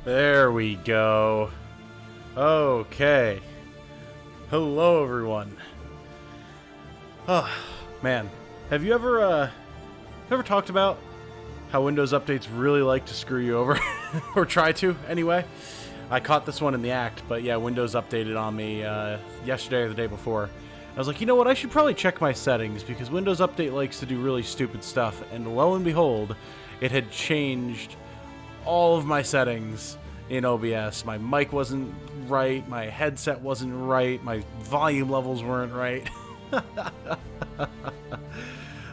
There we go. Okay. Hello, everyone. Oh, man. Have you ever talked about how Windows updates really like to screw you over? Or try to, anyway? I caught this one in the act, but yeah, Windows updated on me yesterday or the day before. I was like, you know what, I should probably check my settings, because Windows Update likes to do really stupid stuff, and lo and behold, it had changed all of my settings in OBS. My mic wasn't right, my headset wasn't right, my volume levels weren't right.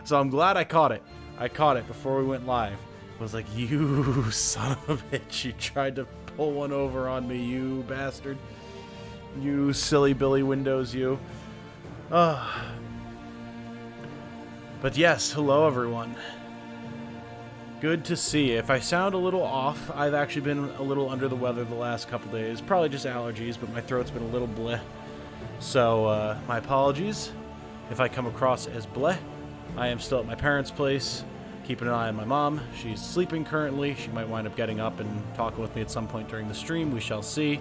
So I'm glad I caught it. I caught it before we went live. I was like, you son of a bitch, you tried to pull one over on me, you bastard. You silly Billy Windows, you. But yes, hello everyone. Good to see you. If I sound a little off, I've actually been a little under the weather the last couple days. Probably just allergies, but my throat's been a little bleh. So, my apologies if I come across as bleh. I am still at my parents' place, keeping an eye on my mom. She's sleeping currently. She might wind up getting up and talking with me at some point during the stream. We shall see.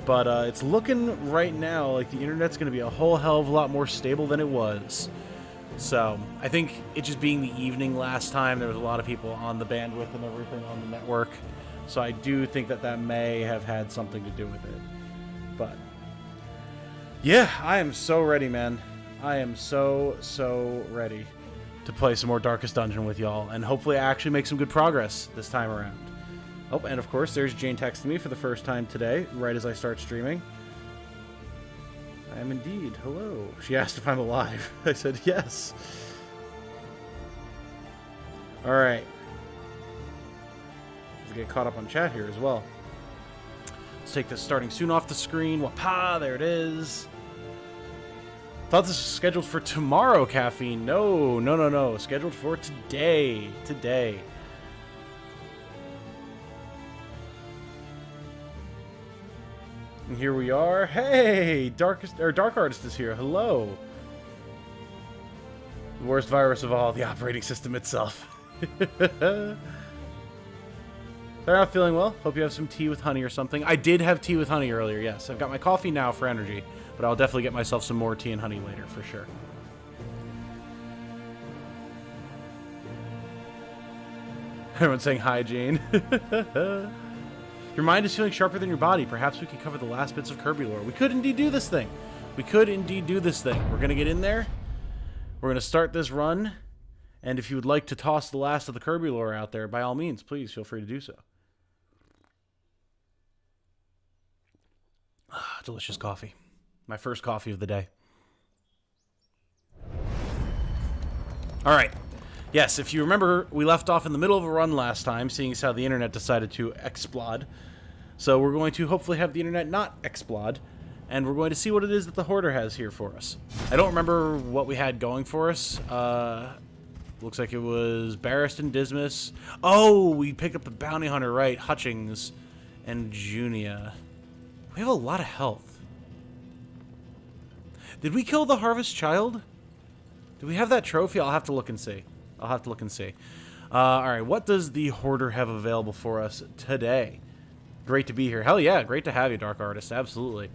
But it's looking right now like the internet's going to be a whole hell of a lot more stable than it was. So I think it just being the evening last time, there was a lot of people on the bandwidth and everything on the network. So I do think that that may have had something to do with it. But yeah, I am so ready, man. I am so ready to play some more Darkest Dungeon with y'all, and hopefully I actually make some good progress this time around. Oh, and of course, there's Jane texting me for the first time today, right as I start streaming. I am indeed. Hello. She asked if I'm alive. I said yes. Alright. Let's get caught up on chat here as well. Let's take this starting soon off the screen. Wapa, there it is. Thought this was scheduled for tomorrow, Caffeine. No. Scheduled for today. Today. And here we are. Hey, Dark Artist is here. Hello. The worst virus of all, the operating system itself. They're not feeling well. Hope you have some tea with honey or something. I did have tea with honey earlier, yes. I've got my coffee now for energy, but I'll definitely get myself some more tea and honey later, for sure. Everyone's saying hi, Jane. Your mind is feeling sharper than your body. Perhaps we could cover the last bits of Kirby lore. We could indeed do this thing. We could indeed do this thing. We're going to get in there. We're going to start this run. And if you would like to toss the last of the Kirby lore out there, by all means, please feel free to do so. Ah, delicious coffee. My first coffee of the day. All right. Yes, if you remember, we left off in the middle of a run last time, seeing as how the internet decided to explode. So we're going to hopefully have the internet not explode, and we're going to see what it is that the Hoarder has here for us. I don't remember what we had going for us. Looks like it was Barristan, Dismas. Oh, we picked up the Bounty Hunter, right? Hutchings and Junia. We have a lot of health. Did we kill the Harvest Child? Do we have that trophy? I'll have to look and see. Alright, what does the Hoarder have available for us today? Great to be here. Hell yeah, great to have you, Dark Artist. Absolutely.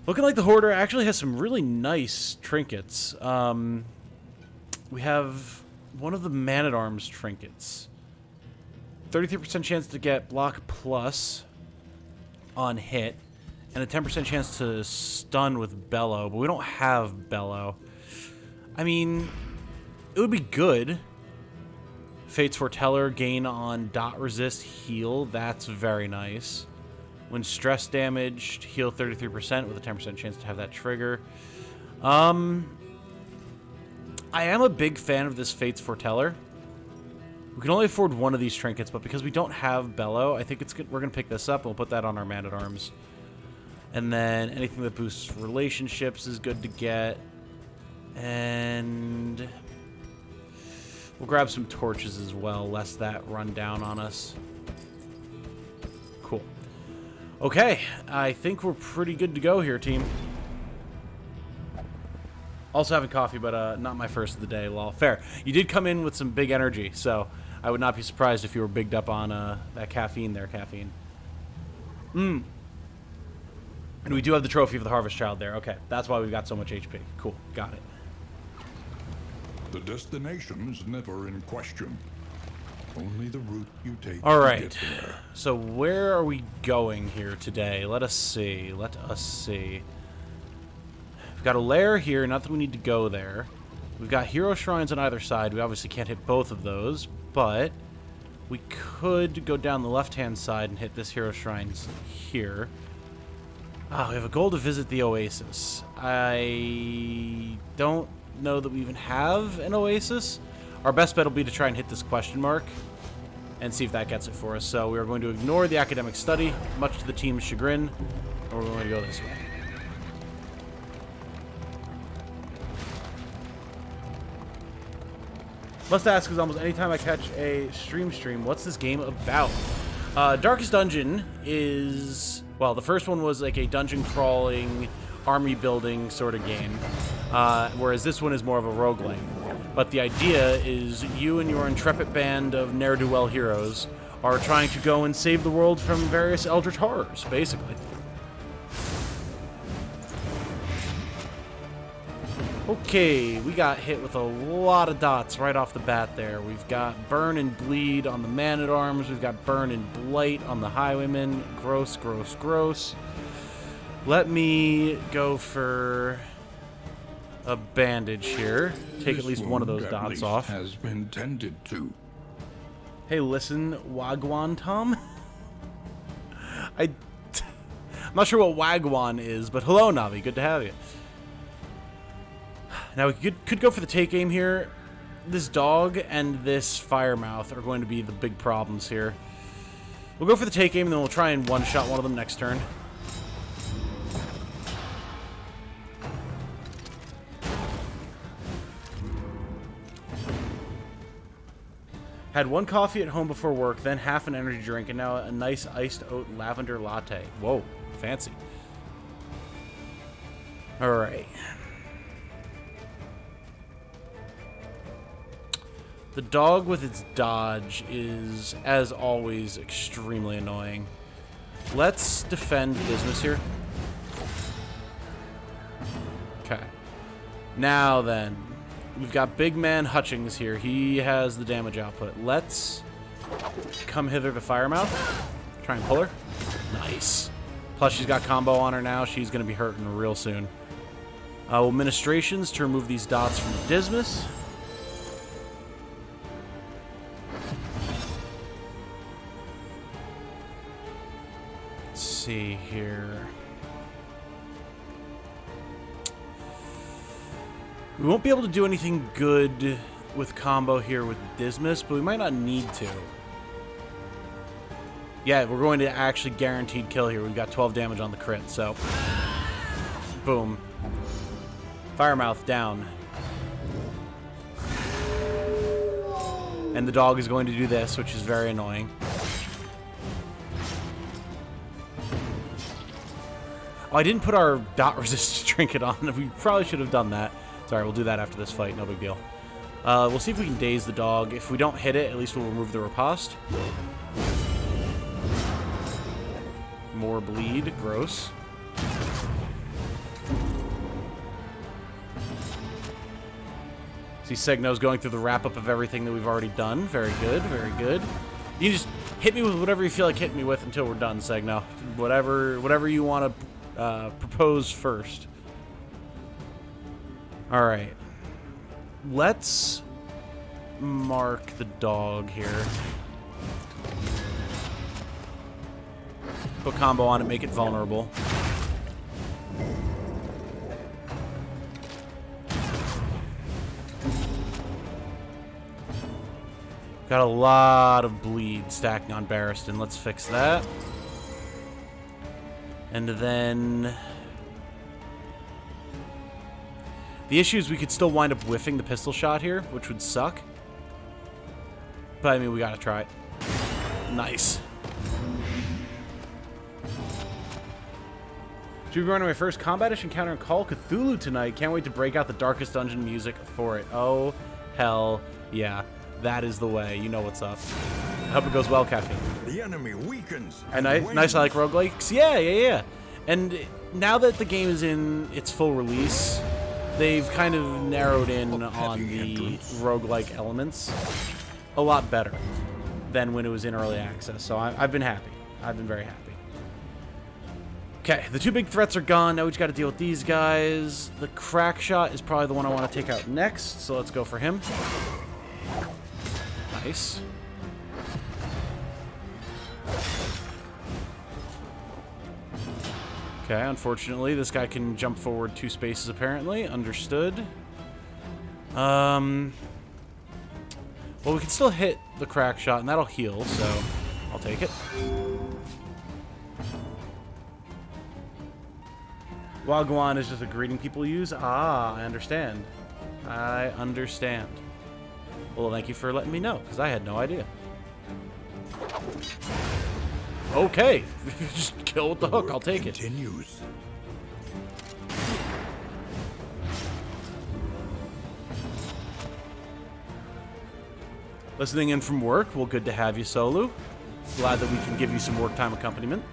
Looking like the Hoarder actually has some really nice trinkets. We have one of the Man-at-Arms trinkets. 33% chance to get Block Plus on hit, and a 10% chance to stun with Bellow, but we don't have Bellow. I mean, it would be good. Fate's Foreteller, gain on dot resist, heal. That's very nice. When stress damaged, heal 33% with a 10% chance to have that trigger. I am a big fan of this Fate's Foreteller. We can only afford one of these trinkets, but because we don't have Bellow, I think it's good. We're going to pick this up, and we'll put that on our Man-at-Arms. And then anything that boosts relationships is good to get. And we'll grab some torches as well, lest that run down on us. Cool. Okay, I think we're pretty good to go here, team. Also having coffee, but not my first of the day, lol. Fair. You did come in with some big energy, so I would not be surprised if you were bigged up on that caffeine there, caffeine. And we do have the trophy of the Harvest Child there. Okay, that's why we've got so much HP. Cool, got it. The destination is never in question. Only the route you take All to right. get there. So where are we going here today? Let us see. Let us see. We've got a lair here. Not that we need to go there. We've got hero shrines on either side. We obviously can't hit both of those, but we could go down the left-hand side and hit this hero shrine here. Ah, we have a goal to visit the oasis. I don't know that we even have an oasis. Our best bet will be to try and hit this question mark and see if that gets it for us. So we are going to ignore the academic study, much to the team's chagrin, and we're going to go this way. Must ask, because almost anytime I catch a stream, what's this game about? Darkest Dungeon is... Well, the first one was like a dungeon crawling, army building sort of game, whereas this one is more of a roguelike. But the idea is you and your intrepid band of ne'er-do-well heroes are trying to go and save the world from various eldritch horrors, basically. Okay, we got hit with a lot of dots right off the bat there. We've got Burn and Bleed on the Man-at-Arms. We've got Burn and Blight on the Highwaymen. Gross, gross, gross. Let me go for a bandage here. Take at least one of those dots off. Has been tended to. Hey, listen, Wagwan Tom? I'm not sure what Wagwan is, but hello, Navi. Good to have you. Now, we could go for the take aim here. This dog and this Firemouth are going to be the big problems here. We'll go for the take aim, and then we'll try and one-shot one of them next turn. Had one coffee at home before work, then half an energy drink, and now a nice iced oat lavender latte. Whoa, fancy. All right. The dog with its dodge is, as always, extremely annoying. Let's defend Dismas here. Okay. Now then, we've got Big Man Hutchings here. He has the damage output. Let's come hither to Firemouth. Try and pull her. Nice. Plus, she's got combo on her now. She's going to be hurting real soon. Administrations to remove these dots from Dismas. See here. We won't be able to do anything good with combo here with Dismas, but we might not need to. Yeah, we're going to actually guaranteed kill here. We've got 12 damage on the crit, so boom. Firemouth down. And the dog is going to do this, which is very annoying. Oh, I didn't put our dot resist trinket on. We probably should have done that. Sorry, we'll do that after this fight. No big deal. We'll see if we can daze the dog. If we don't hit it, at least we'll remove the riposte. More bleed. Gross. See, Segno's going through the wrap-up of everything that we've already done. Very good, very good. You just hit me with whatever you feel like hitting me with until we're done, Segno. Whatever you want to propose first. Alright. Let's mark the dog here. Put combo on it, make it vulnerable. Got a lot of bleed stacking on Barristan. Let's fix that. And then... the issue is we could still wind up whiffing the pistol shot here, which would suck. But, I mean, we gotta try it. Nice. Should be going to my first combatish encounter in Call of Cthulhu tonight. Can't wait to break out the Darkest Dungeon music for it. Oh, hell yeah. That is the way. You know what's up. I hope it goes well, Caffeine. The enemy weakens. And nice, I like roguelikes. Yeah. And now that the game is in its full release, they've kind of narrowed in on the roguelike elements a lot better than when it was in early access. So I've been happy. I've been very happy. Okay, the two big threats are gone. Now we just got to deal with these guys. The crack shot is probably the one I want to take out next, so let's go for him. Nice. Okay, unfortunately, this guy can jump forward 2 spaces, apparently. Understood. Well, we can still hit the crack shot, and that'll heal, so I'll take it. Wagwan is just a greeting people use? Ah, I understand. I understand. Well, thank you for letting me know, because I had no idea. Okay. Just kill with the hook. I'll take it. Continues. Listening in from work. Well, good to have you, Solu. Glad that we can give you some work time accompaniment.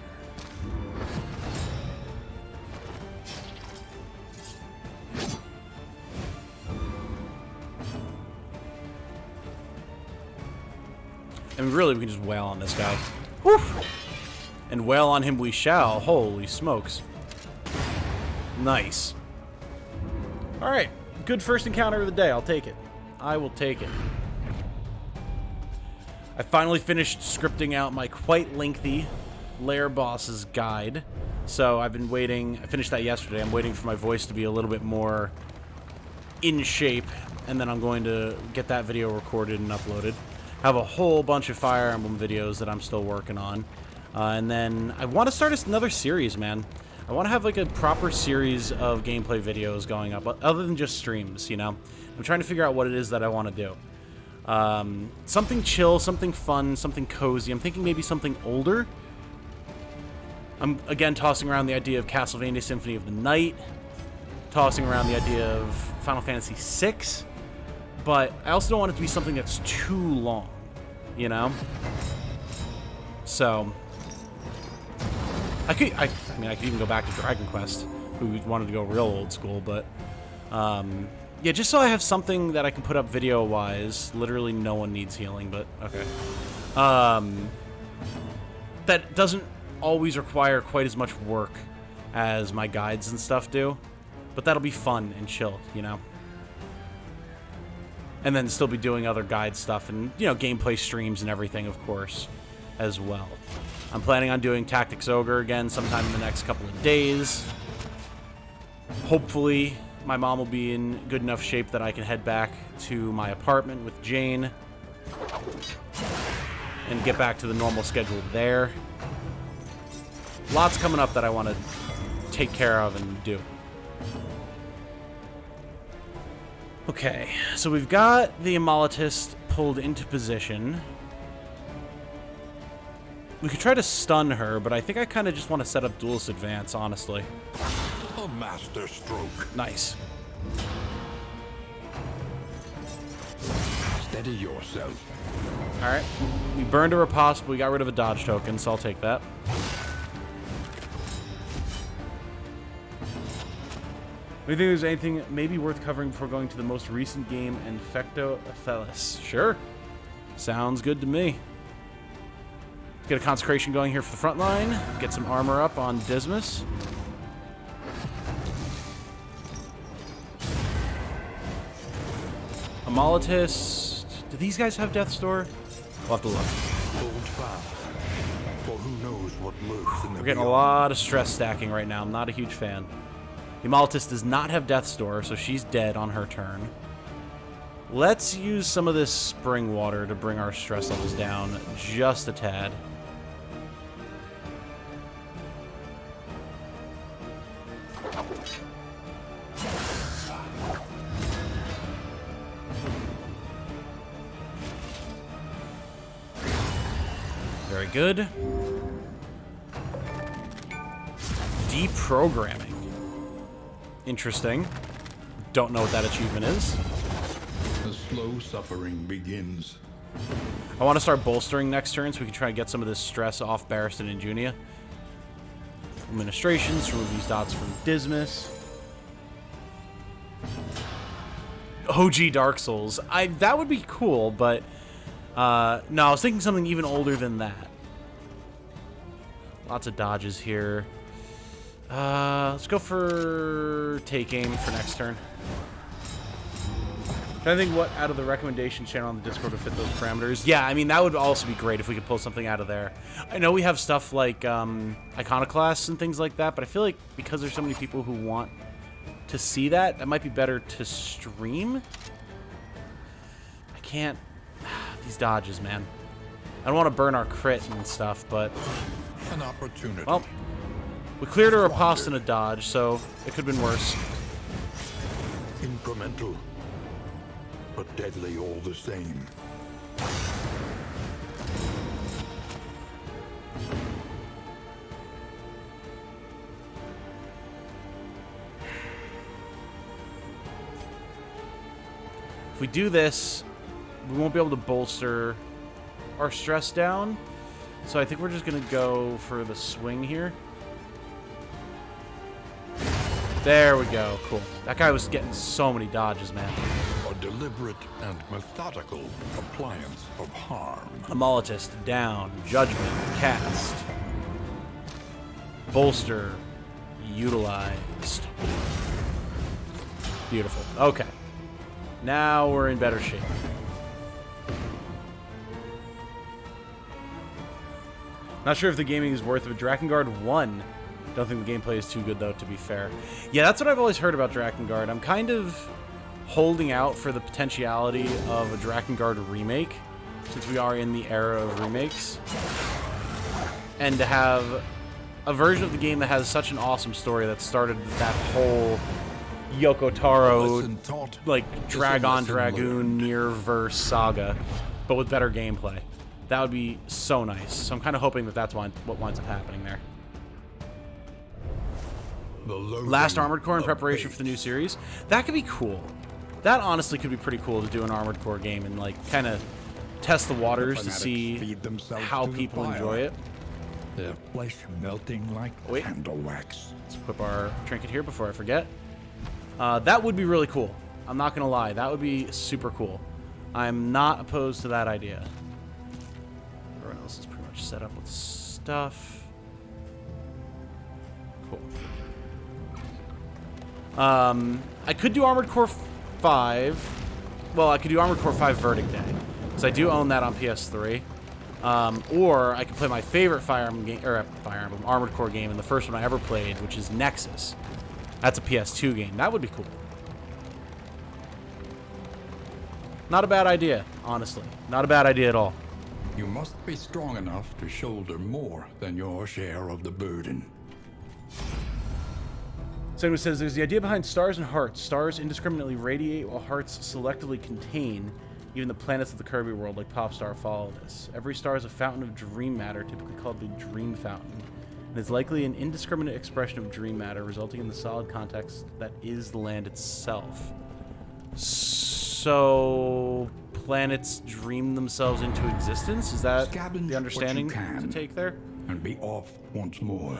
And really, we can just wail on this guy. Whew. And wail on him we shall. Holy smokes. Nice. Alright. Good first encounter of the day. I'll take it. I will take it. I finally finished scripting out my quite lengthy Lair Boss's guide. So I've been waiting. I finished that yesterday. I'm waiting for my voice to be a little bit more in shape. And then I'm going to get that video recorded and uploaded. Have a whole bunch of Fire Emblem videos that I'm still working on. And then I want to start another series, man. I want to have like a proper series of gameplay videos going up, other than just streams, you know? I'm trying to figure out what it is that I want to do. Something chill, something fun, something cozy. I'm thinking maybe something older. I'm, again, tossing around the idea of Castlevania Symphony of the Night. Tossing around the idea of Final Fantasy VI. But I also don't want it to be something that's too long, you know? So, I could even go back to Dragon Quest, who wanted to go real old school, but, yeah, just so I have something that I can put up video-wise. Literally no one needs healing, but, okay. That doesn't always require quite as much work as my guides and stuff do, but that'll be fun and chill, you know? And then still be doing other guide stuff and, you know, gameplay streams and everything, of course, as well. I'm planning on doing Tactics Ogre again sometime in the next couple of days. Hopefully, my mom will be in good enough shape that I can head back to my apartment with Jane and get back to the normal schedule there. Lots coming up that I want to take care of and do. Okay, so we've got the Immolitist pulled into position. We could try to stun her, but I think I kind of just want to set up Duelist Advance, honestly. A master stroke. Nice. Steady yourself. Alright. We burned a riposte, but we got rid of a dodge token, so I'll take that. Do you think there's anything maybe worth covering before going to the most recent game, Infecto Athelis? Sure. Sounds good to me. Get a consecration going here for the front line. Get some armor up on Dismas. Immolitist. Do these guys have Death's Door? We'll have to look. Hold fast, for who knows what lurks in the We're getting a lot of stress stacking right now. I'm not a huge fan. The Immolitist does not have Death's Door, so she's dead on her turn. Let's use some of this spring water to bring our stress levels down just a tad. Very good. Deprogramming. Interesting. Don't know what that achievement is. slow suffering begins. I want to start bolstering next turn so we can try and get some of this stress off Barristan and Junia. Administrations to remove these dots from Dismas. OG Dark Souls. That would be cool, but no, I was thinking something even older than that. Lots of dodges here. Let's go for take aim for next turn. Trying to think what out of the recommendation channel on the Discord would fit those parameters. Yeah, I mean, that would also be great if we could pull something out of there. I know we have stuff like Iconoclasts and things like that, but I feel like because there's so many people who want to see that, that might be better to stream. I can't... These dodges, man. I don't want to burn our crit and stuff, but... An opportunity. Well, we cleared a riposte and a dodge, so it could have been worse. Incremental, but deadly all the same. If we do this, we won't be able to bolster our stress down. So I think we're just going to go for the swing here. There we go. Cool. That guy was getting so many dodges, man. A deliberate and methodical appliance of harm. Amolotist down. Judgment cast. Bolster utilized. Beautiful. Okay. Now we're in better shape. Not sure if the gaming is worth it, but Drakengard 1. Don't think the gameplay is too good, though, to be fair. Yeah, that's what I've always heard about Drakengard. I'm kind of holding out for the potentiality of a Drakengard remake, since we are in the era of remakes. And to have a version of the game that has such an awesome story that started that whole Yoko Taro, like, Dragon Dragoon Mirror-verse saga, but with better gameplay. That would be so nice. So I'm kind of hoping that that's what winds up happening there. Last Armored Core in preparation for the new series. That could be cool. That honestly could be pretty cool to do an Armored Core game and, like, kind of test the waters to see how people enjoy it. Their flesh melting like candle wax. Let's equip our trinket here before I forget. That would be really cool. I'm not going to lie. That would be super cool. I'm not opposed to that idea. Everyone else is pretty much set up with stuff. Cool. I could do Armored Core 5. Well, I could do Armored Core 5 Verdict Day, because I do own that on PS3. Or I could play my favorite Fire Emblem Armored Core game, and the first one I ever played, which is Nexus. That's a PS2 game. That would be cool. Not a bad idea, honestly. Not a bad idea at all. You must be strong enough to shoulder more than your share of the burden. Someone says, there's the idea behind stars and hearts. Stars indiscriminately radiate while hearts selectively contain. Even the planets of the Kirby world, like Popstar, follow this. Every star is a fountain of dream matter, typically called the Dream Fountain. And is likely an indiscriminate expression of dream matter, resulting in the solid context that is the land itself. So, planets dream themselves into existence? Is that the understanding to take there? And be off once more.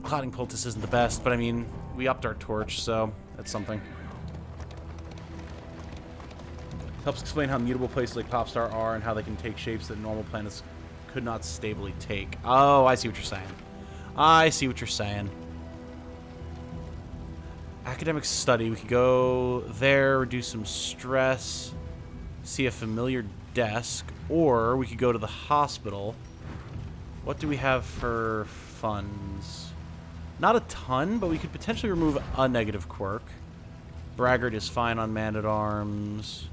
Clouding Poultice isn't the best, but I mean, we upped our torch, so that's something. Helps explain how mutable places like Popstar are and how they can take shapes that normal planets could not stably take. Oh, I see what you're saying. I see what you're saying. Academic study. We could go there, reduce some stress, see a familiar desk, or we could go to the hospital. What do we have for funds? Not a ton, but we could potentially remove a negative quirk. Braggart is fine on Man-at-Arms.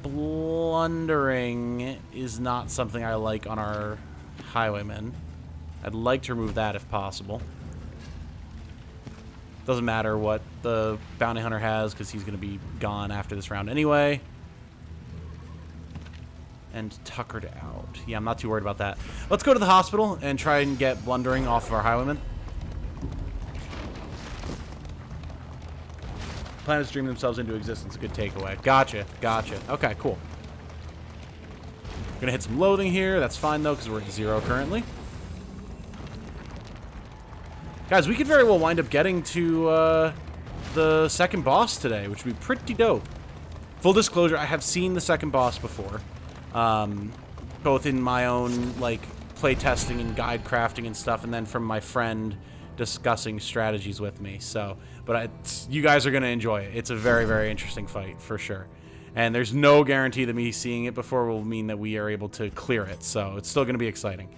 Blundering is not something I like on our Highwaymen. I'd like to remove that if possible. Doesn't matter what the bounty hunter has, because he's going to be gone after this round anyway. And tuckered out. Yeah, I'm not too worried about that. Let's go to the hospital and try and get blundering off of our Highwaymen. planets dream themselves into existence. A good takeaway. Gotcha. Gotcha. Okay, cool. Gonna hit some loathing here. That's fine, though, because we're at 0 currently. Guys, we could very well wind up getting to the second boss today, which would be pretty dope. Full disclosure, I have seen the second boss before. Both in my own, like, playtesting and guide crafting and stuff, and then from my friend discussing strategies with me. So, but you guys are going to enjoy it. It's a very, very interesting fight, for sure. And there's no guarantee that me seeing it before will mean that we are able to clear it. So it's still going to be exciting.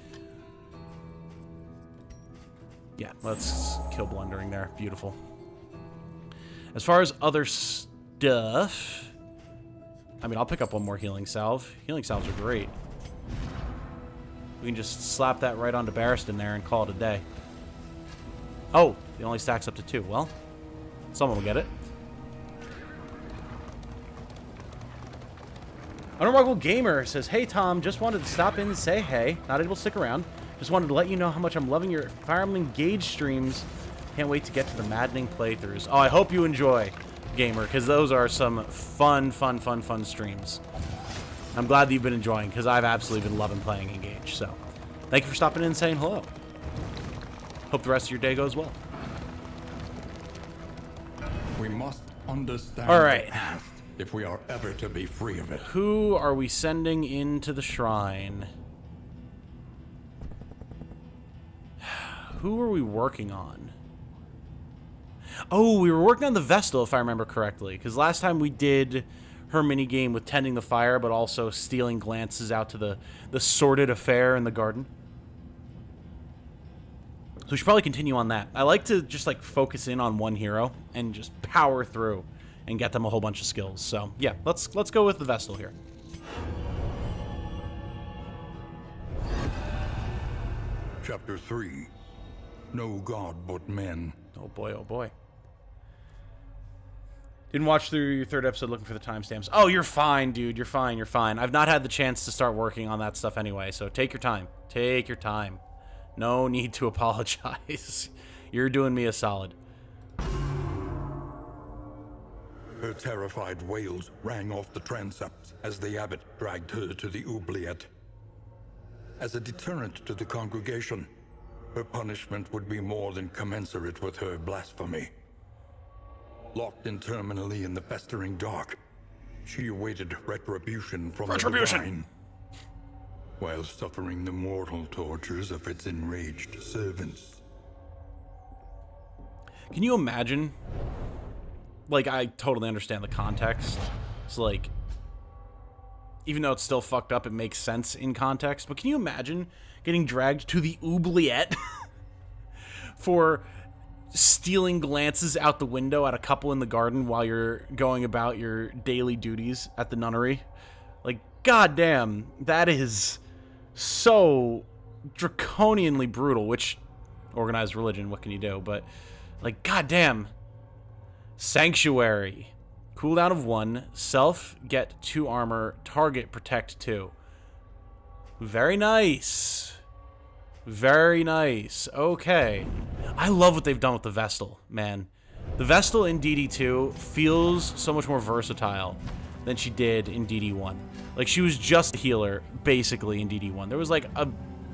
Yeah, let's kill blundering there. Beautiful. As far as other stuff, I mean, I'll pick up one more healing salve. Healing salves are great. We can just slap that right onto Barristan there and call it a day. Oh, it only stacks up to 2. Well, someone will get it. Unremarkable Gamer says, "Hey Tom, just wanted to stop in and say hey. Not able to stick around. Just wanted to let you know how much I'm loving your Fire Emblem Engage streams. Can't wait to get to the maddening playthroughs." Oh, I hope you enjoy, Gamer, because those are some fun streams. I'm glad that you've been enjoying, because I've absolutely been loving playing Engage. So, thank you for stopping in and saying hello. Hope the rest of your day goes well. We must understand All right. the past if we are ever to be free of it. Who are we sending into the shrine? Who are we working on? Oh, we were working on the Vestal, if I remember correctly. Because last time we did her minigame with tending the fire, but also stealing glances out to the sordid affair in the garden. So we should probably continue on that. I like to just, like, focus in on one hero and just power through and get them a whole bunch of skills. So, yeah, let's go with the Vestal here. Chapter 3. No god but men. Oh boy, oh boy. Didn't watch through your 3rd episode looking for the timestamps. Oh, you're fine, dude. You're fine, you're fine. I've not had the chance to start working on that stuff anyway, so take your time. Take your time. No need to apologize. You're doing me a solid. Her terrified wails rang off the transepts as the abbot dragged her to the oubliette. As a deterrent to the congregation, her punishment would be more than commensurate with her blasphemy. Locked interminably in the festering dark, she awaited retribution from the divine, while suffering the mortal tortures of its enraged servants. Can you imagine? Like, I totally understand the context. It's like, even though it's still fucked up, it makes sense in context. But can you imagine getting dragged to the oubliette for stealing glances out the window at a couple in the garden while you're going about your daily duties at the nunnery? Like, goddamn, that is so draconianly brutal, which, organized religion, what can you do? But, like, goddamn. Sanctuary. Cooldown of 1. Self, get 2 armor. Target, protect 2. Very nice. Very nice. Okay. I love what they've done with the Vestal, man. The Vestal in DD2 feels so much more versatile than she did in DD1. Like, she was just a healer, basically, in DD1. There was, like, a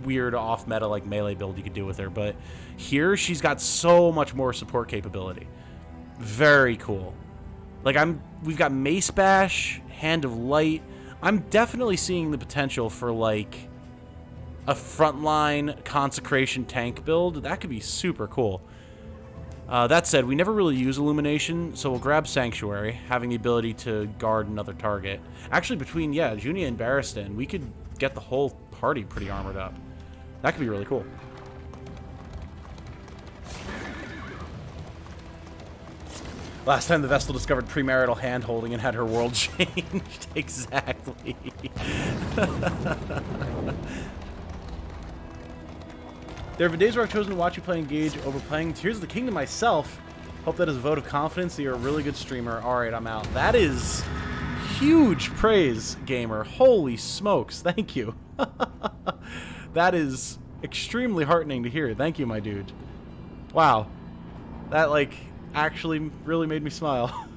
weird off-meta, like, melee build you could do with her, but here, she's got so much more support capability. Very cool. Like, we've got Mace Bash, Hand of Light. I'm definitely seeing the potential for, like, a frontline consecration tank build. That could be super cool. That said, we never really use Illumination, so we'll grab Sanctuary, having the ability to guard another target. Actually, between, yeah, Junia and Barristan, we could get the whole party pretty armored up. That could be really cool. Last time the Vestal discovered premarital hand-holding and had her world changed. Exactly. There have been days where I've chosen to watch you play Engage over playing Tears of the Kingdom myself. Hope that is a vote of confidence that you're a really good streamer. Alright, I'm out. That is huge praise, gamer. Holy smokes. Thank you. That is extremely heartening to hear. Thank you, my dude. Wow. That, like, actually really made me smile.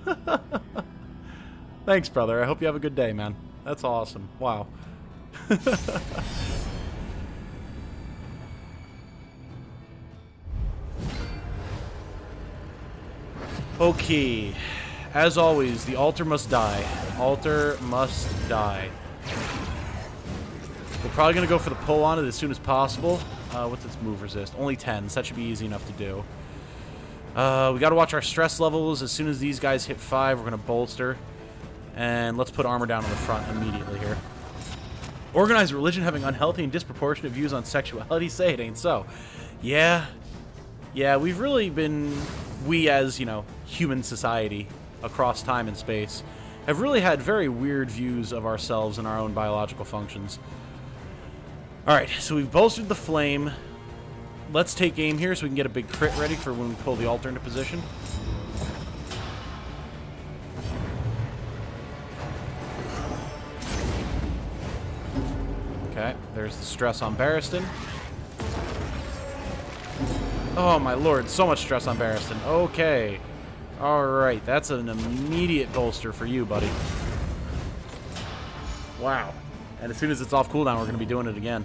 Thanks, brother. I hope you have a good day, man. That's awesome. Wow. Okay. As always, the altar must die. Altar must die. We're probably going to go for the pull on it as soon as possible. What's its move resist? Only 10, so that should be easy enough to do. We got to watch our stress levels. As soon as these guys hit 5, we're going to bolster. And let's put armor down on the front immediately here. Organized religion having unhealthy and disproportionate views on sexuality? Say it ain't so. Yeah. Yeah, we've really been... We as, you know, human society across time and space have really had very weird views of ourselves and our own biological functions. Alright, so we've bolstered the flame. Let's take aim here so we can get a big crit ready for when we pull the altar into position. Okay, there's the stress on Barristan. Oh my lord, so much stress on Barristan. Okay. Alright, that's an immediate bolster for you, buddy. Wow. And as soon as it's off cooldown, we're going to be doing it again.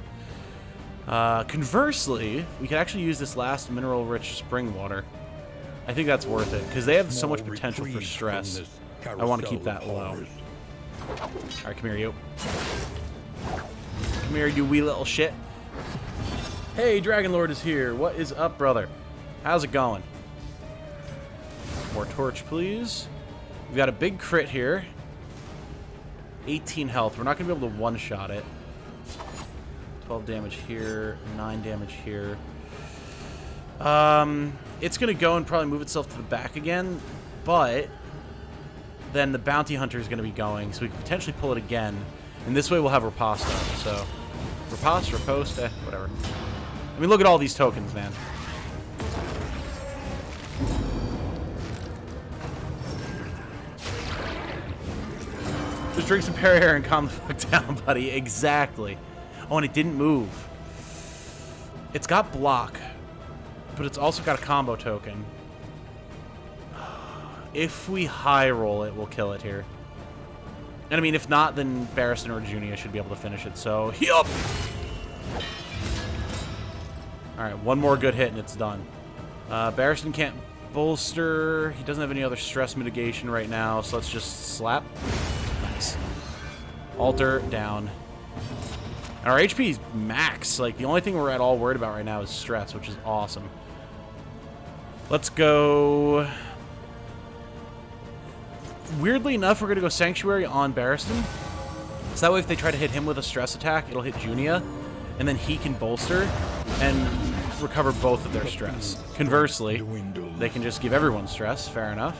Conversely, we could actually use this last mineral-rich spring water. I think that's worth it, because they have so much potential for stress. I want to keep that low. Alright, come here, you. Come here, you wee little shit. Hey, Dragonlord is here. What is up, brother? How's it going? More torch, please. We've got a big crit here. 18 health. We're not going to be able to one-shot it. 12 damage here. 9 damage here. It's going to go and probably move itself to the back again, but then the bounty hunter is going to be going, so we can potentially pull it again. And this way we'll have riposte. So, riposte, riposte, whatever. I mean, look at all these tokens, man. Just drink some Perrier and calm the fuck down, buddy. Exactly. Oh, and it didn't move. It's got block, but it's also got a combo token. If we high roll it, we'll kill it here. And I mean, if not, then Barristan or Junia should be able to finish it. So, yup! Alright, one more good hit and it's done. Barristan can't bolster. He doesn't have any other stress mitigation right now, so let's just slap. Nice. Altar down. And our HP is max. Like, the only thing we're at all worried about right now is stress, which is awesome. Let's go... Weirdly enough, we're going to go Sanctuary on Barristan. So that way if they try to hit him with a stress attack, it'll hit Junia, and then he can bolster and recover both of their stress. Conversely, they can just give everyone stress. Fair enough.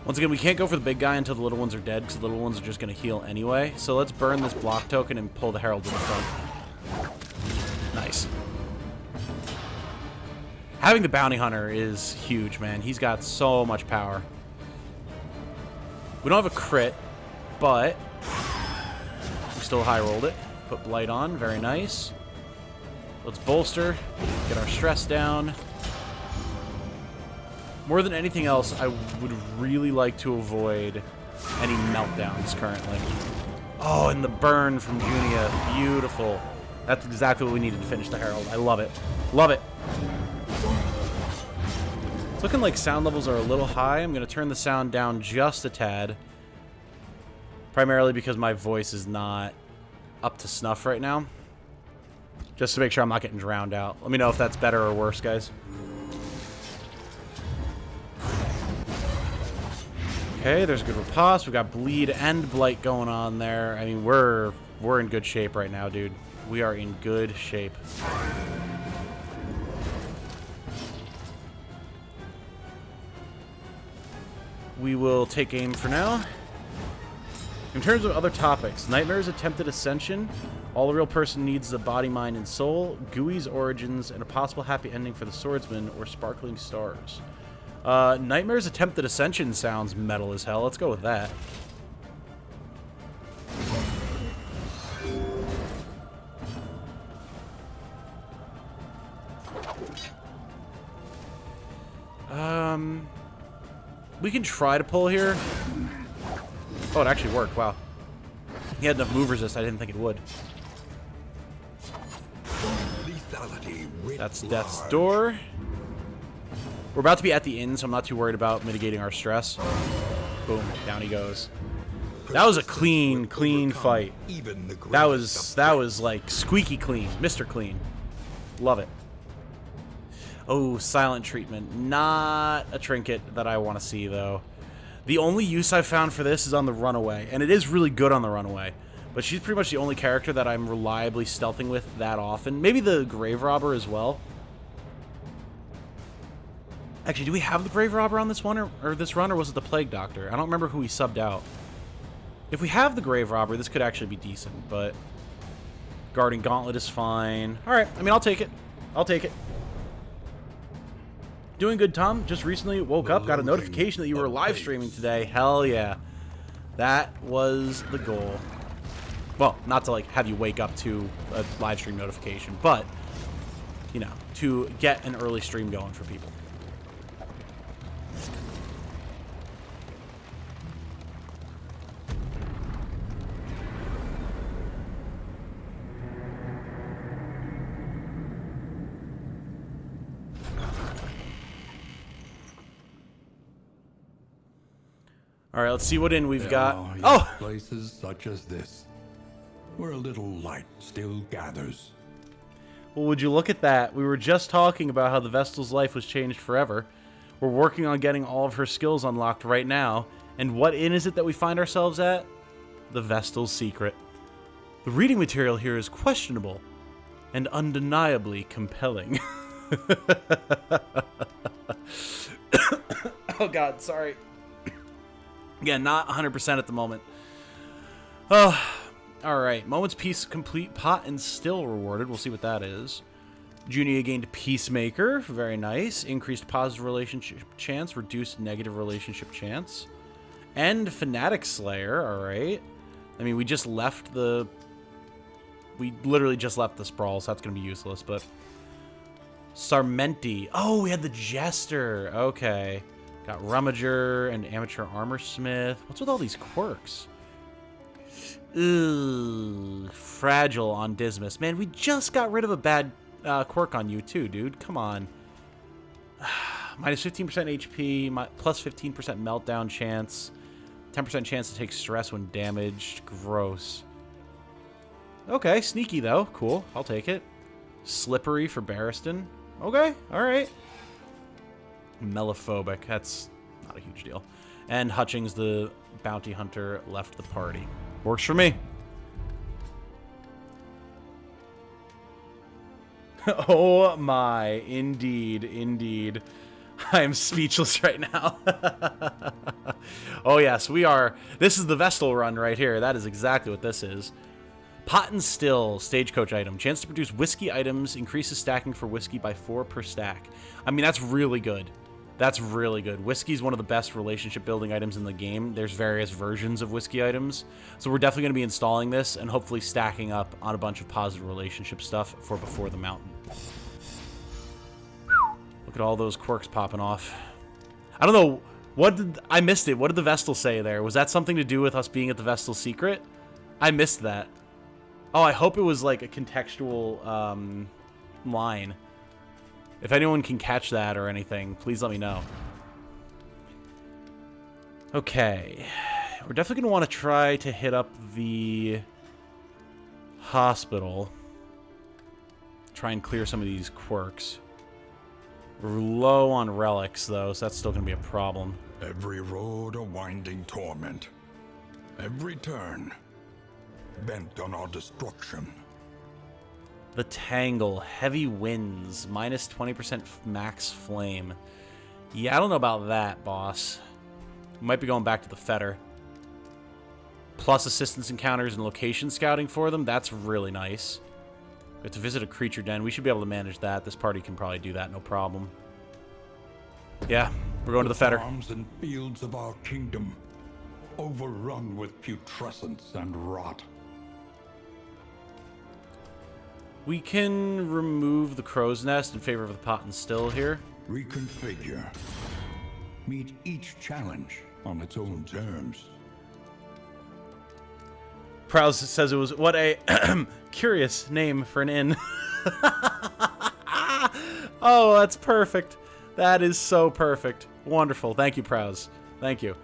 Once again, we can't go for the big guy until the little ones are dead, because the little ones are just going to heal anyway. So let's burn this block token and pull the Herald to the front. Nice. Having the Bounty Hunter is huge, man. He's got so much power. We don't have a crit, but we still high rolled it. Put Blight on. Very nice. Let's bolster. Get our stress down. More than anything else, I would really like to avoid any meltdowns currently. Oh, and the burn from Junia. Beautiful. That's exactly what we needed to finish the Herald. I love it. Love it. It's looking like sound levels are a little high. I'm going to turn the sound down just a tad. Primarily because my voice is not up to snuff right now. Just to make sure I'm not getting drowned out. Let me know if that's better or worse, guys. Okay, there's a good riposte. We've got Bleed and Blight going on there. I mean, we're in good shape right now, dude. We are in good shape. We will take aim for now. In terms of other topics, Nightmare's attempted ascension, all a real person needs is a body, mind, and soul, Gooey's origins, and a possible happy ending for the swordsman, or sparkling stars. Nightmare's attempted ascension sounds metal as hell. Let's go with that. We can try to pull here. Oh, it actually worked. Wow. He had enough move resist. I didn't think it would. That's Death's Door. We're about to be at the inn, so I'm not too worried about mitigating our stress. Boom. Down he goes. That was a clean fight. That was like squeaky clean. Mr. Clean. Love it. Oh, silent treatment. Not a trinket that I want to see, though. The only use I've found for this is on the Runaway, and it is really good on the Runaway. But she's pretty much the only character that I'm reliably stealthing with that often. Maybe the Grave Robber as well. Actually, do we have the Grave Robber on this one, or this run, or was it the Plague Doctor? I don't remember who we subbed out. If we have the Grave Robber, this could actually be decent, but Guarding Gauntlet is fine. Alright, I mean, I'll take it. I'll take it. Doing good, Tom. Just recently woke up, got a notification that you were live streaming today. Hell yeah. That was the goal. Well, not to, like, have you wake up to a live stream notification, but, you know, to get an early stream going for people. All right, let's see what inn we've got. Oh! Places such as this, where a little light still gathers. Well, would you look at that? We were just talking about how the Vestal's life was changed forever. We're working on getting all of her skills unlocked right now. And what inn is it that we find ourselves at? The Vestal's Secret. The reading material here is questionable and undeniably compelling. Oh god, sorry. Again, not 100% at the moment. Oh, alright. Moment's Peace complete. Pot and Still rewarded. We'll see what that is. Junia gained Peacemaker. Very nice. Increased positive relationship chance. Reduced negative relationship chance. And Fanatic Slayer. Alright. I mean, we just left the... We literally just left the Sprawl, so that's going to be useless, but... Sarmenti. Oh, we had the Jester. Okay. Got Rummager and Amateur Armor Smith. What's with all these quirks? Ugh. Fragile on Dismas. Man, we just got rid of a bad quirk on you too, dude. Come on. Minus 15% HP, plus 15% meltdown chance. 10% chance to take stress when damaged. Gross. Okay, sneaky though. Cool. I'll take it. Slippery for Barristan. Okay, alright. Mellophobic. That's not a huge deal. And Hutchings, the bounty hunter, left the party. Works for me. Oh my. Indeed. Indeed. I am speechless right now. Oh yes, we are. This is the Vestal run right here. That is exactly what this is. Pot and Still, stagecoach item. Chance to produce whiskey items, increases stacking for whiskey by 4 per stack. I mean, that's really good. That's really good. Whiskey's one of the best relationship building items in the game. There's various versions of whiskey items. So we're definitely going to be installing this and hopefully stacking up on a bunch of positive relationship stuff for Before the Mountain. Look at all those quirks popping off. I don't know. I missed it. What did the Vestal say there? Was that something to do with us being at the Vestal Secret? I missed that. Oh, I hope it was like a contextual line. If anyone can catch that or anything, please let me know. Okay. We're definitely going to want to try to hit up the hospital. Try and clear some of these quirks. We're low on relics, though, so that's still going to be a problem. Every road a winding torment. Every turn bent on our destruction. The Tangle, Heavy Winds, minus 20% max flame. Yeah, I don't know about that, boss. Might be going back to the Fetter. Plus assistance encounters and location scouting for them. That's really nice. We have to visit a creature den. We should be able to manage that. This party can probably do that, no problem. Yeah, we're going to the Fetter. Farms and fields of our kingdom, overrun with putrescence and rot. We can remove the Crow's Nest in favor of the Pot and Still here. Reconfigure. Meet each challenge on its own terms. Prowse says it was what a curious name for an inn. Oh, that's perfect. That is so perfect. Wonderful. Thank you, Prowse. Thank you.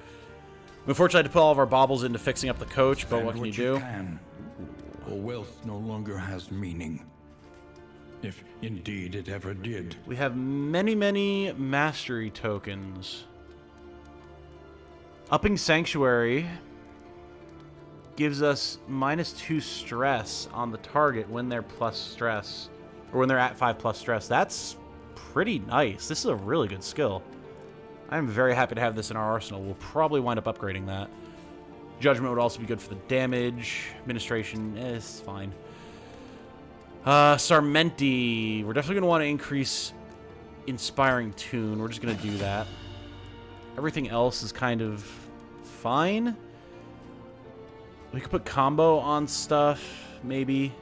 Unfortunately, I had to put all of our baubles into fixing up the coach, but what can you do? Or wealth no longer has meaning. If indeed it ever did. We have many, many mastery tokens. Upping Sanctuary gives us -2 stress on the target when they're plus stress, or when they're at 5+ stress. That's pretty nice. This is a really good skill. I'm very happy to have this in our arsenal. We'll probably wind up upgrading that. Judgment would also be good for the damage. Administration is fine. Sarmenti. We're definitely going to want to increase Inspiring Tune. We're just going to do that. Everything else is kind of fine. We could put combo on stuff, maybe.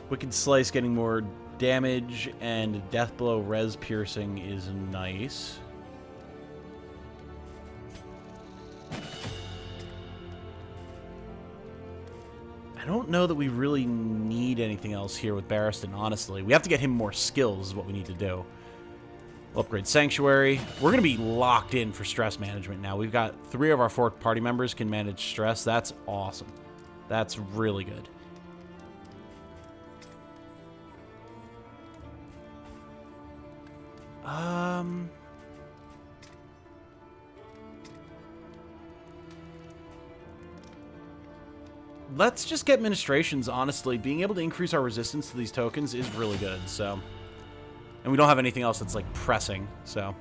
Wicked Slice getting more damage, and Deathblow Res Piercing is nice. I don't know that we really need anything else here with Barristan, honestly. We have to get him more skills is what we need to do. We'll upgrade Sanctuary. We're going to be locked in for stress management now. We've got 3 of our 4 party members can manage stress. That's awesome. That's really good. Let's just get ministrations, honestly. Being able to increase our resistance to these tokens is really good, so. And we don't have anything else that's, like, pressing, so.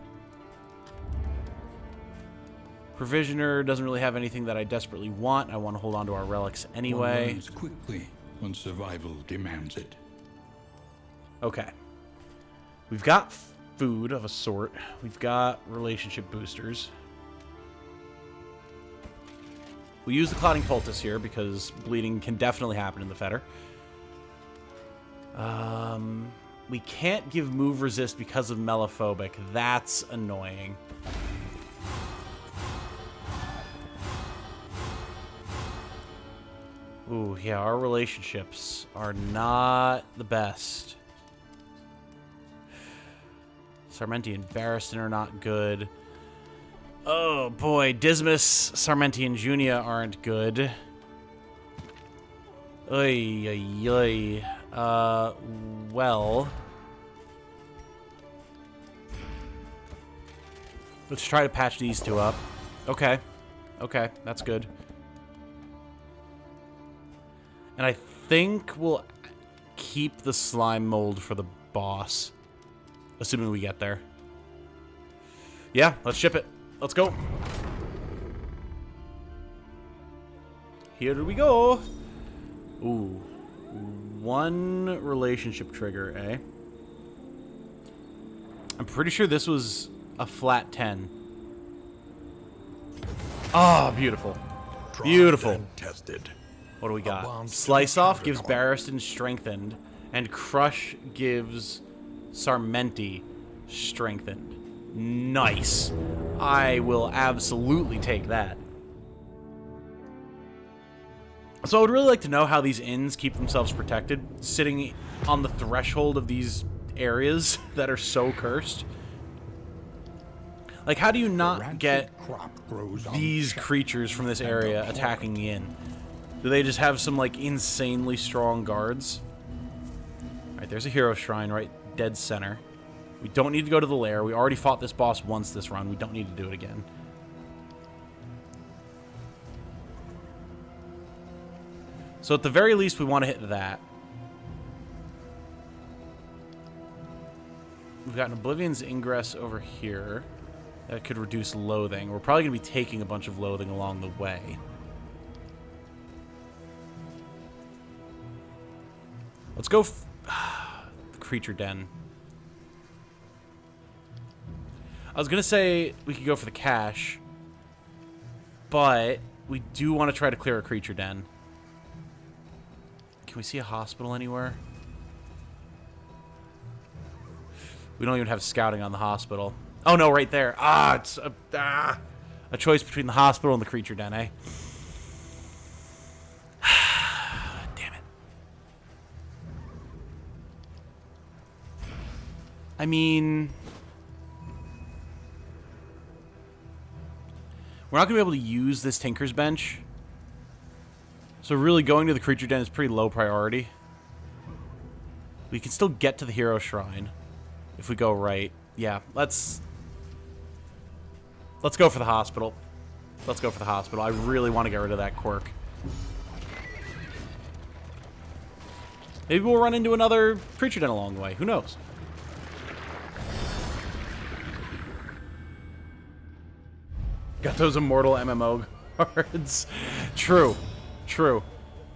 Provisioner doesn't really have anything that I desperately want. I want to hold on to our relics anyway. One learns quickly when survival demands it. Okay. We've got food of a sort. We've got relationship boosters. We use the Clouding Poultice here because bleeding can definitely happen in the Fetter. We can't give move resist because of Mellophobic. That's annoying. Ooh, yeah, our relationships are not the best. Sarmenti and Barristan are not good. Oh, boy. Dismas, Sarmenti, and Junia aren't good. Oy, oy, oy. Well. Let's try to patch these 2 up. Okay. Okay, that's good. And I think we'll keep the slime mold for the boss. Assuming we get there. Yeah, let's ship it. Let's go. Here we go. Ooh. 1 relationship trigger, eh? I'm pretty sure this was a flat 10. Ah, oh, beautiful. Beautiful. Tested. What do we got? Slice Off gives Barristan Strengthened, and Crush gives Sarmenti Strengthened. Nice. I will absolutely take that. So I would really like to know how these inns keep themselves protected, sitting on the threshold of these areas that are so cursed. Like, how do you not get these creatures from this area attacking the inn? Do they just have some, like, insanely strong guards? Alright, there's a hero shrine right dead center. We don't need to go to the lair. We already fought this boss once this run. We don't need to do it again. So at the very least, we want to hit that. We've got an Oblivion's Ingress over here. That could reduce loathing. We're probably going to be taking a bunch of loathing along the way. Let's go the Creature Den. I was going to say we could go for the cache, but we do want to try to clear a Creature Den. Can we see a hospital anywhere? We don't even have scouting on the hospital. Oh, no, right there. It's a choice between the hospital and the creature den, eh? Damn it. I mean... we're not going to be able to use this Tinker's Bench. So really going to the creature den is pretty low priority. We can still get to the Hero Shrine if we go right. Yeah, let's go for the hospital. Let's go for the hospital. I really want to get rid of that quirk. Maybe we'll run into another creature den along the way. Who knows? Got those immortal MMO guards. True. True.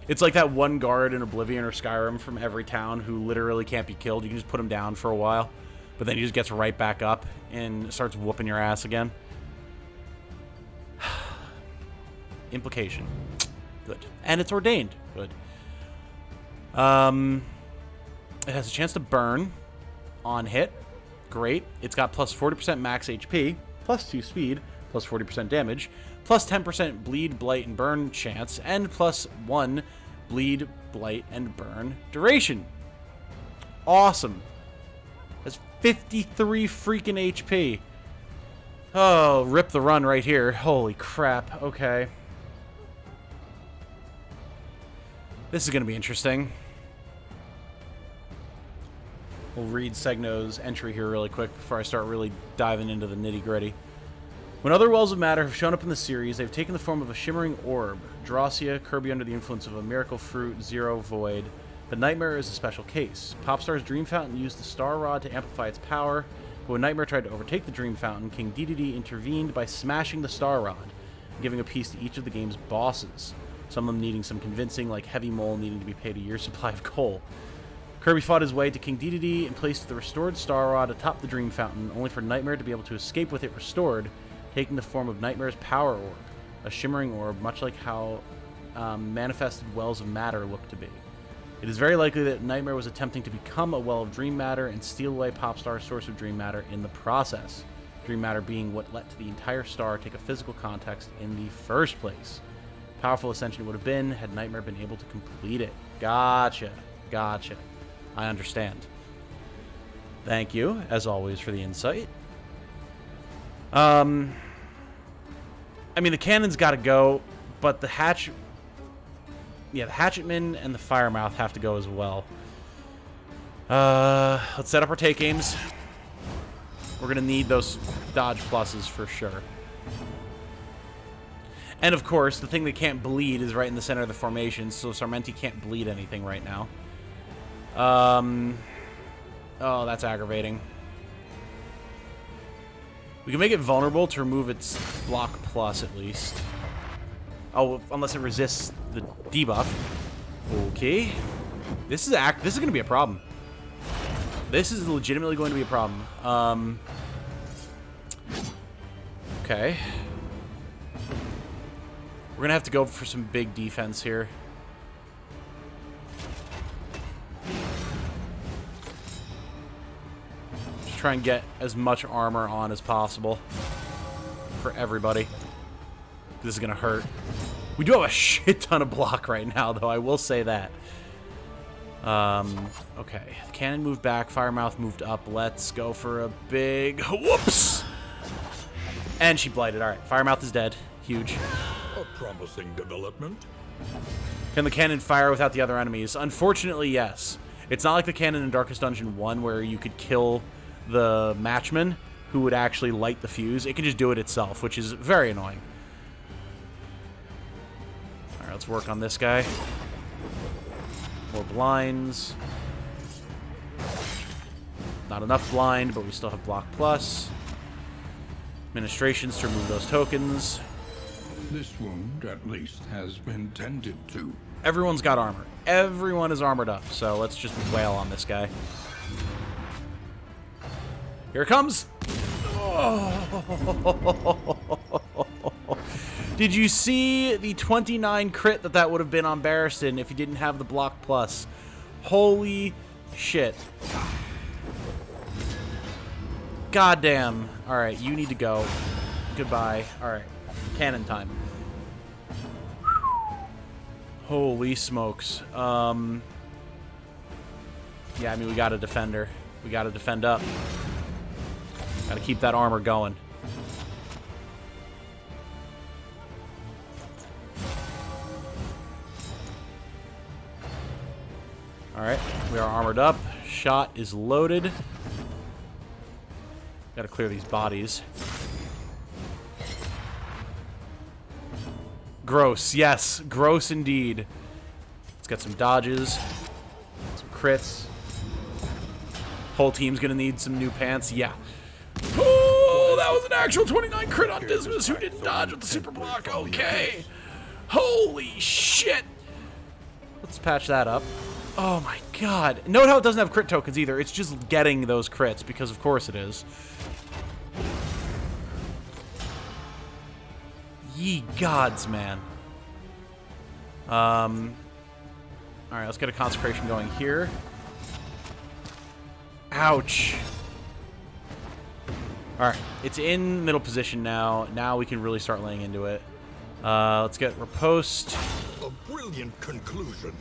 It's like that one guard in Oblivion or Skyrim from every town who literally can't be killed. You can just put him down for a while, but then he just gets right back up and starts whooping your ass again. Implication. Good. And it's ordained. Good. It has a chance to burn on hit. Great. It's got plus 40% max HP, plus 2 speed, plus 40% damage, plus 10% bleed, blight, and burn chance, and plus 1 bleed, blight, and burn duration. Awesome. That's 53 freaking HP. Oh, rip the run right here. Holy crap. Okay. This is going to be interesting. We'll read Segno's entry here really quick before I start really diving into the nitty-gritty. When other wells of matter have shown up in the series, they've taken the form of a shimmering orb. Drossia, Kirby under the influence of a miracle fruit, Zero, Void. But Nightmare is a special case. Popstar's Dream Fountain used the Star Rod to amplify its power, but when Nightmare tried to overtake the Dream Fountain, King Dedede intervened by smashing the Star Rod, giving a piece to each of the game's bosses, some of them needing some convincing, like Heavy Mole needing to be paid a year's supply of coal. Kirby fought his way to King Dedede and placed the restored Star Rod atop the Dream Fountain, only for Nightmare to be able to escape with it restored, taking the form of Nightmare's Power Orb, a shimmering orb, much like how manifested wells of matter look to be. It is very likely that Nightmare was attempting to become a well of dream matter and steal away Popstar's source of dream matter in the process, dream matter being what let the entire star take a physical context in the first place. Powerful ascension it would have been had Nightmare been able to complete it. Gotcha. Gotcha. I understand. Thank you, as always, for the insight. I mean, the cannon's got to go, but the hatch... yeah, the Hatchetman and the Firemouth have to go as well. Let's set up our take aims. We're going to need those dodge pluses for sure. And, of course, the thing that can't bleed is right in the center of the formation, so Sarmenti can't bleed anything right now. Oh, that's aggravating. We can make it vulnerable to remove its block plus, at least. Oh, unless it resists the debuff. Okay. This is going to be a problem. This is legitimately going to be a problem. Okay. We're going to have to go for some big defense here. Just try and get as much armor on as possible for everybody. This is going to hurt. We do have a shit ton of block right now, though. I will say that. Okay. Cannon moved back. Firemouth moved up. Let's go for a big... whoops! And she blighted. All right. Firemouth is dead. Huge. A promising development. Can the cannon fire without the other enemies? Unfortunately, yes. It's not like the cannon in Darkest Dungeon 1 where you could kill the matchman who would actually light the fuse. It can just do it itself, which is very annoying. Alright, let's work on this guy. More blinds. Not enough blind, but we still have block plus. Administrations to remove those tokens. This wound, at least, has been tended to. Everyone's got armor. Everyone is armored up, so let's just wail on this guy. Here it comes! Oh. Did you see the 29 crit that would have been on Barristan if he didn't have the block plus? Holy shit. goddamn. All right, you need to go. Goodbye. All right, cannon time. Holy smokes. Yeah, I mean, we got to defend her. We got to defend up. Got to keep that armor going. Alright, we are armored up. Shot is loaded. Gotta clear these bodies. Gross, yes. Gross indeed. Let's get some dodges. Some crits. Whole team's gonna need some new pants. Yeah. Oh, that was an actual 29 crit on Dismas who didn't dodge with the super block. Okay. Holy shit. Let's patch that up. Oh my god. Note how it doesn't have crit tokens either. It's just getting those crits, because of course it is. Ye gods, man. Alright, let's get a consecration going here. Ouch. Alright, it's in middle position now. Now we can really start laying into it. Let's get riposte. A brilliant conclusion.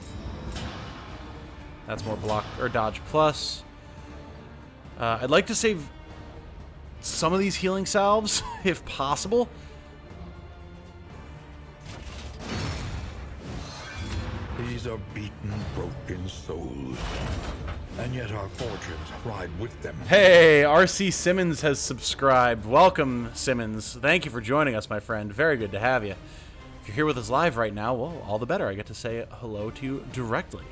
That's more block or dodge plus. I'd like to save some of these healing salves, if possible. These are beaten, broken souls. And yet our fortunes ride with them. Hey, RC Simmons has subscribed. Welcome, Simmons. Thank you for joining us, my friend. Very good to have you. If you're here with us live right now, well, all the better. I get to say hello to you directly.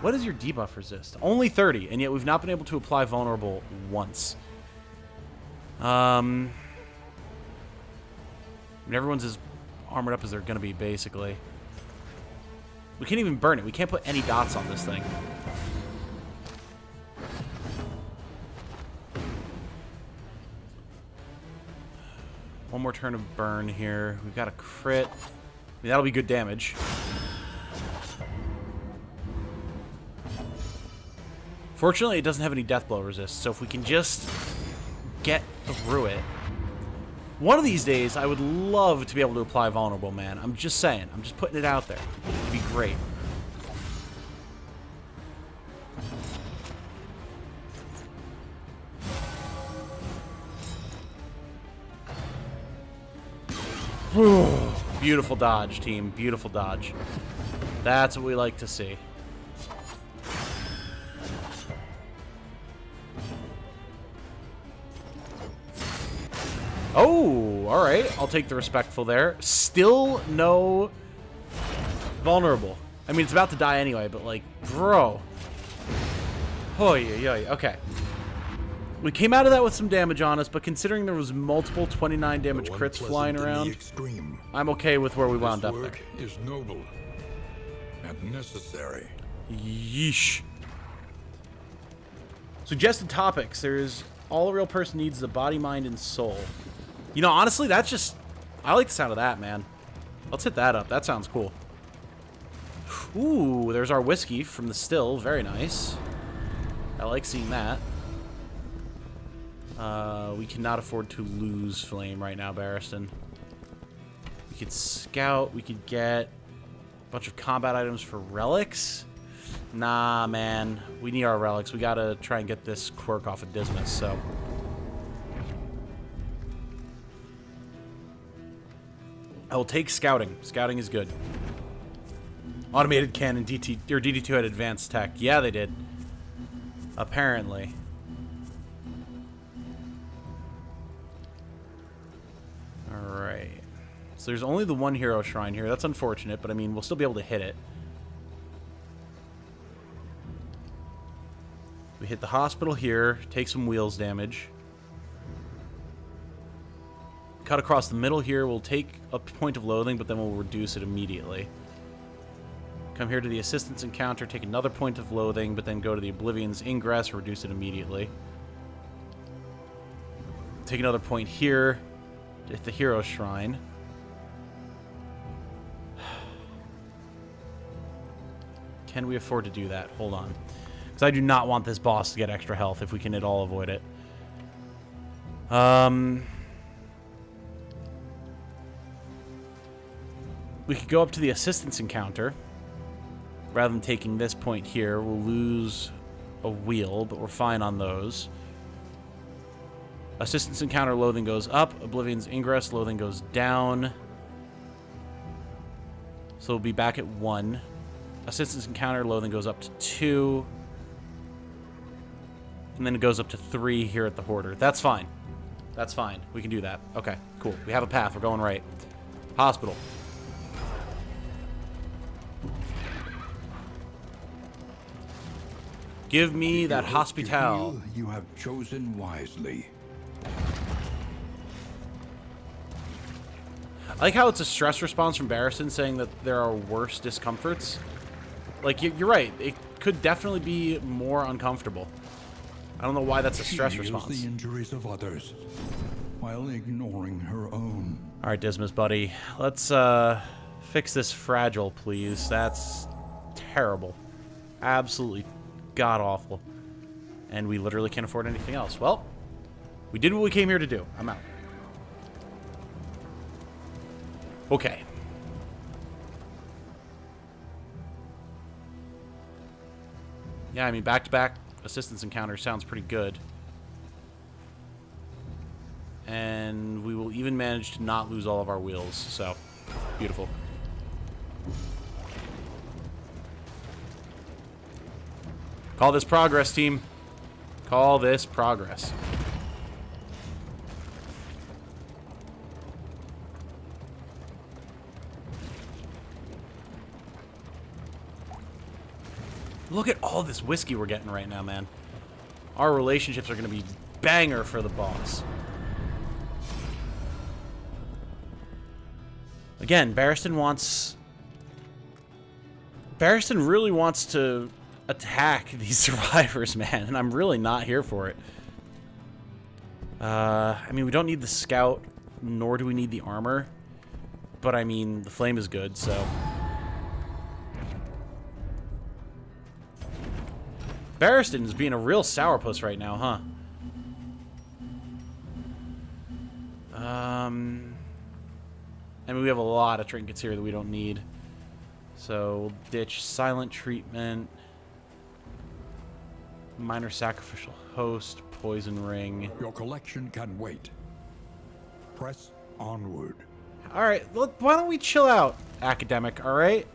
What is your debuff resist? Only 30, and yet we've not been able to apply vulnerable once. I mean, everyone's as armored up as they're going to be, basically. We can't even burn it. We can't put any dots on this thing. One more turn of burn here. We've got a crit. I mean, that'll be good damage. Fortunately, it doesn't have any death blow resist, so if we can just get through it. One of these days, I would love to be able to apply vulnerable, man. I'm just saying. I'm just putting it out there. It'd be great. Beautiful dodge, team. Beautiful dodge. That's what we like to see. Oh, all right. I'll take the respectful there. Still no vulnerable. I mean, it's about to die anyway, but like, bro. Oh, yeah. Okay. We came out of that with some damage on us, but considering there was multiple 29 damage crits flying around, I'm okay with where we wound up there. Is noble and necessary. Yeesh. Suggested topics. There's all a real person needs is a body, mind, and soul. You know, honestly, that's just... I like the sound of that, man. Let's hit that up. That sounds cool. Ooh, there's our whiskey from the still. Very nice. I like seeing that. We cannot afford to lose Flame right now, Barristan. We could scout. We could get a bunch of combat items for relics. Nah, man. We need our relics. We gotta try and get this quirk off of Dismas, so... I will take scouting. Scouting is good. Automated cannon DD2 had advanced tech. Yeah, they did. Apparently. Alright. So there's only the one hero shrine here. That's unfortunate, but I mean, we'll still be able to hit it. We hit the hospital here, take some wheels damage. Cut across the middle here, we'll take a point of loathing, but then we'll reduce it immediately. Come here to the assistance encounter, take another point of loathing, but then go to the Oblivion's ingress, reduce it immediately. Take another point here, at the hero shrine. Can we afford to do that? Hold on. Because I do not want this boss to get extra health if we can at all avoid it. We could go up to the assistance encounter. Rather than taking this point here, we'll lose a wheel, but we're fine on those. Assistance encounter loathing goes up. Oblivion's ingress loathing goes down. So we'll be back at 1. Assistance encounter loathing goes up to 2. And then it goes up to 3 here at the Hoarder. That's fine. That's fine. We can do that. Okay, cool. We have a path. We're going right. Hospital. Give me that hospital. You have chosen wisely. I like how it's a stress response from Barristan saying that there are worse discomforts. Like, you're right. It could definitely be more uncomfortable. I don't know why that's a stress response. The injuries of others while ignoring her own. All right, Dismas, buddy. Let's fix this fragile, please. That's terrible. Absolutely god-awful. And we literally can't afford anything else. Well, we did what we came here to do. I'm out. Okay. Yeah, I mean, back-to-back assistance encounter sounds pretty good. And we will even manage to not lose all of our wheels, so beautiful. Call this progress, team. Call this progress. Look at all this whiskey we're getting right now, man. Our relationships are going to be banger for the boss. Again, Barristan really wants to attack these survivors, man, and I'm really not here for it. I mean, we don't need the scout, nor do we need the armor. But, I mean, the flame is good, so... Barristan is being a real sourpuss right now, huh? I mean, we have a lot of trinkets here that we don't need. So, we'll ditch silent treatment, minor sacrificial host, poison ring. Your collection can wait. Press onward. Alright, why don't we chill out, academic, alright?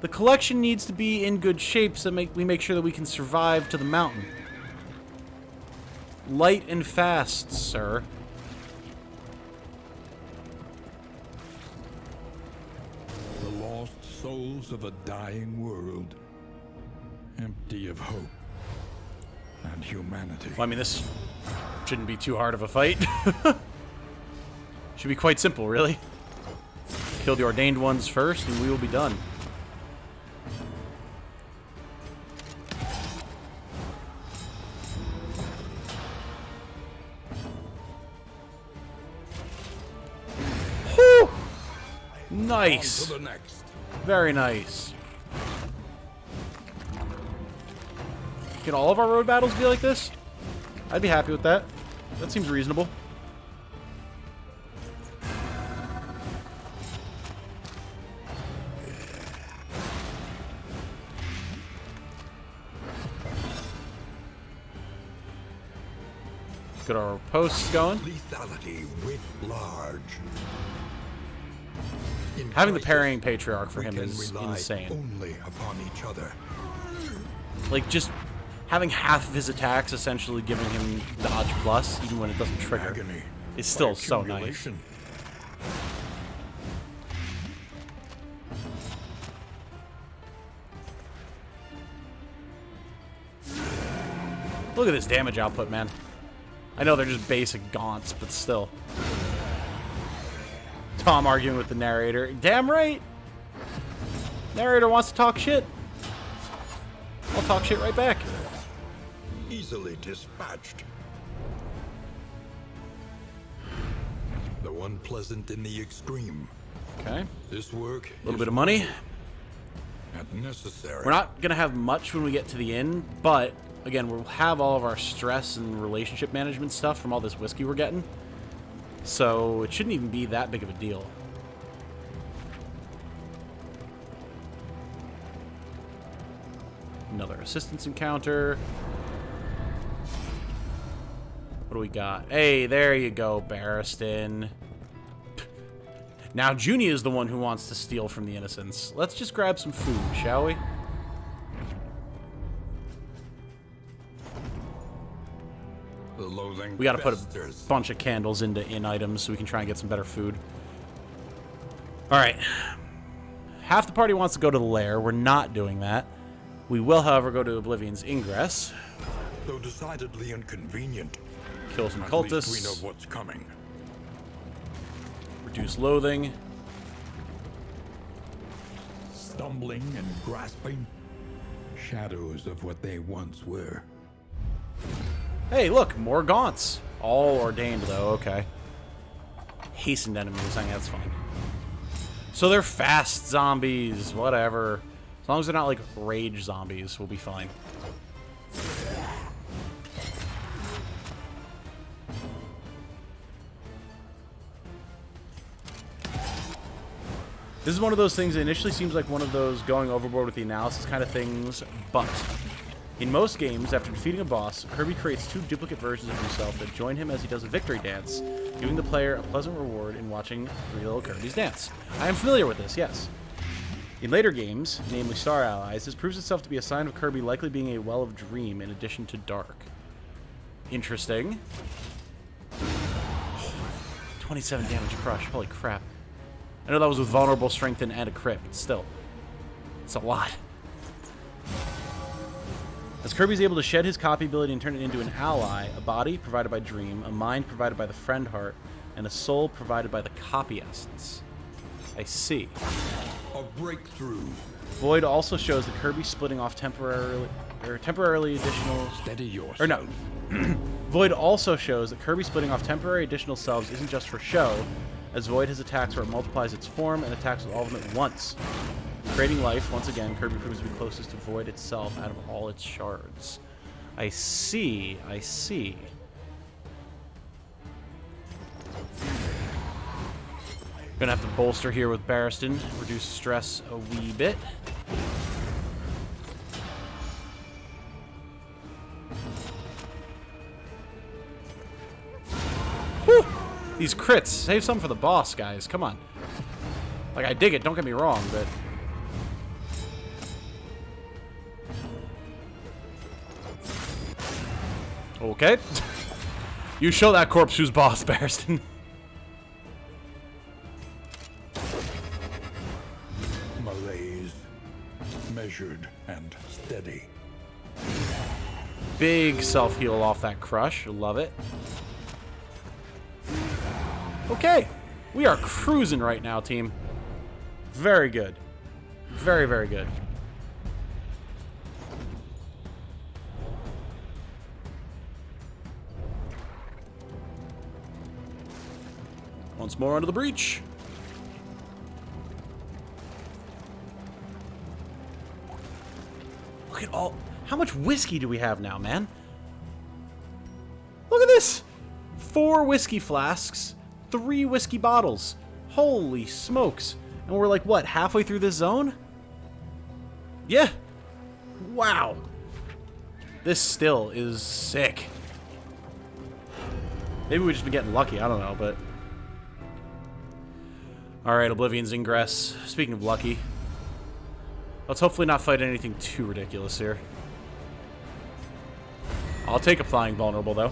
The collection needs to be in good shape so we make sure that we can survive to the mountain. Light and fast, sir. The lost souls of a dying world, empty of hope and humanity. Well, I mean, this shouldn't be too hard of a fight. Should be quite simple, really. Kill the ordained ones first, and we will be done. Whew! Nice. On to the next. Very nice. Can all of our road battles be like this? I'd be happy with that. That seems reasonable. Get our posts going. Lethality writ large. Having the parrying patriarch for him is insane. Only upon each other. Like, just having half of his attacks essentially giving him dodge plus, even when it doesn't trigger, Agony is still by so nice. accumulation. Look at this damage output, man. I know they're just basic gaunts, but still. Tom arguing with the narrator. Damn right! Narrator wants to talk shit. I'll talk shit right back. Easily dispatched. The one pleasant in the extreme. Okay. This work. A little bit of money. At necessary. We're not going to have much when we get to the inn, but, again, we'll have all of our stress and relationship management stuff from all this whiskey we're getting. So it shouldn't even be that big of a deal. Another assistance encounter. What do we got? Hey, there you go, Barristan. Now Junie is the one who wants to steal from the innocents. Let's just grab some food, shall we? Loathing We gotta put a festers. bunch of candles into inn items so we can try and get some better food. Alright. Half the party wants to go to the lair. We're not doing that. We will, however, go to Oblivion's Ingress. Though decidedly inconvenient. Kill some At least cultists. we know what's coming. Reduce loathing. Stumbling and grasping. Shadows of what they once were. Hey, look, more gaunts. All ordained, though. Okay. Hastened enemies. I think that's fine. So they're fast zombies. Whatever. As long as they're not, like, rage zombies, we'll be fine. This is one of those things that initially seems like one of those going overboard with the analysis kind of things, but in most games, after defeating a boss, Kirby creates 2 duplicate versions of himself that join him as he does a victory dance, giving the player a pleasant reward in watching 3 little Kirbys dance. I am familiar with this, yes. In later games, namely Star Allies, this proves itself to be a sign of Kirby likely being a well of dream in addition to dark. Interesting. 27 damage crush, holy crap. I know that was with vulnerable, strengthen, and a crit, but still. It's a lot. As Kirby's able to shed his copy ability and turn it into an ally, a body provided by Dream, a mind provided by the Friend Heart, and a soul provided by the Copy Essence. I see. A breakthrough. Void also shows that Kirby splitting off temporarily additional... Steady yourself. Or no. Void also shows that Kirby splitting off temporary additional selves isn't just for show, as Void has attacks where it multiplies its form and attacks with all of them at once. Creating life, once again, Kirby proves to be closest to Void itself out of all its shards. I see, I see. Gonna have to bolster here with Barristan, reduce stress a wee bit. Whew! These crits, save some for the boss, guys. Come on. Like, I dig it, don't get me wrong, but... Okay. You show that corpse who's boss, Barristan. Malaise. Measured and steady. Big self-heal off that crush. Love it. Okay. We are cruising right now, team. Very good. Very, very good. Once more onto the breach. Look at all... How much whiskey do we have now, man? Look at this! 4 whiskey flasks, 3 whiskey bottles. Holy smokes. And we're like, what, halfway through this zone? Yeah. Wow. This still is sick. Maybe we've just been getting lucky, I don't know, but... Alright, Oblivion's Ingress. Speaking of lucky, let's hopefully not fight anything too ridiculous here. I'll take applying vulnerable, though.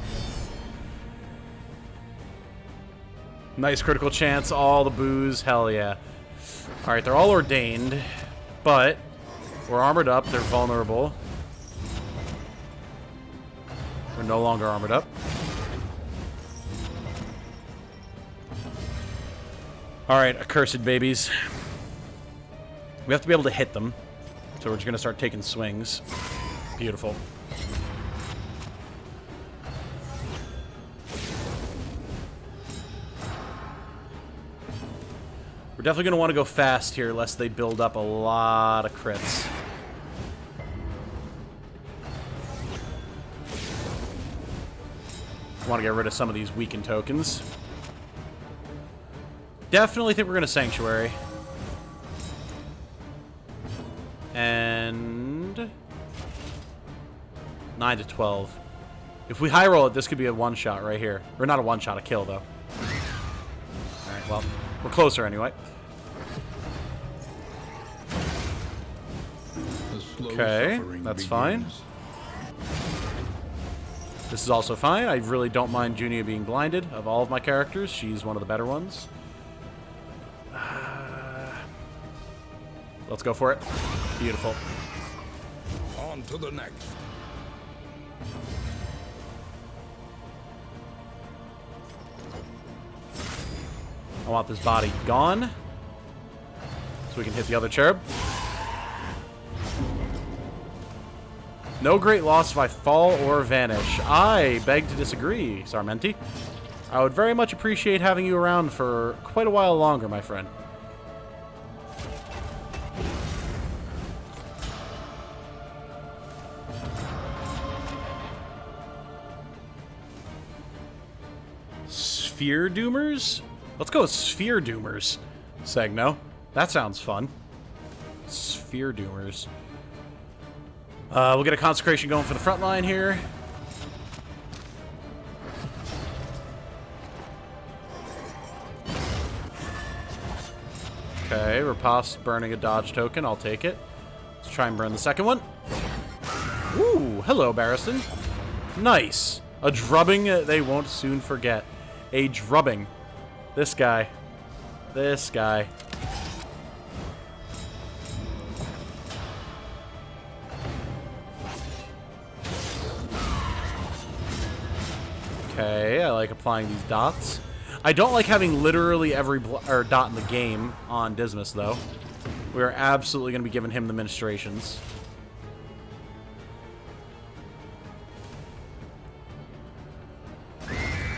Nice critical chance, all the booze, hell yeah. Alright, they're all ordained, but we're armored up, they're vulnerable. We're no longer armored up. Alright, accursed babies. We have to be able to hit them, so we're just going to start taking swings. Beautiful. We're definitely going to want to go fast here, lest they build up a lot of crits. Want to get rid of some of these weakened tokens. Definitely think we're going to Sanctuary. And 9 to 12. If we high roll it, this could be a one-shot right here. Or not a one-shot, a kill, though. Alright, well, we're closer anyway. Okay, that's fine. This is also fine. I really don't mind Junia being blinded. Of all of my characters, she's one of the better ones. Let's go for it. Beautiful. On to the next. I want this body gone, so we can hit the other cherub. No great loss if I fall or vanish. I beg to disagree, Sarmenti. I would very much appreciate having you around for quite a while longer, my friend. Sphere Doomers? Let's go with Sphere Doomers, Segno. That sounds fun. Sphere Doomers. We'll get a consecration going for the front line here. Okay, Riposte burning a dodge token. I'll take it. Let's try and burn the second one. Ooh, hello, Barristan. Nice. A drubbing they won't soon forget. A drubbing. This guy. This guy. Okay, I like applying these dots. I don't like having literally every dot in the game on Dismas, though. We're absolutely going to be giving him the ministrations.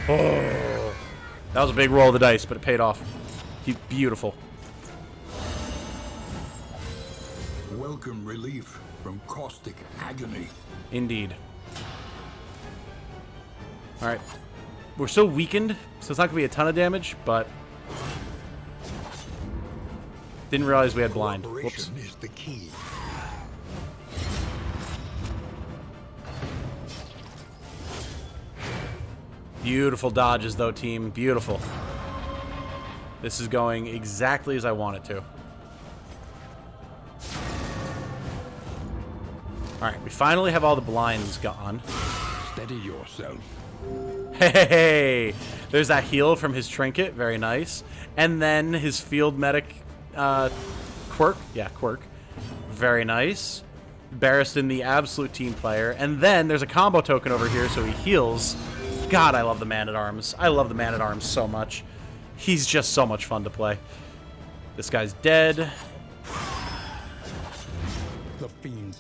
Oh, that was a big roll of the dice, but it paid off. Beautiful. Welcome relief from caustic agony. Indeed. Alright. We're still weakened, so it's not going to be a ton of damage, but... Didn't realize we had blind. Whoops. Is the key. Beautiful dodges, though, team. Beautiful. This is going exactly as I want it to. Alright, we finally have all the blinds gone. Steady yourself. Hey! There's that heal from his trinket. Very nice. And then his field medic quirk. Yeah, quirk. Very nice. Barristan, the absolute team player. And then there's a combo token over here, so he heals. God, I love the Man-at-Arms. I love the Man-at-Arms so much. He's just so much fun to play. This guy's dead.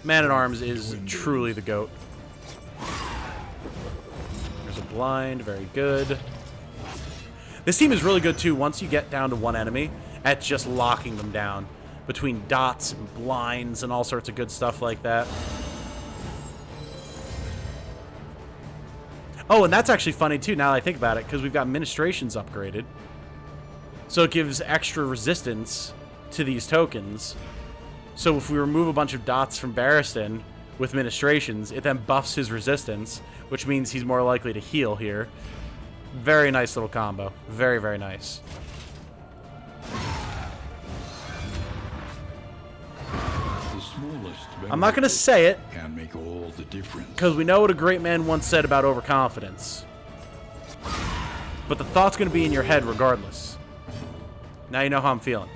Man-at-Arms is truly the GOAT. There's a blind. Very good. This team is really good, too, once you get down to one enemy, at just locking them down. Between dots and blinds and all sorts of good stuff like that. Oh, and that's actually funny, too, now that I think about it, because we've got Ministrations upgraded. So it gives extra resistance to these tokens. So if we remove a bunch of dots from Barristan with Ministrations, it then buffs his resistance, which means he's more likely to heal here. Very nice little combo. Very, very nice. I'm not going to say it, Can make all the difference. because we know what a great man once said about overconfidence. But the thought's going to be in your head regardless. Now you know how I'm feeling.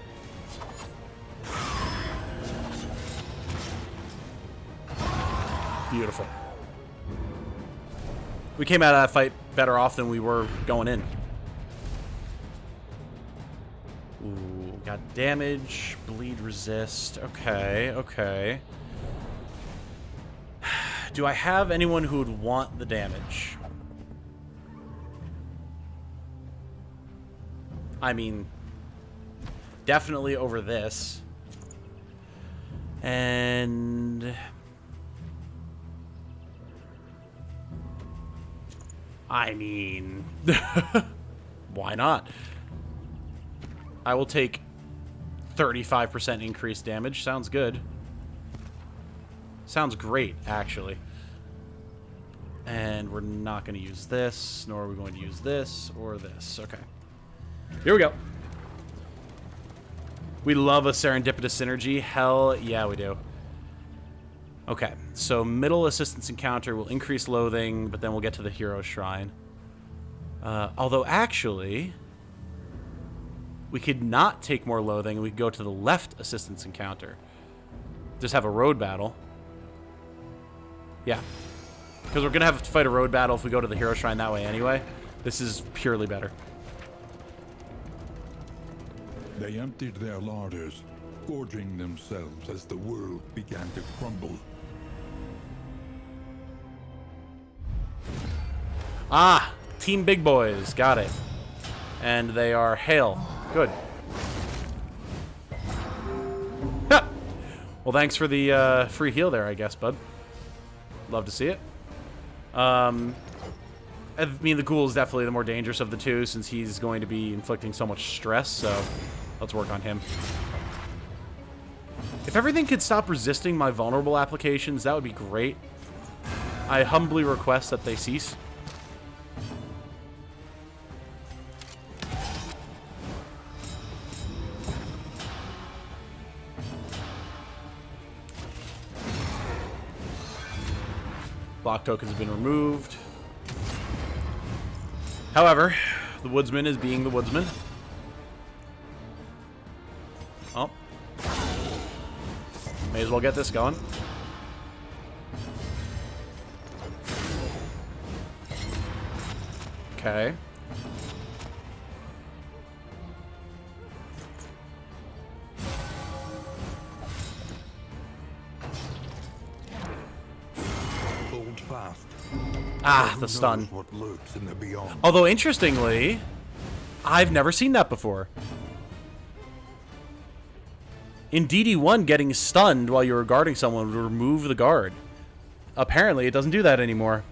Beautiful. We came out of that fight better off than we were going in. Ooh, got damage, bleed resist. Okay, okay. Do I have anyone who would want the damage? I mean, definitely over this. And I mean, why not? I will take 35% increased damage. Sounds good. Sounds great, actually. And we're not going to use this, nor are we going to use this or this. Okay. Here we go. We love a serendipitous synergy. Hell yeah, we do. Okay, so middle assistance encounter will increase loathing, but then we'll get to the hero shrine. Although, actually, we could not take more loathing, and we could go to the left assistance encounter. Just have a road battle. Yeah. Because we're going to have to fight a road battle if we go to the hero shrine that way anyway. This is purely better. They emptied their larders, gorging themselves as the world began to crumble. Ah! Team Big Boys. Got it. And they are hail. Good. Ha! Well, thanks for the free heal there, I guess, bud. Love to see it. I mean, the ghoul is definitely the more dangerous of the two, since he's going to be inflicting so much stress, so let's work on him. If everything could stop resisting my vulnerable applications, that would be great. I humbly request that they cease. Block tokens have been removed. However, the woodsman is being the woodsman. Oh. May as well get this going. Okay. Hold fast. Ah, the stun. What lurks in the beyond. Although, interestingly, I've never seen that before. In DD1, getting stunned while you're guarding someone would remove the guard. Apparently, it doesn't do that anymore.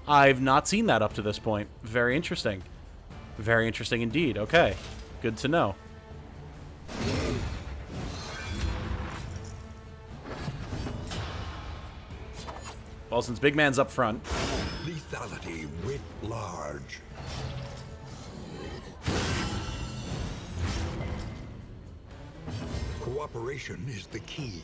I've not seen that up to this point. Very interesting. Very interesting indeed. Okay. Good to know. Well, since Big Man's up front... Lethality writ large. Cooperation is the key.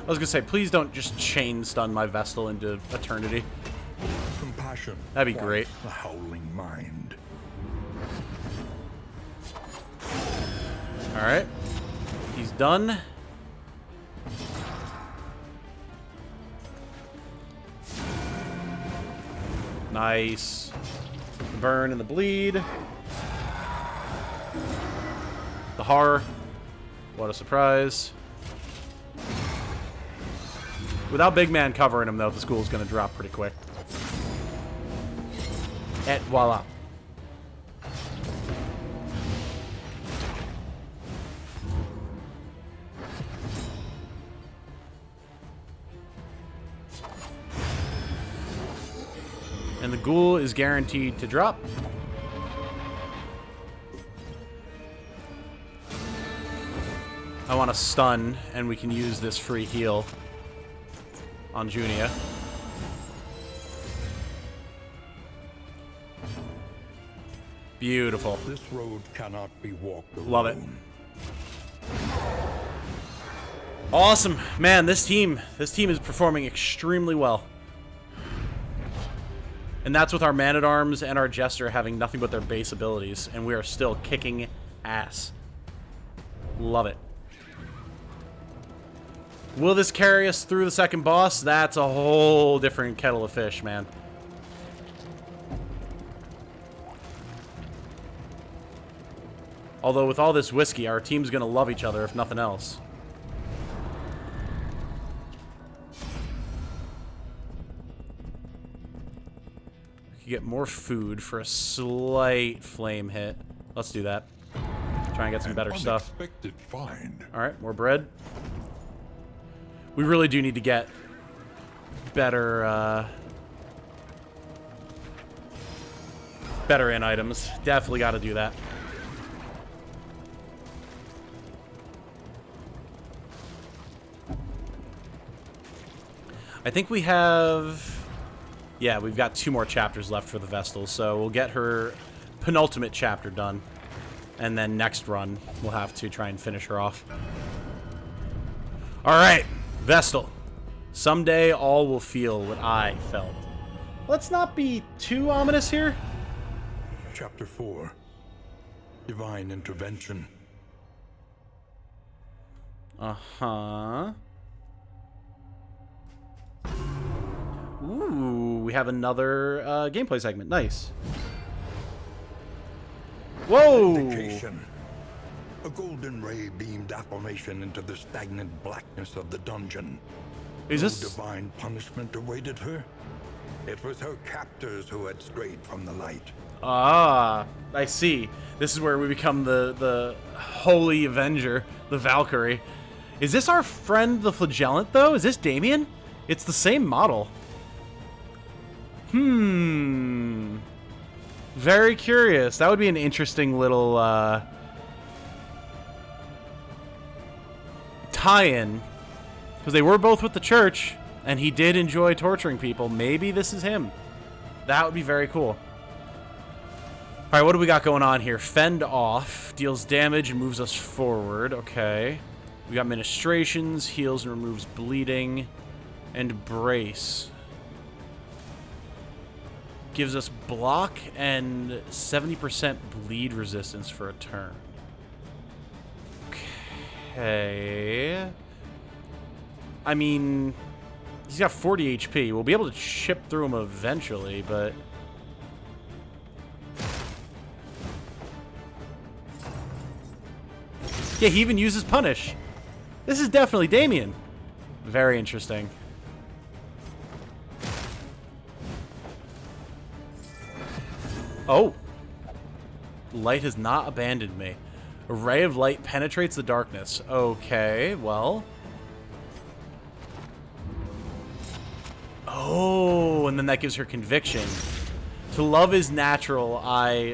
I was gonna say, please don't just chain stun my Vestal into eternity. Compassion. That'd be great. The howling mind. Alright. He's done. Nice. The burn and the bleed. The horror. What a surprise. Without Big Man covering him, though, the school's going to drop pretty quick. Et voila. And the ghoul is guaranteed to drop. I want to stun, and we can use this free heal on Junia. Beautiful. This road cannot be walked alone. Love it. Awesome. Man, this team is performing extremely well. And that's with our Man-at-Arms and our Jester having nothing but their base abilities, and we are still kicking ass. Love it. Will this carry us through the second boss? That's a whole different kettle of fish, man. Although with all this whiskey, our team's gonna love each other, if nothing else. get more food for a slight flame hit. Let's do that. Try and get some better stuff. Unexpected find. Alright, more bread. We really do need to get better, better in items. Definitely got to do that. I think we have... Yeah, we've got 2 more chapters left for the Vestal, so we'll get her penultimate chapter done. And then next run, we'll have to try and finish her off. Alright, Vestal. Someday all will feel what I felt. Let's not be too ominous here. Chapter 4. Divine Intervention. Uh-huh. Ooh, we have another gameplay segment. Nice. Whoa! Vindication. A golden ray beamed affirmation into the stagnant blackness of the dungeon. Is No this... divine punishment awaited her. It was her captors who had strayed from the light. Ah, I see. This is where we become the Holy Avenger, the Valkyrie. Is this our friend the Flagellant, though? Is this Damien? It's the same model. Very curious. That would be an interesting little tie-in. Because they were both with the church, and he did enjoy torturing people. Maybe this is him. That would be very cool. Alright, what do we got going on here? Fend off. Deals damage and moves us forward. Okay. We got ministrations. Heals and removes bleeding. And brace. Gives us block and 70% bleed resistance for a turn. Okay. I mean, he's got 40 HP. We'll be able to chip through him eventually, but... Yeah, he even uses Punish. This is definitely Damien. Very interesting. Oh. Light has not abandoned me. A ray of light penetrates the darkness. Okay, well... Oh, and then that gives her conviction. To love is natural,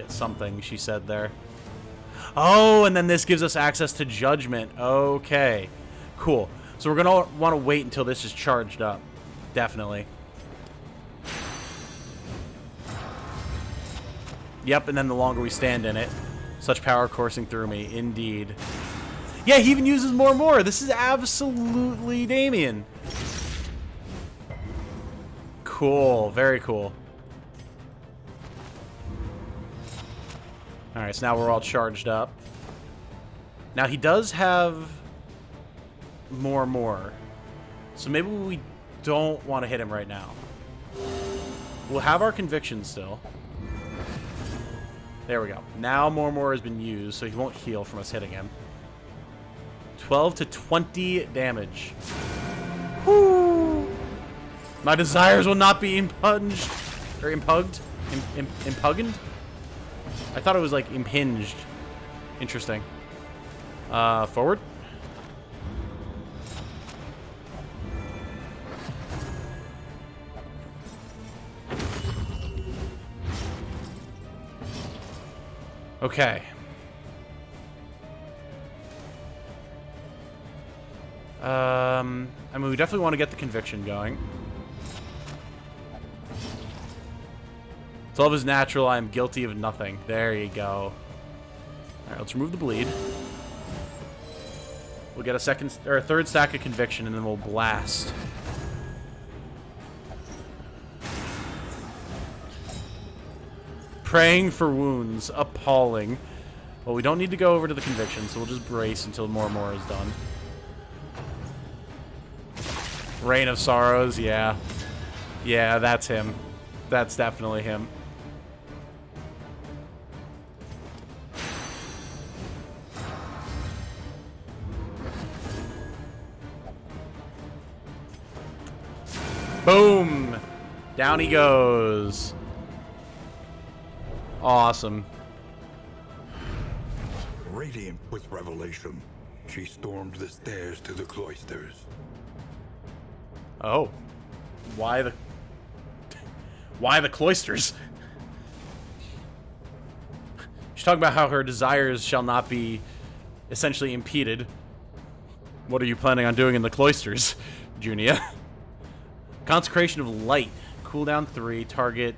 something, she said there. Oh, and then this gives us access to judgment. Okay, cool. So we're going to want to wait until this is charged up. Definitely. Yep, and then the longer we stand in it, such power coursing through me, indeed. Yeah, he even uses more and more. This is absolutely Damien. Cool, very cool. Alright, so now we're all charged up. Now he does have more and more. So maybe we don't want to hit him right now. We'll have our conviction still. There we go. Now more and more has been used, so he won't heal from us hitting him. 12 to 20 damage. Whoo! My desires will not be impunged. Or impugned? Impugned? I thought it was like impinged. Interesting. Forward. Okay. I mean, we definitely want to get the conviction going. To love is natural, I am guilty of nothing. There you go. Alright, let's remove the bleed. We'll get a third stack of conviction, and then we'll blast. Praying for wounds. Appalling. Well, we don't need to go over to the conviction, so we'll just brace until more and more is done. Rain of Sorrows, yeah. Yeah, that's him. That's definitely him. Boom! Down he goes. Awesome. Radiant with revelation, she stormed the stairs to the cloisters. Oh. Why the cloisters? She's talking about how her desires shall not be essentially impeded. What are you planning on doing in the cloisters, Junia? Consecration of Light. Cooldown 3, target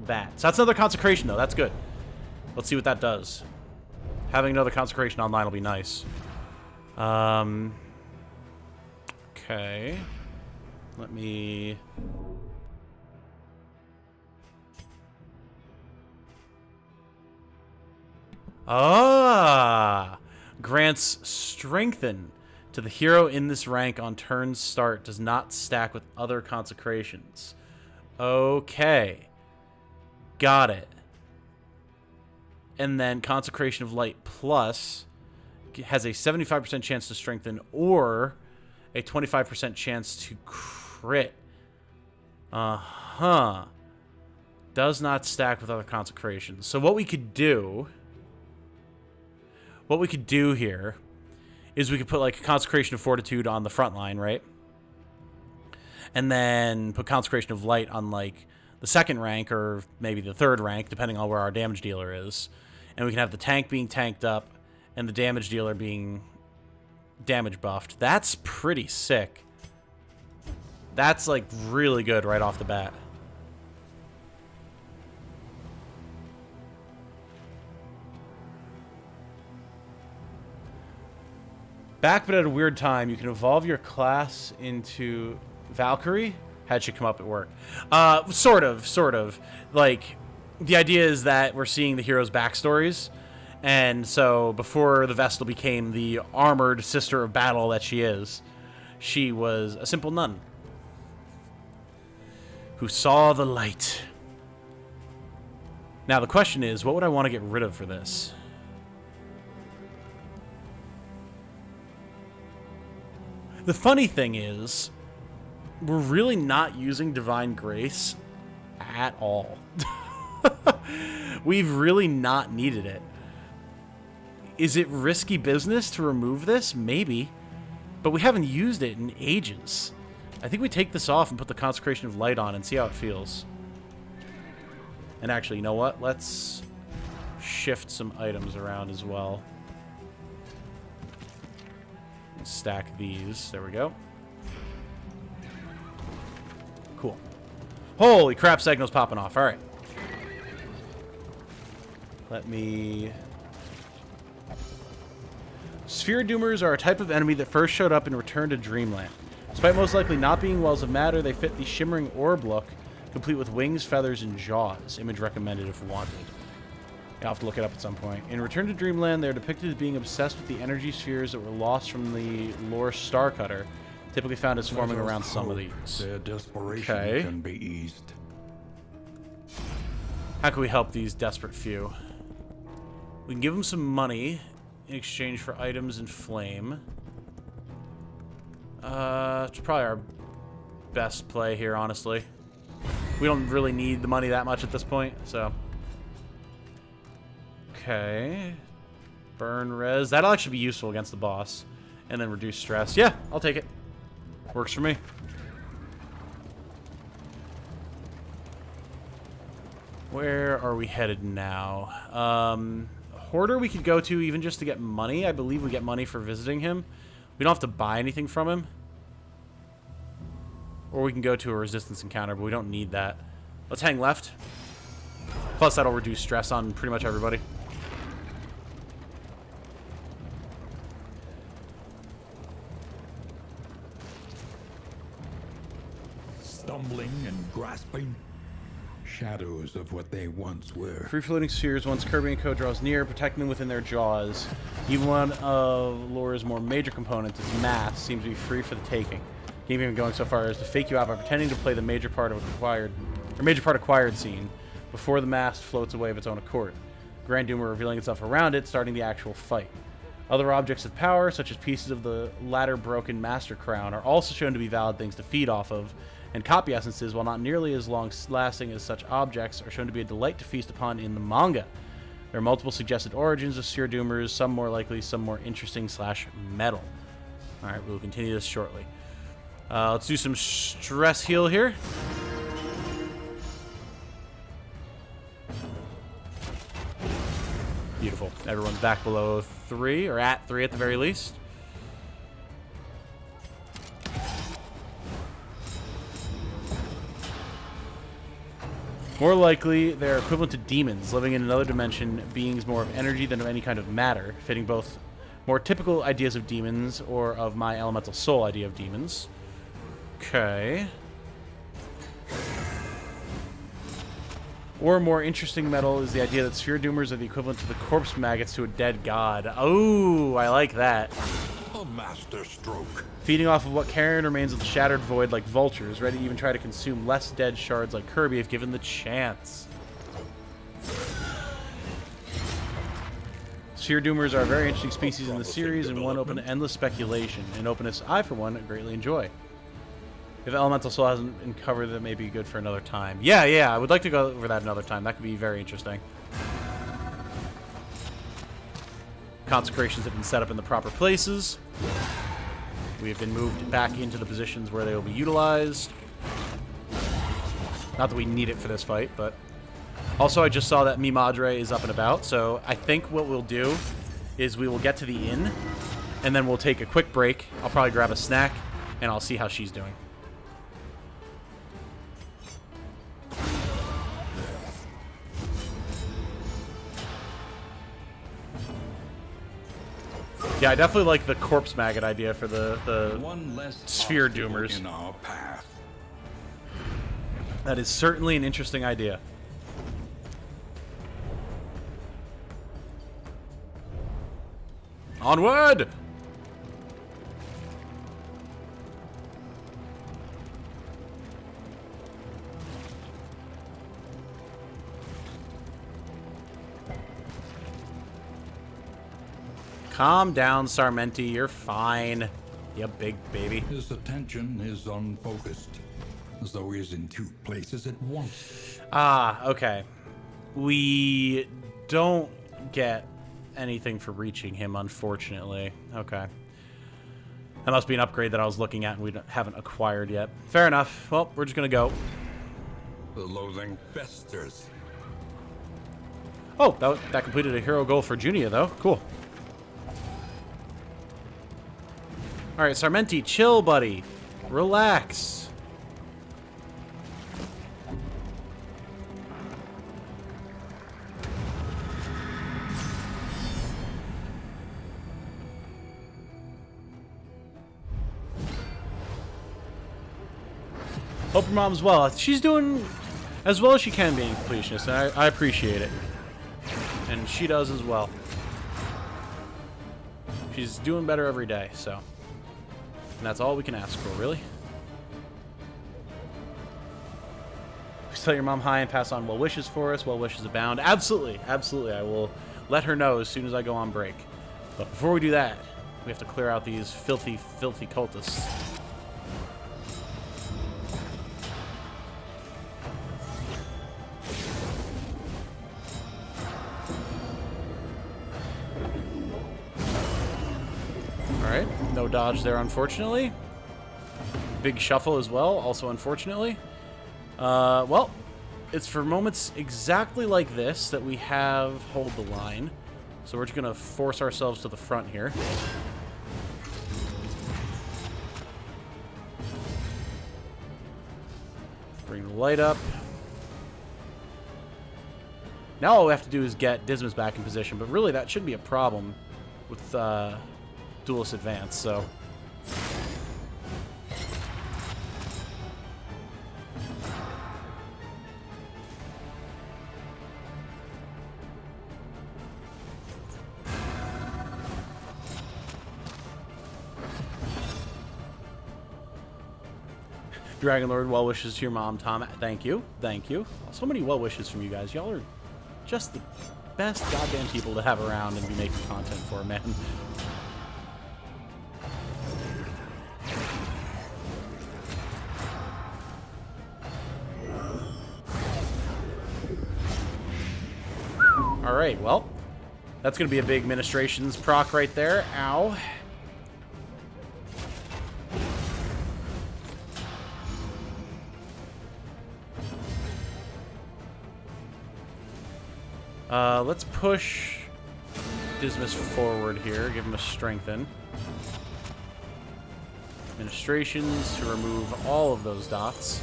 that. So that's another consecration, though. That's good. Let's see what that does. Having another consecration online will be nice. Okay. Let me... Ah! Grants strengthen to the hero in this rank on turn's start. Does not stack with other consecrations. Okay. Got it. And then Consecration of Light Plus has a 75% chance to strengthen or a 25% chance to crit. Uh-huh. Does not stack with other consecrations. So what we could do here is we could put like a Consecration of Fortitude on the front line, right? And then put Consecration of Light on like the second rank or maybe the third rank, depending on where our damage dealer is. And we can have the tank being tanked up and the damage dealer being damage buffed. That's pretty sick. That's like really good right off the bat. Back but at a weird time, you can evolve your class into Valkyrie. Head should come up at work. Sort of. Like, the idea is that we're seeing the heroes' backstories. And so, before the Vestal became the armored sister of battle that she is, she was a simple nun who saw the light. Now, the question is, what would I want to get rid of for this? The funny thing is, we're really not using Divine Grace at all. We've really not needed it. Is it risky business to remove this? Maybe. But we haven't used it in ages. I think we take this off and put the Consecration of Light on and see how it feels. And actually, you know what? Let's shift some items around as well. Stack these. There we go. Cool. Holy crap, Segno's popping off. Alright. Let me... Sphere Doomers are a type of enemy that first showed up in Return to Dreamland. Despite most likely not being wells of matter, they fit the shimmering orb look, complete with wings, feathers, and jaws. Image recommended if wanted. I'll have to look it up at some point. In Return to Dreamland, they're depicted as being obsessed with the energy spheres that were lost from the lore Starcutter, typically found as forming around some of these. Their desperation can be eased. How can we help these desperate few? We can give them some money in exchange for items and flame. It's probably our best play here, honestly. We don't really need the money that much at this point, so... Okay. Burn res. That'll actually be useful against the boss. And then reduce stress. Yeah, I'll take it. Works for me. Where are we headed now? Hoarder we could go to even just to get money. I believe we get money for visiting him. We don't have to buy anything from him. Or we can go to a resistance encounter, but we don't need that. Let's hang left. Plus that'll reduce stress on pretty much everybody. Stumbling and grasping, shadows of what they once were. Free-floating spheres, once Kirby and Co. draws near, protecting them within their jaws. Even one of Lore's more major components, its mass, seems to be free for the taking. Game even going so far as to fake you out by pretending to play the major part acquired scene before the mass floats away of its own accord. Grand Doomer revealing itself around it, starting the actual fight. Other objects of power, such as pieces of the latter broken Master Crown, are also shown to be valid things to feed off of, and copy essences, while not nearly as long-lasting as such objects, are shown to be a delight to feast upon in the manga. There are multiple suggested origins of Sphere Doomers, some more likely, some more interesting / metal. Alright, we'll continue this shortly. Let's do some stress heal here. Beautiful. Everyone's back below 3, or at 3 at the very least. More likely, they're equivalent to demons, living in another dimension, beings more of energy than of any kind of matter, fitting both more typical ideas of demons or of my elemental soul idea of demons. Okay. Or more interesting metal is the idea that Sphere Doomers are the equivalent to the corpse maggots to a dead god. Oh, I like that. A master stroke. Feeding off of what carrion remains of the shattered void like vultures, ready to even try to consume less dead shards like Kirby if given the chance. Sphere Doomers are a very interesting species in the series and one open to endless speculation, an openness I, for one, greatly enjoy. If Elemental Soul hasn't been covered, that may be good for another time. Yeah, I would like to go over that another time. That could be very interesting. Consecrations have been set up in the proper places. We have been moved back into the positions where they will be utilized. Not that we need it for this fight, but... Also, I just saw that Mi Madre is up and about, so I think what we'll do is we will get to the inn, and then we'll take a quick break. I'll probably grab a snack, and I'll see how she's doing. Yeah, I definitely like the corpse maggot idea for the One less Sphere obstacle Doomers. in our path. That is certainly an interesting idea. Onward! Calm down, Sarmenti. You're fine. You big baby. His attention is unfocused, as though he is in two places at once. Ah, okay. We don't get anything for reaching him, unfortunately. Okay. That must be an upgrade that I was looking at and we haven't acquired yet. Fair enough. Well, we're just gonna go. The loathing festers. Oh, that completed a hero goal for Junia, though. Cool. Alright, Sarmenti, chill, buddy. Relax. Hope your mom's well. She's doing as well as she can being a completionist, and I appreciate it. And she does as well. She's doing better every day, so... And that's all we can ask for, really. Please tell your mom hi and pass on well wishes for us. Well wishes abound. Absolutely, absolutely. I will let her know as soon as I go on break. But before we do that, we have to clear out these filthy, filthy cultists. Alright, no dodge there, unfortunately. Big shuffle as well, also unfortunately. Well, it's for moments exactly like this that we have hold the line. So we're just going to force ourselves to the front here. Bring the light up. Now all we have to do is get Dismas back in position, but really that shouldn't be a problem with Duelist Advance, so... Dragon Lord, well wishes to your mom, Tom. Thank you. Thank you. So many well wishes from you guys. Y'all are just the best goddamn people to have around and be making content for, man. Alright, well, that's going to be a big ministrations proc right there. Ow. Let's push Dismas forward here. Give him a strengthen. Administrations to remove all of those dots.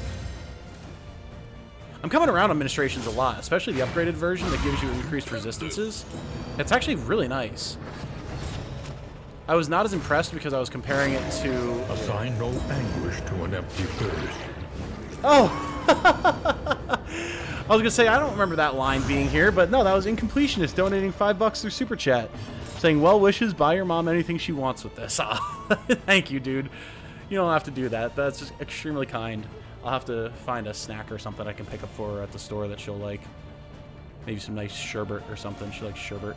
I'm coming around on ministrations a lot, especially the upgraded version that gives you increased resistances. It's actually really nice. I was not as impressed because I was comparing it to... Assign no anguish to an empty purse. Oh! I was gonna say, I don't remember that line being here, but no, that was Incompletionist donating $5 through Super Chat. Saying, well wishes, buy your mom anything she wants with this. Thank you, dude. You don't have to do that. That's just extremely kind. I'll have to find a snack or something I can pick up for her at the store that she'll like. Maybe some nice sherbet or something. She likes sherbet.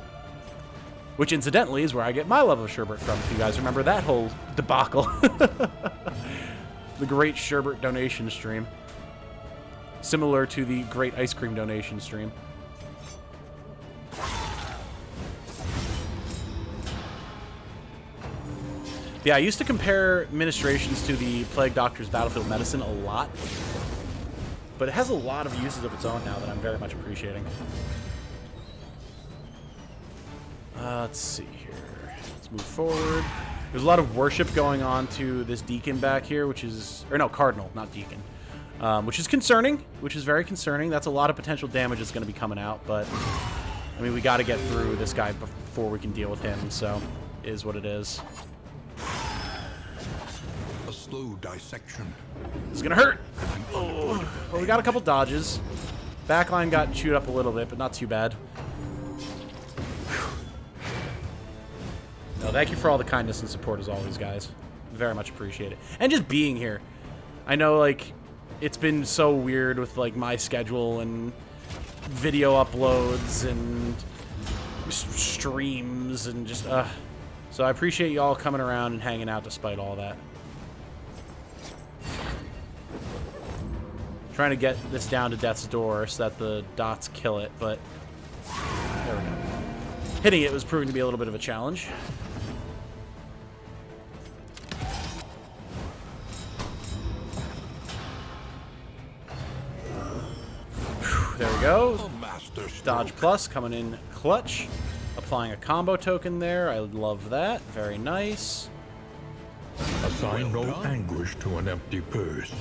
Which, incidentally, is where I get my love of sherbet from, if you guys remember that whole debacle. The great sherbet donation stream. Similar to the great ice cream donation stream. Yeah, I used to compare ministrations to the Plague Doctor's Battlefield Medicine a lot. But it has a lot of uses of its own now that I'm very much appreciating. Let's see here. Let's move forward. There's a lot of worship going on to this deacon back here, which is... Or no, cardinal, not deacon. Which is concerning. Which is very concerning. That's a lot of potential damage that's going to be coming out. But, I mean, we got to get through this guy before we can deal with him. So, it is what it is. A slow dissection. It's going to hurt. Oh, well, we got a couple dodges. Backline got chewed up a little bit, but not too bad. No, thank you for all the kindness and support as always, guys. Very much appreciate it. And just being here. I know, like, it's been so weird with, like, my schedule and video uploads and streams and just, So I appreciate you all coming around and hanging out despite all that. Trying to get this down to death's door so that the dots kill it, but there we go. Hitting it was proving to be a little bit of a challenge. There we go. Dodge plus coming in clutch. Applying a combo token there. I love that. Very nice. Assign no anguish to an empty purse.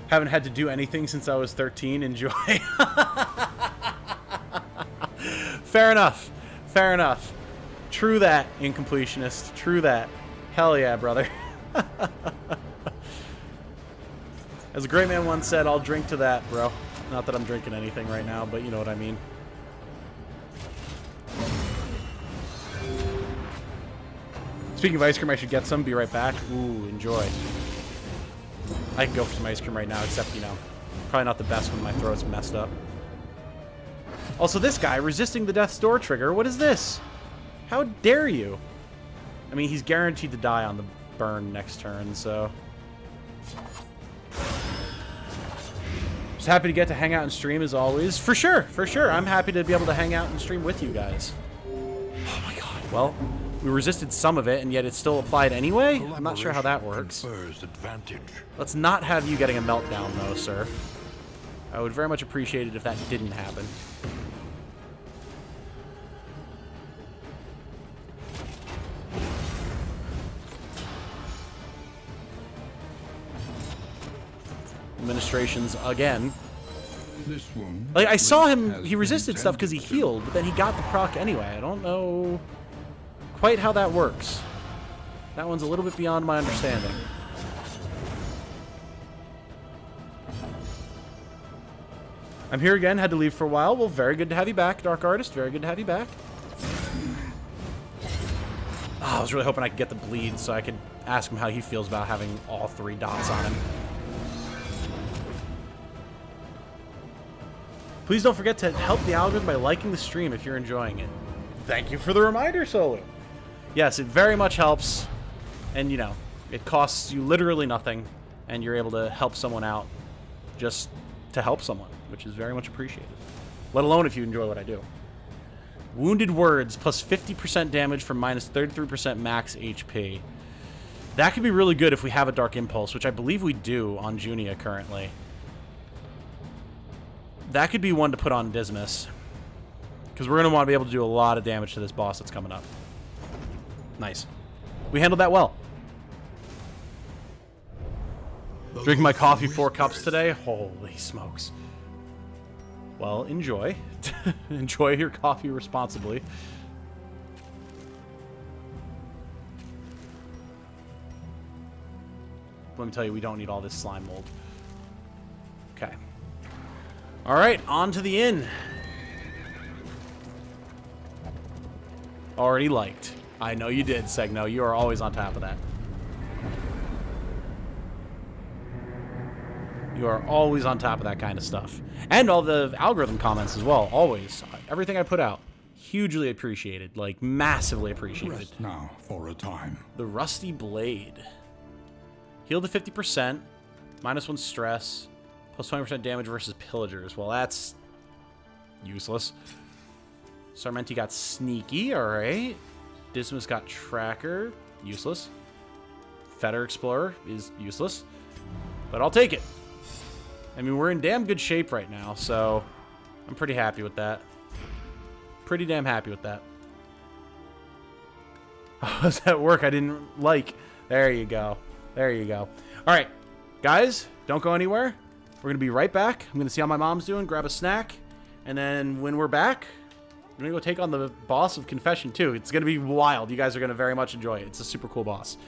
Haven't had to do anything since I was 13. Enjoy. Fair enough. Fair enough. True that, Incompletionist. True that. Hell yeah, brother. As a great man once said, I'll drink to that, bro. Not that I'm drinking anything right now, but you know what I mean. Speaking of ice cream, I should get some. Be right back. Ooh, enjoy. I can go for some ice cream right now, except, you know, probably not the best when my throat's messed up. Also, this guy, resisting the death's door trigger. What is this? How dare you? I mean, he's guaranteed to die on the burn next turn, so... Just happy to get to hang out and stream as always. For sure, for sure. I'm happy to be able to hang out and stream with you guys. Oh my god. Well, we resisted some of it, and yet it still applied anyway? I'm not sure how that works. Let's not have you getting a meltdown, though, sir. I would very much appreciate it if that didn't happen. Administrations again. This one, like, I saw him, he resisted stuff because he healed, but then he got the proc anyway. I don't know quite how that works. That one's a little bit beyond my understanding. I'm here again, had to leave for a while. Well, very good to have you back, Dark Artist. Very good to have you back. Oh, I was really hoping I could get the bleed so I could ask him how he feels about having all 3 dots on him. Please don't forget to help the algorithm by liking the stream if you're enjoying it. Thank you for the reminder, Solu. Yes, it very much helps. And, you know, it costs you literally nothing. And you're able to help someone out just to help someone, which is very much appreciated. Let alone if you enjoy what I do. Wounded Words, plus 50% damage for minus 33% max HP. That could be really good if we have a Dark Impulse, which I believe we do on Junia currently. That could be one to put on Dismas, because we're going to want to be able to do a lot of damage to this boss that's coming up. Nice. We handled that well. Drinking my coffee 4 cups today? Holy smokes. Well, enjoy. Enjoy your coffee responsibly. Let me tell you, we don't need all this slime mold. Okay. Alright, on to the inn. Already liked. I know you did, Segno. You are always on top of that. You are always on top of that kind of stuff. And all the algorithm comments as well. Always. Everything I put out. Hugely appreciated. Like, massively appreciated. Rest now for a time. The Rusty Blade. Heal to 50%. Minus 1 stress. Plus 20% damage versus pillagers. Well, that's useless. Sarmenti got Sneaky. Alright. Dismas got Tracker. Useless. Fetter Explorer is useless. But I'll take it. I mean, we're in damn good shape right now, so I'm pretty happy with that. Pretty damn happy with that. How's that work? I didn't like. There you go. There you go. All right, guys, don't go anywhere. We're going to be right back. I'm going to see how my mom's doing, grab a snack, and then when we're back, we're going to go take on the boss of Confession 2. It's going to be wild. You guys are going to very much enjoy it. It's a super cool boss.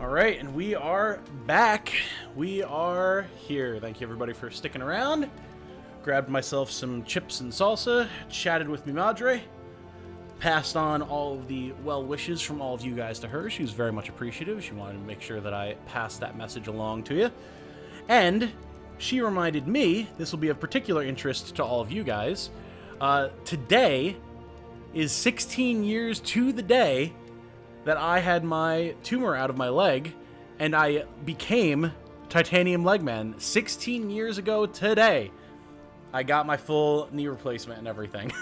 All right, and we are back. We are here. Thank you, everybody, for sticking around. Grabbed myself some chips and salsa, chatted with mi madre, passed on all of the well wishes from all of you guys to her. She was very much appreciative. She wanted to make sure that I passed that message along to you. And she reminded me, this will be of particular interest to all of you guys, today is 16 years to the day that I had my tumor out of my leg, and I became Titanium Legman. 16 years ago today, I got my full knee replacement and everything.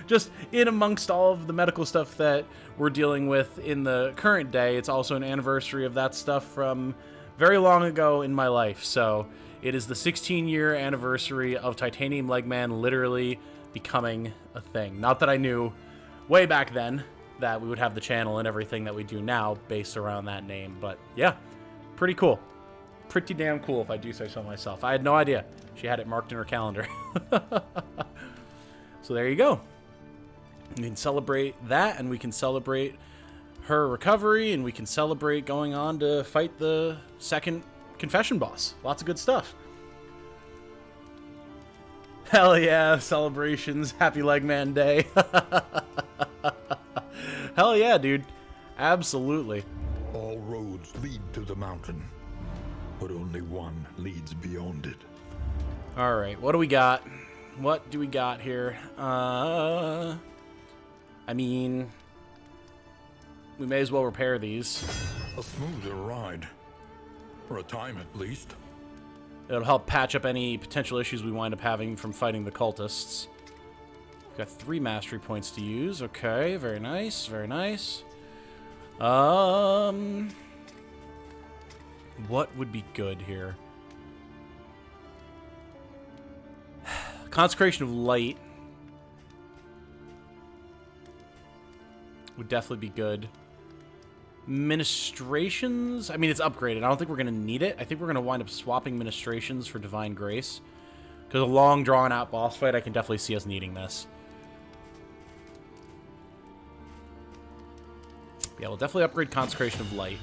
Just in amongst all of the medical stuff that we're dealing with in the current day, it's also an anniversary of that stuff from very long ago in my life. So it is the 16-year anniversary of Titanium Legman literally becoming a thing. Not that I knew way back then that we would have the channel and everything that we do now based around that name. But yeah, pretty cool. Pretty damn cool if I do say so myself. I had no idea. She had it marked in her calendar. So there you go. We can celebrate that, and we can celebrate her recovery, and we can celebrate going on to fight the second confession boss. Lots of good stuff. Hell yeah, celebrations. Happy Legman Day. Hell yeah, dude. Absolutely. All roads lead to the mountain, but only one leads beyond it. All right, what do we got? What do we got here? I mean, we may as well repair these. A smoother ride. For a time, at least. It'll help patch up any potential issues we wind up having from fighting the cultists. Got 3 mastery points to use. Okay, very nice, very nice. What would be good here? Consecration of Light would definitely be good. Ministrations, I mean, it's upgraded. I don't think we're going to need it. I think we're going to wind up swapping Ministrations for Divine Grace. Because a long, drawn-out boss fight, I can definitely see us needing this. Yeah, we'll definitely upgrade Consecration of Light.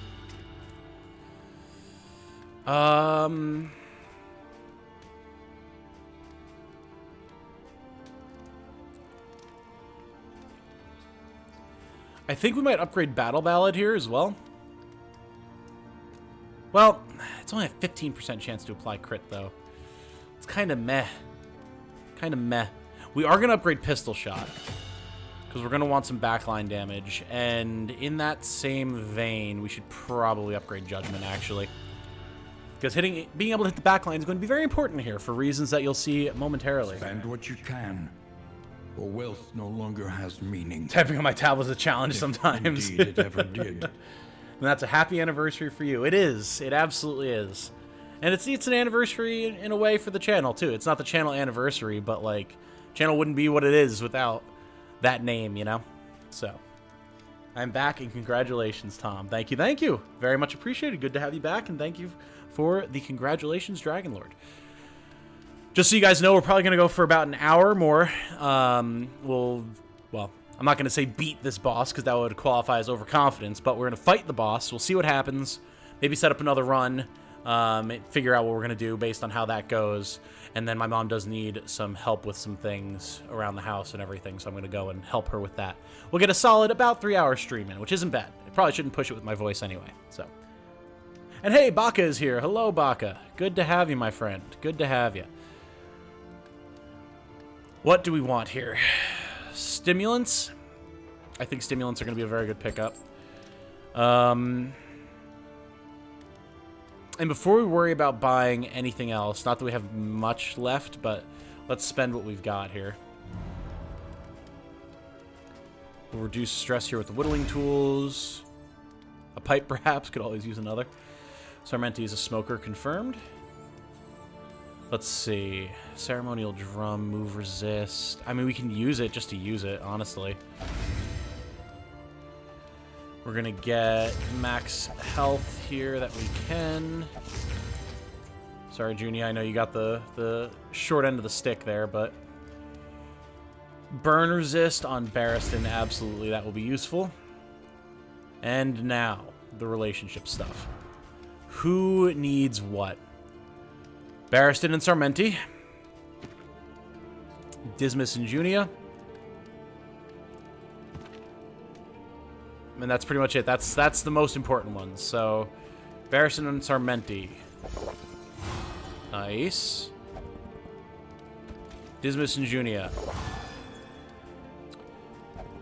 I think we might upgrade Battle Ballad here as well. Well, it's only a 15% chance to apply crit, though. It's kind of meh. Kind of meh. We are going to upgrade Pistol Shot, because we're going to want some backline damage. And in that same vein, we should probably upgrade Judgment, actually. Because being able to hit the backline is going to be very important here for reasons that you'll see momentarily. Spend what you can, for wealth no longer has meaning. Typing on my tablet is a challenge sometimes. Indeed, it ever did. And that's a happy anniversary for you. It is. It absolutely is. And it's an anniversary in a way for the channel, too. It's not the channel anniversary, but, like, channel wouldn't be what it is without that name, you know? So, I'm back, and congratulations, Tom. Thank you, thank you. Very much appreciated. Good to have you back, and thank you for the congratulations, Dragon Lord. Just so you guys know, we're probably going to go for about an hour more. Well, I'm not going to say beat this boss, because that would qualify as overconfidence, but we're going to fight the boss. We'll see what happens. Maybe set up another run. Figure out what we're going to do based on how that goes. And then my mom does need some help with some things around the house and everything, so I'm going to go and help her with that. We'll get a solid about 3-hour stream in, which isn't bad. I probably shouldn't push it with my voice anyway, so. And hey, Baka is here. Hello, Baka. Good to have you, my friend. Good to have you. What do we want here? Stimulants? I think stimulants are going to be a very good pickup. And before we worry about buying anything else, not that we have much left, but let's spend what we've got here. We'll reduce stress here with the whittling tools. A pipe, perhaps. Could always use another. So I'm meant to use a smoker, confirmed. Let's see. Ceremonial drum, move resist. I mean, we can use it just to use it, honestly. We're going to get max health here that we can. Sorry, Junie, I know you got the short end of the stick there, but... Burn resist on Barristan, absolutely, that will be useful. And now, the relationship stuff. Who needs what? Barristan and Sarmenti. Dismas and Junia. And that's pretty much it. That's the most important ones. So, Barristan and Sarmenti. Nice. Dismas and Junia.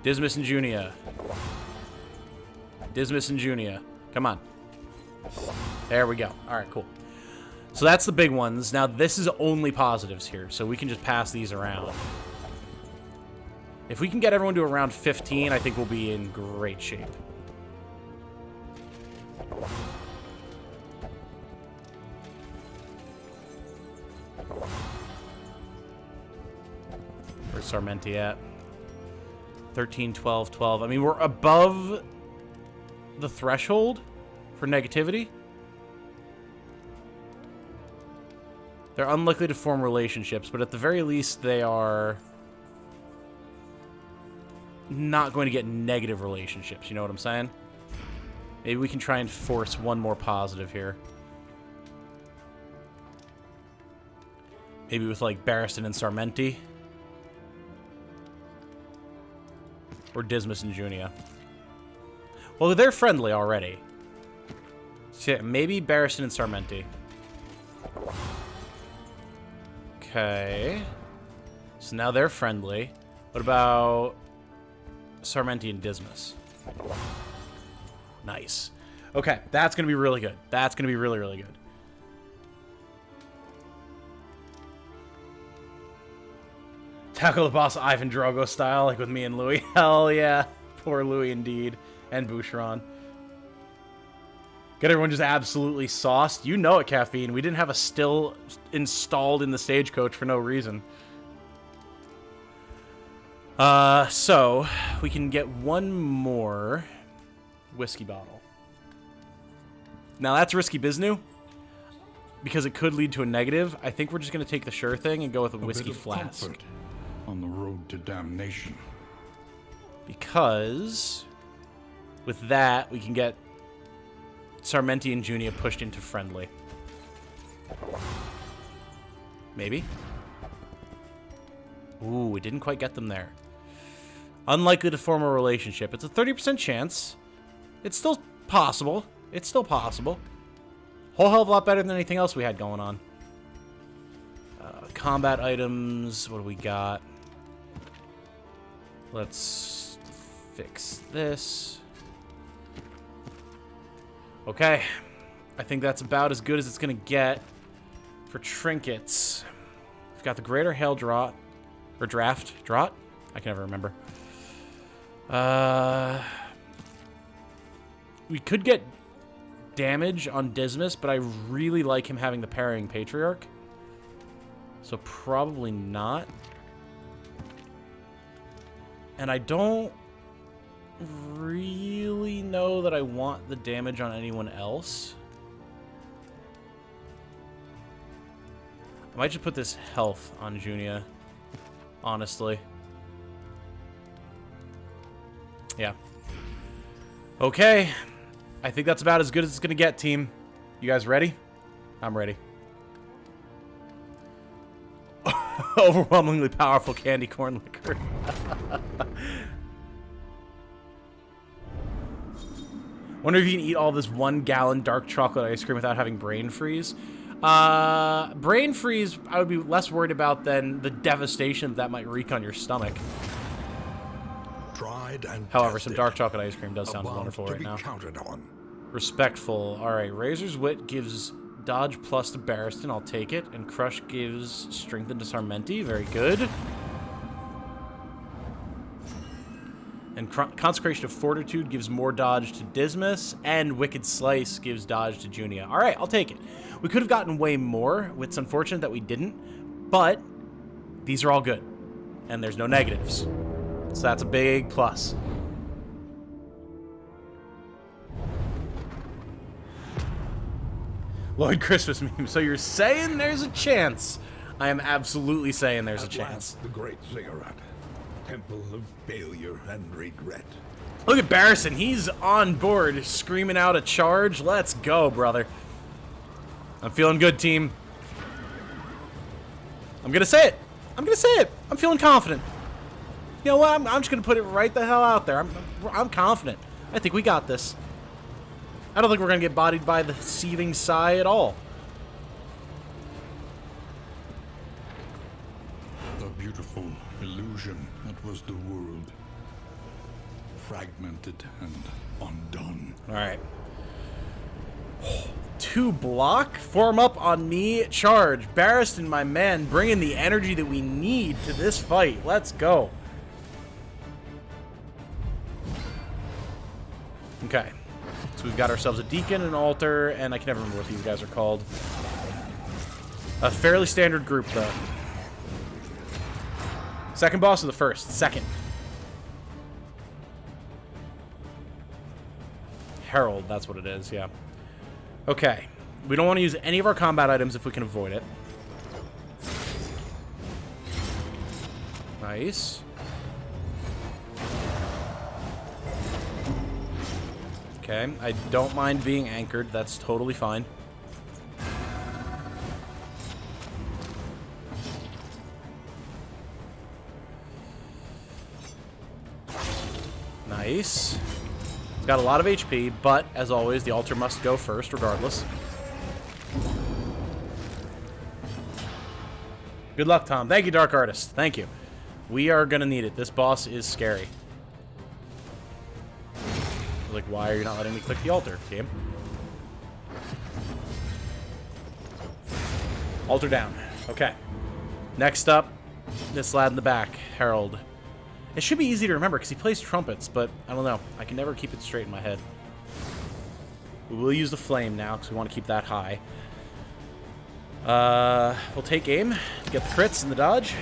Dismas and Junia. Dismas and Junia. Come on. There we go. Alright, cool. So that's the big ones. Now, this is only positives here, so we can just pass these around. If we can get everyone to around 15, I think we'll be in great shape. Where's Sarmenti at? 13, 12, 12. I mean, we're above the threshold for negativity. They're unlikely to form relationships, but at the very least, they are not going to get negative relationships. You know what I'm saying? Maybe we can try and force one more positive here. Maybe with, like, Barristan and Sarmenti. Or Dismas and Junia. Well, they're friendly already. So, yeah, maybe Barristan and Sarmenti. Okay. So now they're friendly. What about Sarmenti and Dismas? Nice. Okay, that's going to be really good. That's going to be really, really good. Tackle the boss Ivan Drogo style, like with me and Louis. Hell yeah. Poor Louis indeed. And Boucheron. Get everyone just absolutely sauced. You know it, Caffeine. We didn't have a still installed in the stagecoach for no reason. So, we can get one more whiskey bottle. Now, that's risky biznu, because it could lead to a negative. I think we're just going to take the sure thing and go with a whiskey flask. On the road to damnation. Because with that, we can get Sarmenti and Junia pushed into friendly. Maybe. Ooh, we didn't quite get them there. Unlikely to form a relationship. It's a 30% chance. It's still possible. It's still possible. Whole hell of a lot better than anything else we had going on. Combat items. What do we got? Let's fix this. Okay. I think that's about as good as it's going to get for trinkets. We've got the Greater Hail Draught. Or Draft. Draught? I can never remember. We could get damage on Dismas, but I really like him having the parrying Patriarch. So probably not. And I don't really know that I want the damage on anyone else. I might just put this health on Junia, honestly. Yeah. Okay. I think that's about as good as it's going to get, team. You guys ready? I'm ready. Overwhelmingly powerful candy corn liquor. Wonder if you can eat all this 1 gallon dark chocolate ice cream without having brain freeze. Brain freeze, I would be less worried about than the devastation that might wreak on your stomach. Tried and However, tested. some dark chocolate ice cream does sound A bomb wonderful to right be now. counted on. Respectful. Alright, Razor's Wit gives dodge plus to Barristan. I'll take it. And Crush gives strengthen to Sarmenti. Very good. And Consecration of Fortitude gives more dodge to Dismas. And Wicked Slice gives dodge to Junia. Alright, I'll take it. We could have gotten way more. It's unfortunate that we didn't. But these are all good. And there's no negatives. So that's a big plus. Lloyd Christmas meme. So you're saying there's a chance? I am absolutely saying there's a chance. The great cigarette. Temple of failure and regret. Look at Barrison. He's on board, screaming out a charge. Let's go, brother. I'm feeling good, team. I'm going to say it. I'm going to say it. I'm feeling confident. You know what? I'm just going to put it right the hell out there. I'm confident. I think we got this. I don't think we're going to get bodied by the seething Psy at all. The beautiful illusion that was the world. Fragmented and undone. All right. 2 block. Form up on me. Charge. Barristan, my man, bringing the energy that we need to this fight. Let's go. Okay. So we've got ourselves a Deacon, an Altar, and I can never remember what these guys are called. A fairly standard group, though. Second boss or the first? Second. Herald, that's what it is, yeah. Okay. We don't want to use any of our combat items if we can avoid it. Nice. Okay, I don't mind being anchored. That's totally fine. Nice. It's got a lot of HP, but as always, the altar must go first, regardless. Good luck, Tom. Thank you, Dark Artist. Thank you. We are gonna need it. This boss is scary. Like, why are you not letting me click the altar, game? Altar down. Okay. Next up, this lad in the back, Herald. It should be easy to remember because he plays trumpets, but I don't know. I can never keep it straight in my head. We will use the flame now because we want to keep that high. We'll take aim to get the crits and the dodge.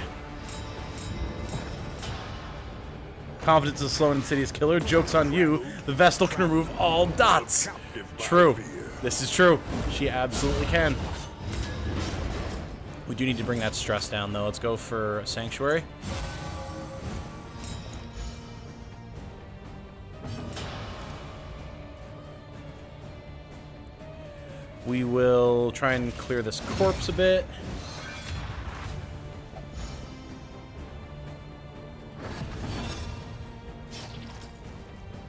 Confidence is a slow and insidious killer. Joke's on you. The Vestal can remove all dots. True. This is true. She absolutely can. We do need to bring that stress down, though. Let's go for Sanctuary. We will try and clear this corpse a bit.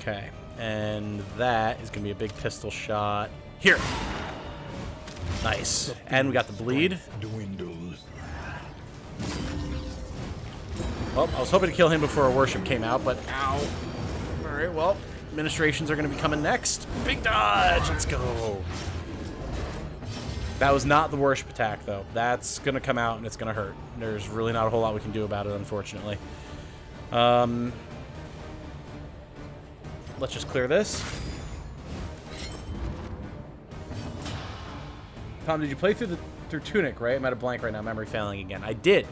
Okay, and that is going to be a big pistol shot. Here! Nice. And we got the bleed. Well, I was hoping to kill him before our worship came out, but ow. Alright, well, administrations are going to be coming next. Big dodge! Let's go! That was not the worship attack, though. That's going to come out and it's going to hurt. There's really not a whole lot we can do about it, unfortunately. Let's just clear this. Tom, did you play through Tunic, right? I'm at a blank right now. Memory failing again. I did.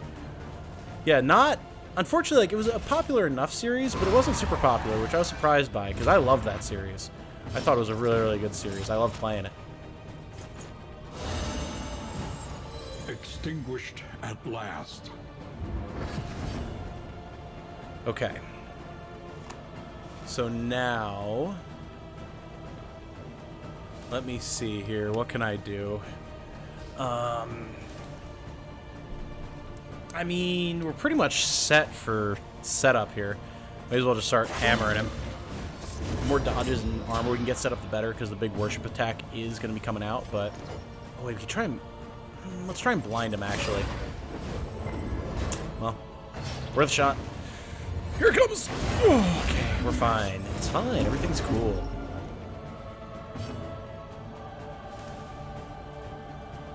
Yeah, not... Unfortunately, like, it was a popular enough series, but it wasn't super popular, which I was surprised by, because I loved that series. I thought it was a really, really good series. I loved playing it. Extinguished at last. Okay. So now... Let me see here. What can I do? I mean, we're pretty much set for setup here. May as well just start hammering him. The more dodges and armor we can get set up, the better, because the big worship attack is going to be coming out, but... Oh, wait, we can try and... Let's try and blind him, actually. Well, worth a shot. Here it comes! Okay, we're fine. It's fine. Everything's cool.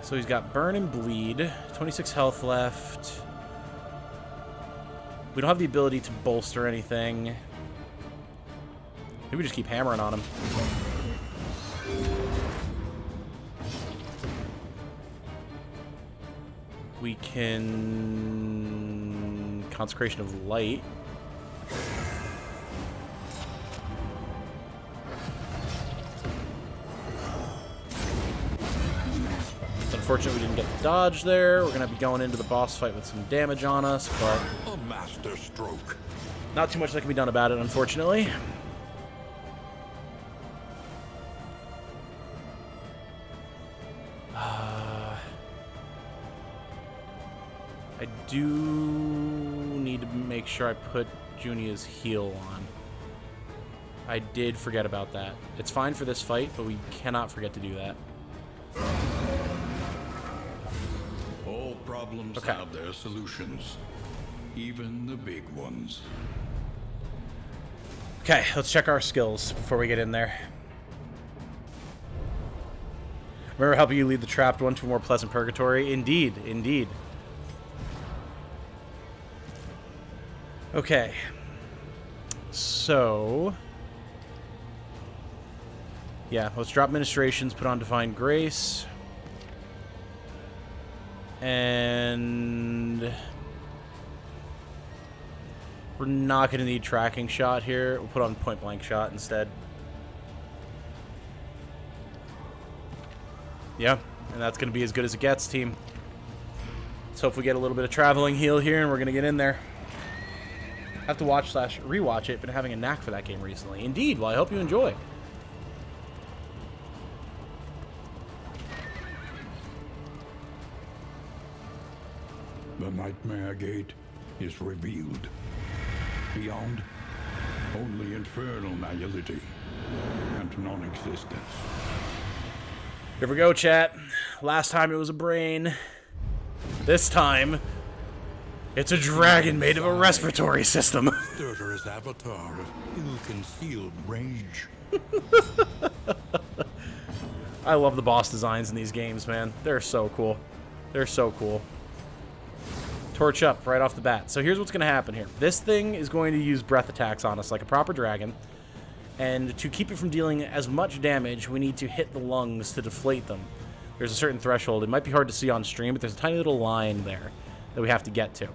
So he's got burn and bleed. 26 health left. We don't have the ability to bolster anything. Maybe we just keep hammering on him. We can... Consecration of Light. It's unfortunate we didn't get the dodge there. We're going to be going into the boss fight with some damage on us, but... A master stroke. Not too much that can be done about it, unfortunately. I do need to make sure I put Junia's heal on. I did forget about that. It's fine for this fight, but we cannot forget to do that. All problems have their solutions, even the big ones. Okay, let's check our skills before we get in there. Remember helping you lead the trapped one to a more pleasant purgatory? Indeed, indeed. Okay. So... yeah, let's drop Ministrations, put on Divine Grace. And... we're not going to need Tracking Shot here. We'll put on Point Blank Shot instead. Yeah, and that's going to be as good as it gets, team. Let's hope we get a little bit of Traveling Heal here, and we're going to get in there. I have to watch/rewatch it. Been having a knack for that game recently. Indeed, well, I hope you enjoy. The Nightmare Gate is revealed. Beyond, only infernal nihility and non-existence. Here we go, chat. Last time it was a brain. This time, it's a dragon made of a respiratory system. Sturter's avatar of ill-concealed rage. I love the boss designs in these games, man. They're so cool. They're so cool. Torch up right off the bat. So here's what's going to happen here. This thing is going to use breath attacks on us like a proper dragon. And to keep it from dealing as much damage, we need to hit the lungs to deflate them. There's a certain threshold. It might be hard to see on stream, but there's a tiny little line there that we have to get to.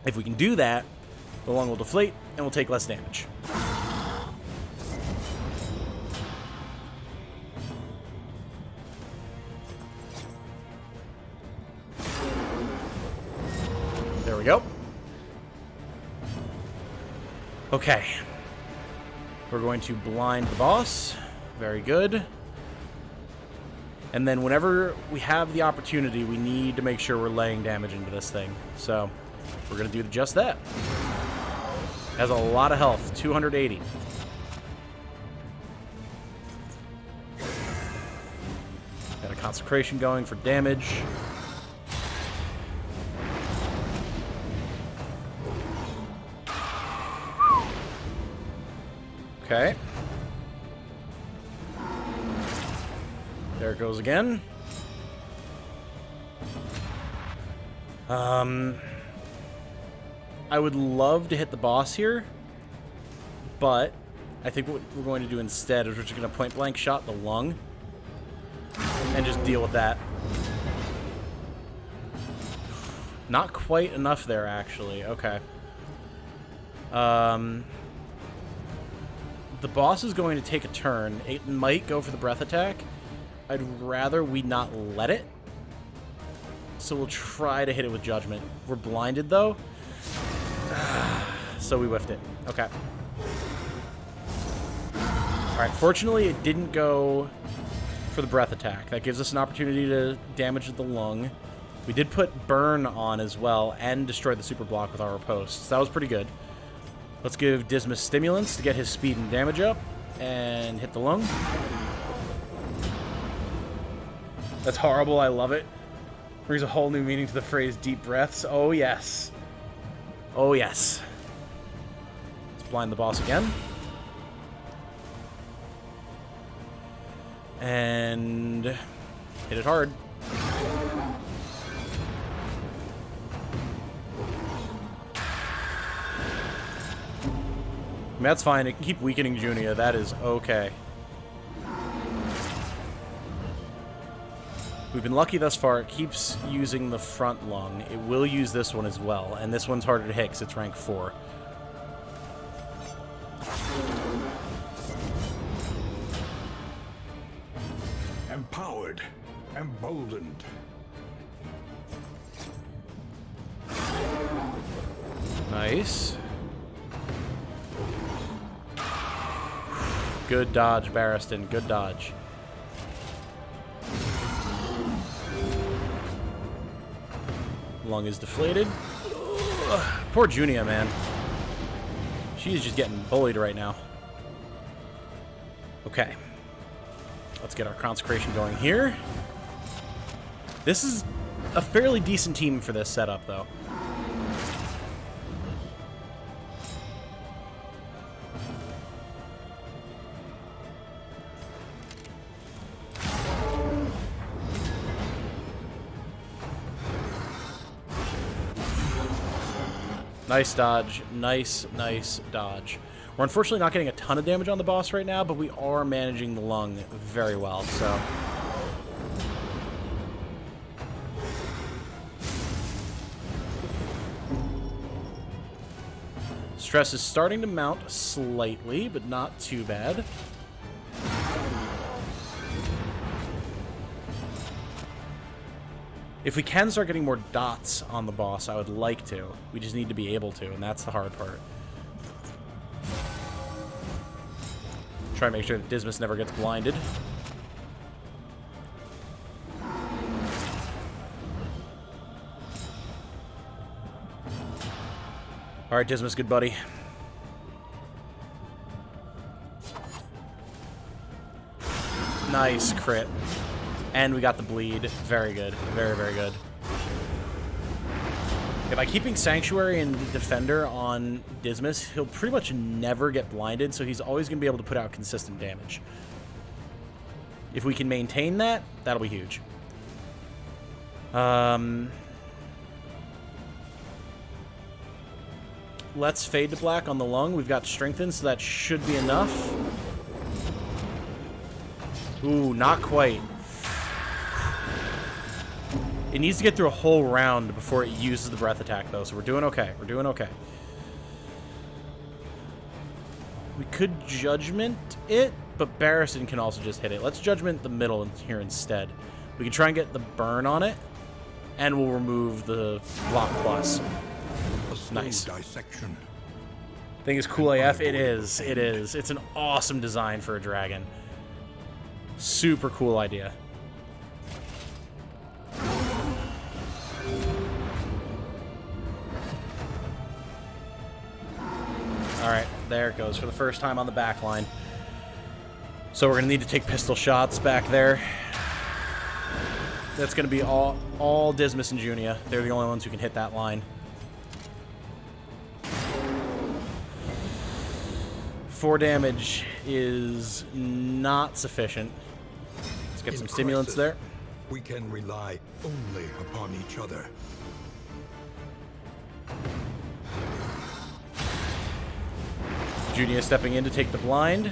If we can do that, the lung will deflate and we'll take less damage. There we go. Okay. We're going to blind the boss. Very good. And then whenever we have the opportunity, we need to make sure we're laying damage into this thing. So we're going to do just that. Has a lot of health, 280. Got a consecration going for damage. Okay. There it goes again. I would love to hit the boss here, but I think what we're going to do instead is we're just going to point blank shot the lung and just deal with that. Not quite enough there, actually. Okay. The boss is going to take a turn. It might go for the breath attack. I'd rather we not let it. So we'll try to hit it with Judgment. We're blinded, though. So we whiffed it. Okay. Alright, fortunately it didn't go for the breath attack. That gives us an opportunity to damage the lung. We did put Burn on as well and destroy the super block with our posts. That was pretty good. Let's give Dismas Stimulants to get his speed and damage up and hit the lung. That's horrible. I love it. Brings a whole new meaning to the phrase deep breaths. Oh, yes. Oh, yes. Let's blind the boss again. And hit it hard. I mean, that's fine. It can keep weakening Junia. That is okay. We've been lucky thus far. It keeps using the front lung. It will use this one as well. And this one's harder to hit because it's rank 4. Empowered, emboldened. Nice. Good dodge, Barristan. Good dodge. Lung is deflated. Ugh, poor Junia, man. She is just getting bullied right now. Okay. Let's get our consecration going here. This is a fairly decent team for this setup, though. Nice dodge. Nice dodge. We're unfortunately not getting a ton of damage on the boss right now, but we are managing the lung very well, so... Stress is starting to mount slightly, but not too bad. If we can start getting more dots on the boss, I would like to. We just need to be able to, and that's the hard part. Try to make sure that Dismas never gets blinded. Alright, Dismas, good buddy. Nice crit. And we got the bleed. Very good. Very, very good. Okay, by keeping Sanctuary and Defender on Dismas, he'll pretty much never get blinded, so he's always going to be able to put out consistent damage. If we can maintain that, that'll be huge. Let's fade to black on the lung. We've got strengthened, so that should be enough. Ooh, not quite. It needs to get through a whole round before it uses the breath attack, though, so we're doing okay. We're doing okay. We could Judgment it, but Barristan can also just hit it. Let's Judgment the middle here instead. We can try and get the burn on it, and we'll remove the block plus. Nice. Dissection. Thing is cool AF. It is. It is. It's an awesome design for a dragon. Super cool idea. Alright, there it goes for the first time on the back line. So we're going to need to take pistol shots back there. That's going to be all Dismas and Junia. They're the only ones who can hit that line. 4 damage is not sufficient. Let's get some stimulants there. We can rely only upon each other. Junia stepping in to take the blind.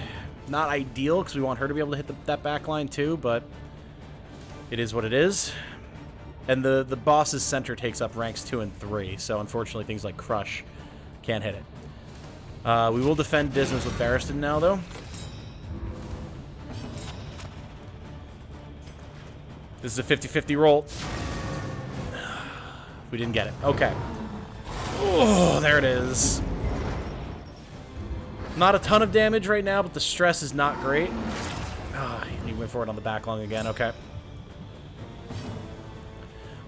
Not ideal, because we want her to be able to hit that back line too, but it is what it is. And the boss's center takes up ranks 2 and 3, so unfortunately things like Crush can't hit it. We will defend Dismas with Barristan now, though. This is a 50-50 roll. We didn't get it. Okay. Oh, there it is. Not a ton of damage right now, but the stress is not great. He went for it on the back lung again. Okay.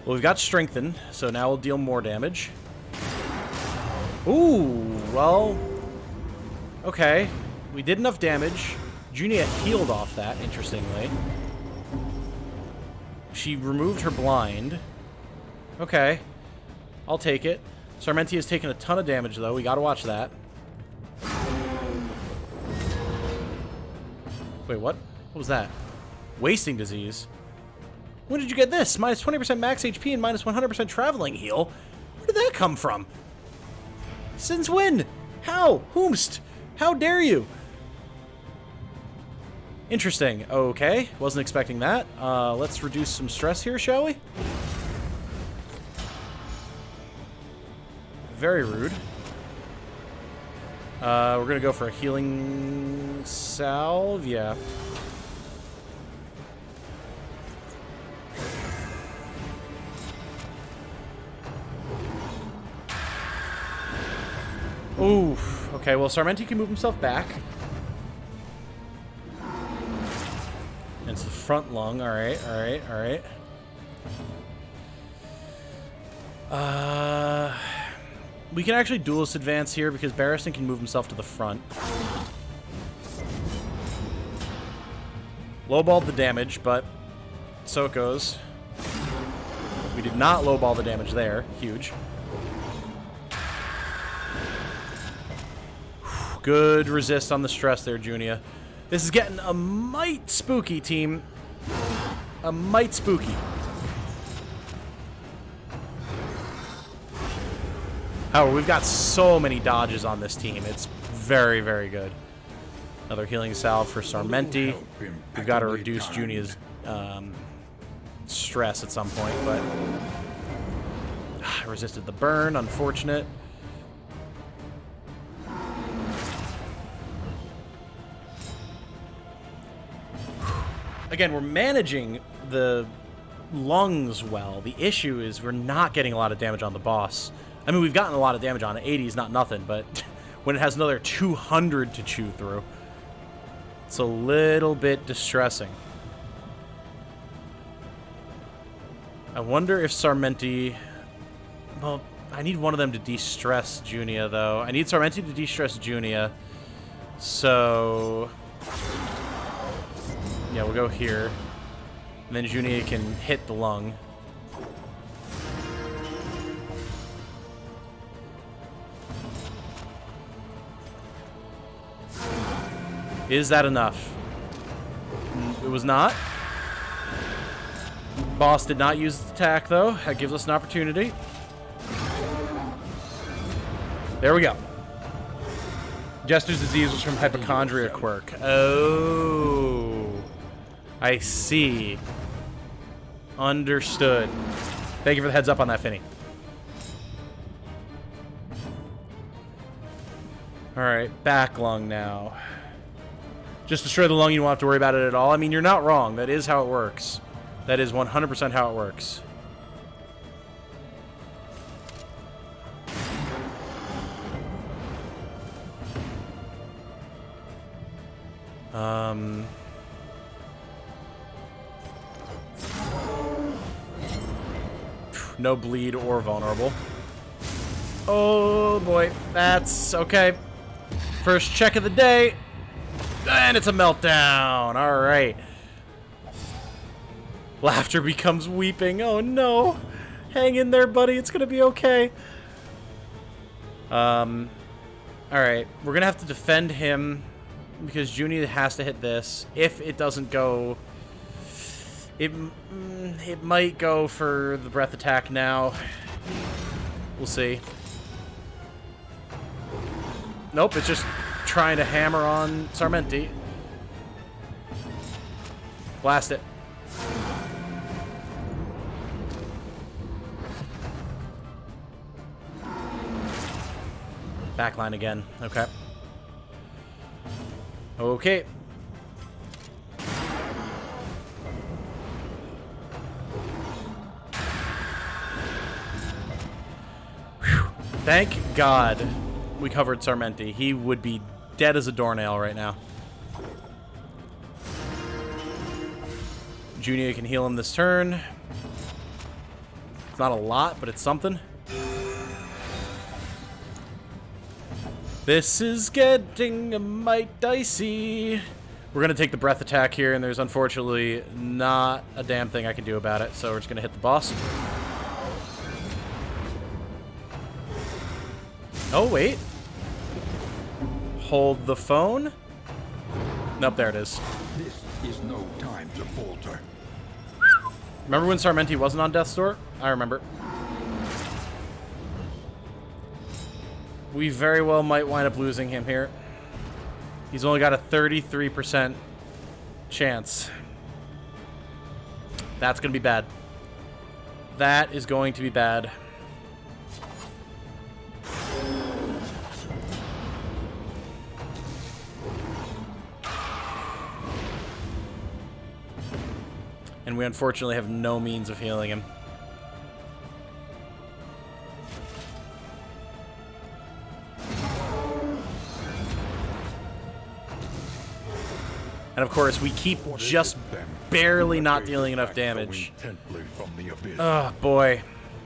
Well, we've got Strengthen, so now we'll deal more damage. Ooh, well... Okay. We did enough damage. Junia healed off that, interestingly. She removed her blind. Okay. I'll take it. Sarmenti has taken a ton of damage, though. We gotta watch that. Wait, what? What was that? Wasting disease? When did you get this? Minus 20% max HP and minus 100% traveling heal? Where did that come from? Since when? How? Whomst? How dare you? Interesting. Okay. Wasn't expecting that. Let's reduce some stress here, shall we? Very rude. We're gonna go for a healing salve. Yeah. Oof. Okay, well, Sarmenti can move himself back. And it's the front lung. Alright, alright, alright. We can actually duelist advance here because Barristan can move himself to the front. Lowballed the damage, but so it goes. We did not lowball the damage there. Huge. Good resist on the stress there, Junia. This is getting a mite spooky, team. A mite spooky. However, we've got so many dodges on this team. It's very, very good. Another healing salve for Sarmenti. We've got to reduce Junia's stress at some point, but I resisted the burn. Unfortunate. Again, we're managing the lungs well. The issue is we're not getting a lot of damage on the boss. I mean, we've gotten a lot of damage on it. 80 is not nothing, but when it has another 200 to chew through, it's a little bit distressing. I wonder if Sarmenti... Well, I need one of them to de-stress Junia, though. I need Sarmenti to de-stress Junia. So... yeah, we'll go here. And then Junia can hit the lung. Is that enough? It was not. Boss did not use the attack, though. That gives us an opportunity. There we go. Jester's disease was from hypochondria quirk. Oh. I see. Understood. Thank you for the heads up on that, Finny. Alright, back lung now. Just destroy the lung, you don't have to worry about it at all. I mean, you're not wrong. That is how it works. That is 100% how it works. No bleed or vulnerable. Oh boy, that's okay. First check of the day. And it's a meltdown. All right. Laughter becomes weeping. Oh no. Hang in there, buddy. It's going to be okay. All right. We're going to have to defend him because Junia has to hit this. If it doesn't go... It might go for the breath attack now. We'll see. Nope, it's just trying to hammer on Sarmenti. Blast it. Backline again. Okay. Okay. Whew. Thank God we covered Sarmenti. He would be dead as a doornail right now. Junia can heal him this turn. It's not a lot, but it's something. This is getting a mite dicey. We're going to take the breath attack here, and there's unfortunately not a damn thing I can do about it, so we're just going to hit the boss. Oh, wait. Hold the phone. Nope, there it is. This is no time to falter. Remember when Sarmenti wasn't on death's door? I remember. We very well might wind up losing him here. He's only got a 33% chance. That's going to be bad. That is going to be bad. And we unfortunately have no means of healing him. And of course, we keep just barely not dealing enough damage. Oh boy.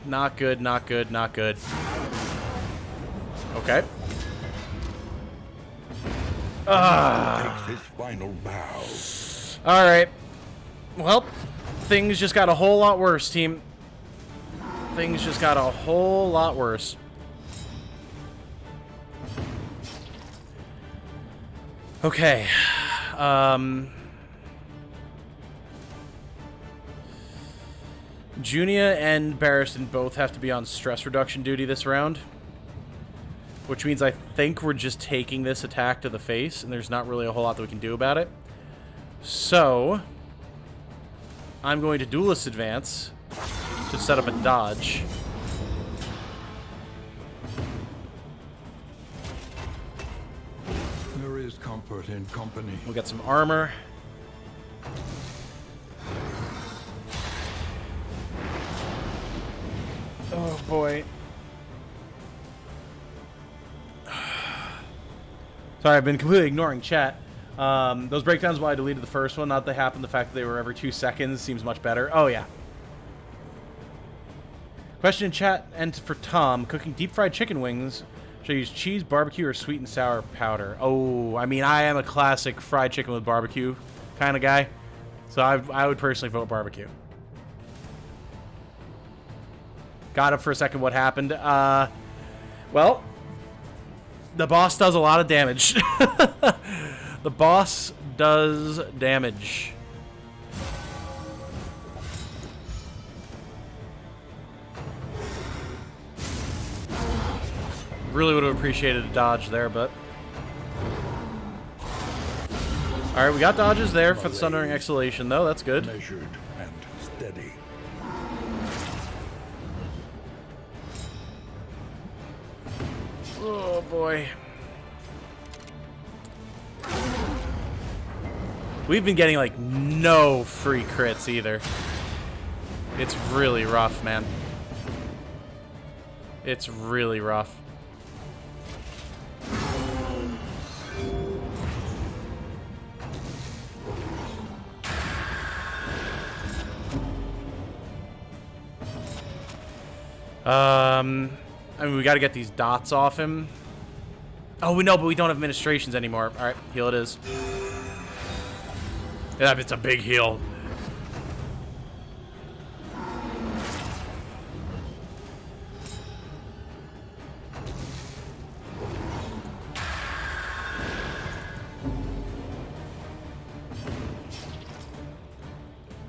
Not good, not good, not good. Okay. Takes his final bow. Alright. Well, things just got a whole lot worse, team. Things just got a whole lot worse. Okay. Junia and Barristan both have to be on stress reduction duty this round. Which means I think we're just taking this attack to the face, and there's not really a whole lot that we can do about it. So, I'm going to Duelist Advance to set up a dodge. There is comfort in company. We'll get some armor. Oh boy. Sorry, I've been completely ignoring chat. Those breakdowns, why I deleted the first one, not that they happened, the fact that they were every 2 seconds seems much better. Oh, yeah. Question in chat, and for Tom, cooking deep-fried chicken wings, should I use cheese, barbecue, or sweet and sour powder? Oh, I mean, I am a classic fried chicken with barbecue kind of guy, so I would personally vote barbecue. Got up for a second, what happened? Well, the boss does a lot of damage. The boss does damage. Really would have appreciated a dodge there, but... Alright, we got dodges there for the Sundering Exhalation, though. That's good. Measured and steady. Oh, boy. We've been getting, like, no free crits either. It's really rough, man. It's really rough. I mean, we gotta get these dots off him. Oh, we know, but we don't have ministrations anymore. Alright, heal it is. Yeah, it's a big heal.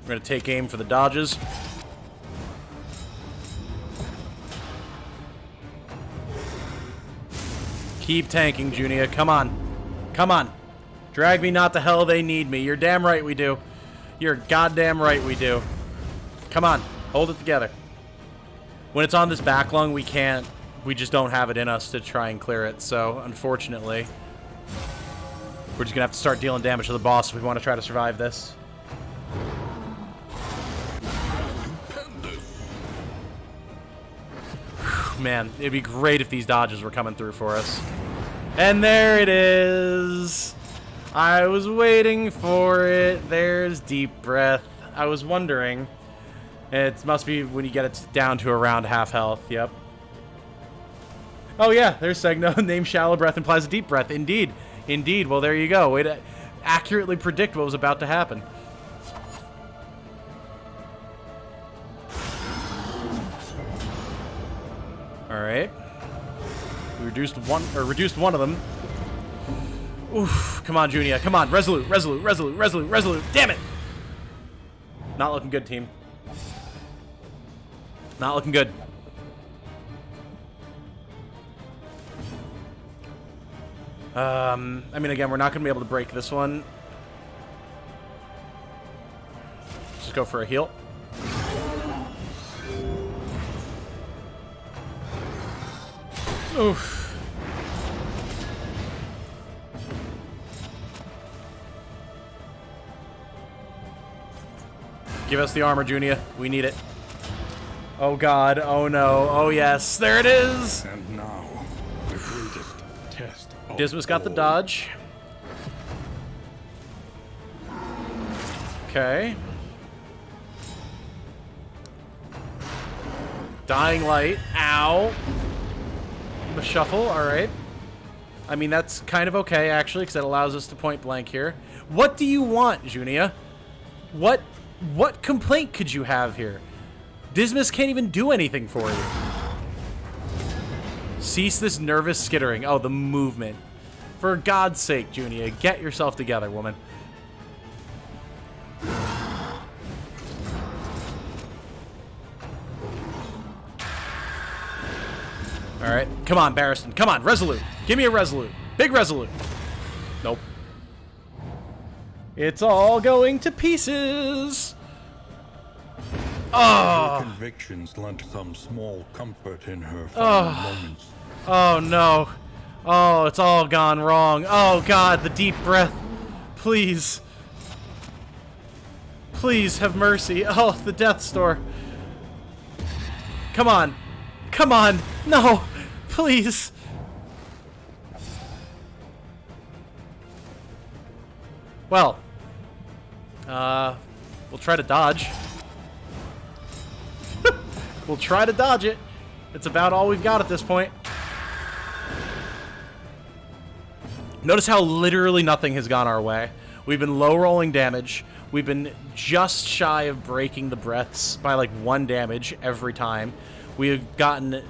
We're gonna take aim for the dodges. Keep tanking, Junia. Come on. Come on. Drag me not to hell, they need me. You're damn right we do. You're goddamn right we do. Come on. Hold it together. When it's on this back lung, we can't. We just don't have it in us to try and clear it. So, unfortunately, we're just going to have to start dealing damage to the boss if we want to try to survive this. Man, it'd be great if these dodges were coming through for us. And there it is. I was waiting for it. There's deep breath. I was wondering. It must be when you get it down to around half health. Yep. Oh yeah, there's Segno. Name shallow breath implies a deep breath. Indeed. Indeed. Well, there you go. Way to accurately predict what was about to happen. Alright. We reduced one of them. Oof. Come on, Junia. Come on. Resolute, resolute, resolute, resolute, resolute. Damn it! Not looking good, team. Not looking good. I mean, again, we're not going to be able to break this one. Just go for a heal. Oof. Give us the armor, Junia. We need it. Oh god. Oh no. Oh yes. There it is. And now, the greatest test of Dismas got the all. dodge. Okay. Dying Light. Ow. The shuffle. All right. I mean, that's kind of okay, actually, because that allows us to point blank here. What do you want, Junia? What complaint could you have here? Dismas can't even do anything for you. Cease this nervous skittering. Oh, the movement. For God's sake, Junia, get yourself together, woman. All right. Come on, Barristan. Come on, Resolute. Give me a Resolute. Big Resolute. Nope. It's all going to pieces. Her convictions lent some small comfort in her final moments. Oh, no. Oh, it's all gone wrong. Oh, God, the deep breath. Please. Please have mercy. Oh, the Death's Door. Come on. Come on. No. Please. Well. We'll try to dodge. We'll try to dodge it. It's about all we've got at this point. Notice how literally nothing has gone our way. We've been low rolling damage. We've been just shy of breaking the breaths by like 1 damage every time. We have gotten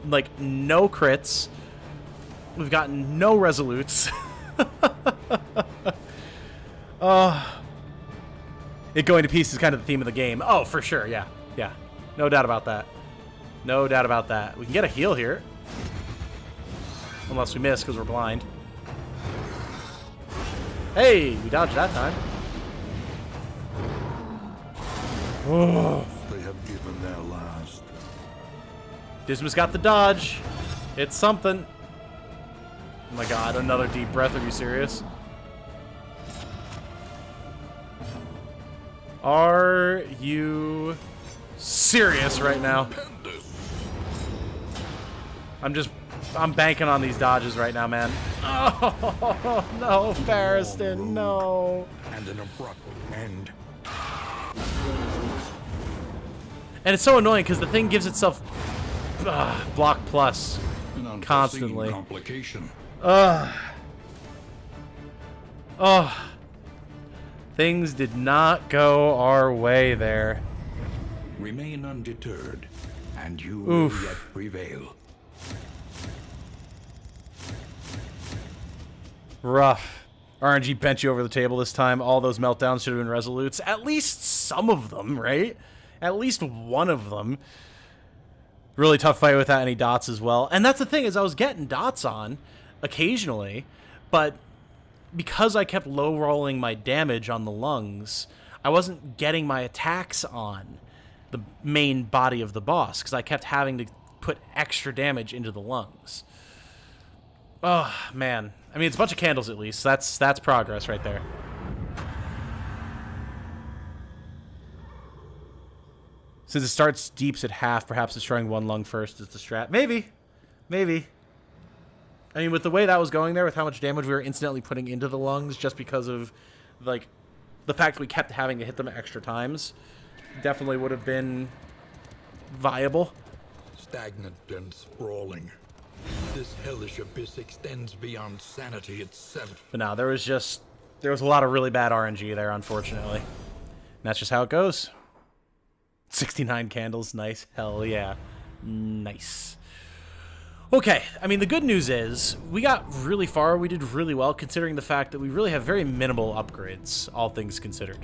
like no crits. We've gotten no resolutes. It going to pieces is kind of the theme of the game. Oh, for sure, yeah. Yeah. No doubt about that. No doubt about that. We can get a heal here. Unless we miss because we're blind. Hey, we dodged that time. Oh. They have given their last. Dismas got the dodge. It's something. Oh my god, another deep breath. Are you serious? Are you serious right now? I'm banking on these dodges right now, man. Oh, no, Barristan, no. And an abrupt end. And it's so annoying because the thing gives itself block plus constantly. Complication. Things did not go our way there. Remain undeterred, and you will yet prevail. Rough. RNG bent you over the table this time. All those meltdowns should have been resolutes. At least some of them, right? At least one of them. Really tough fight without any dots as well. And that's the thing, is I was getting dots on occasionally, but because I kept low rolling my damage on the lungs, I wasn't getting my attacks on the main body of the boss because I kept having to put extra damage into the lungs. Oh, man. I mean, it's a bunch of candles at least. That's progress right there. Since it starts deeps at half, perhaps destroying 1 lung first is the strat. Maybe. Maybe. I mean, with the way that was going there, with how much damage we were instantly putting into the lungs just because of, like, the fact that we kept having to hit them extra times, definitely would have been viable. Stagnant and sprawling. This hellish abyss extends beyond sanity itself. But no, there was a lot of really bad RNG there, unfortunately. And that's just how it goes. 69 candles, nice. Hell yeah. Nice. Okay, I mean, the good news is we got really far. We did really well, considering the fact that we really have very minimal upgrades, all things considered.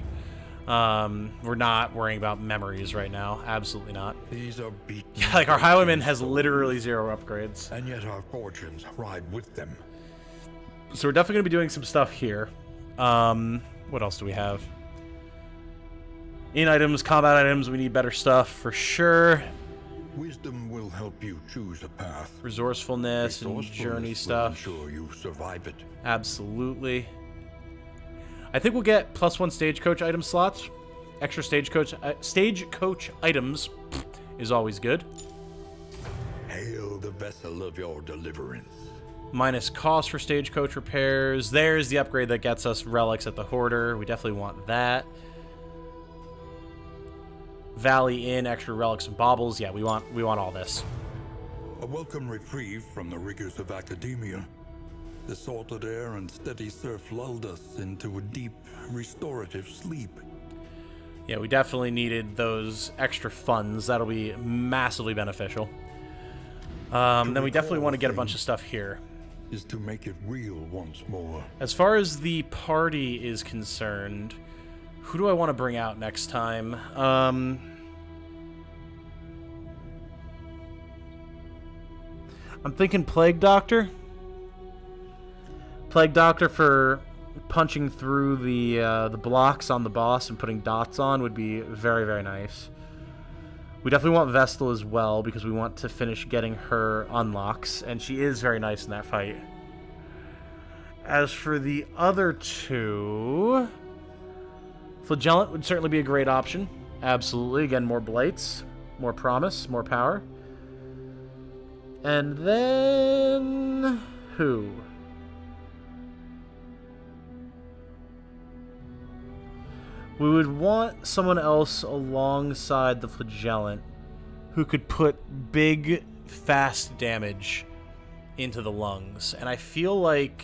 We're not worrying about memories right now. Absolutely not. These are beaten. Yeah, like our Highwayman has literally 0 upgrades. And yet our fortunes ride with them. So we're definitely going to be doing some stuff here. What else do we have? In items, combat items, we need better stuff for sure. Wisdom will help you choose a path. Resourcefulness and journey stuff. Will ensure you survive it. Absolutely. I think we'll get +1 stagecoach item slots. Extra stagecoach items is always good. Hail the vessel of your deliverance. Minus cost for stagecoach repairs. There's the upgrade that gets us relics at the Hoarder. We definitely want that. Valley Inn, extra relics and baubles. Yeah, we want all this. A welcome reprieve from the rigors of academia. The salted air and steady surf lulled us into a deep, restorative sleep. Yeah, we definitely needed those extra funds. That'll be massively beneficial. Then we definitely want to get a bunch of stuff here. Is to make it real once more. As far as the party is concerned, who do I want to bring out next time? I'm thinking Plague Doctor. Plague Doctor for punching through the blocks on the boss and putting dots on would be very, very nice. We definitely want Vestal as well, because we want to finish getting her unlocks, and she is very nice in that fight. As for the other two, Flagellant would certainly be a great option. Absolutely. Again, more blights, more promise, more power. And then... who? We would want someone else alongside the Flagellant who could put big, fast damage into the lungs. And I feel like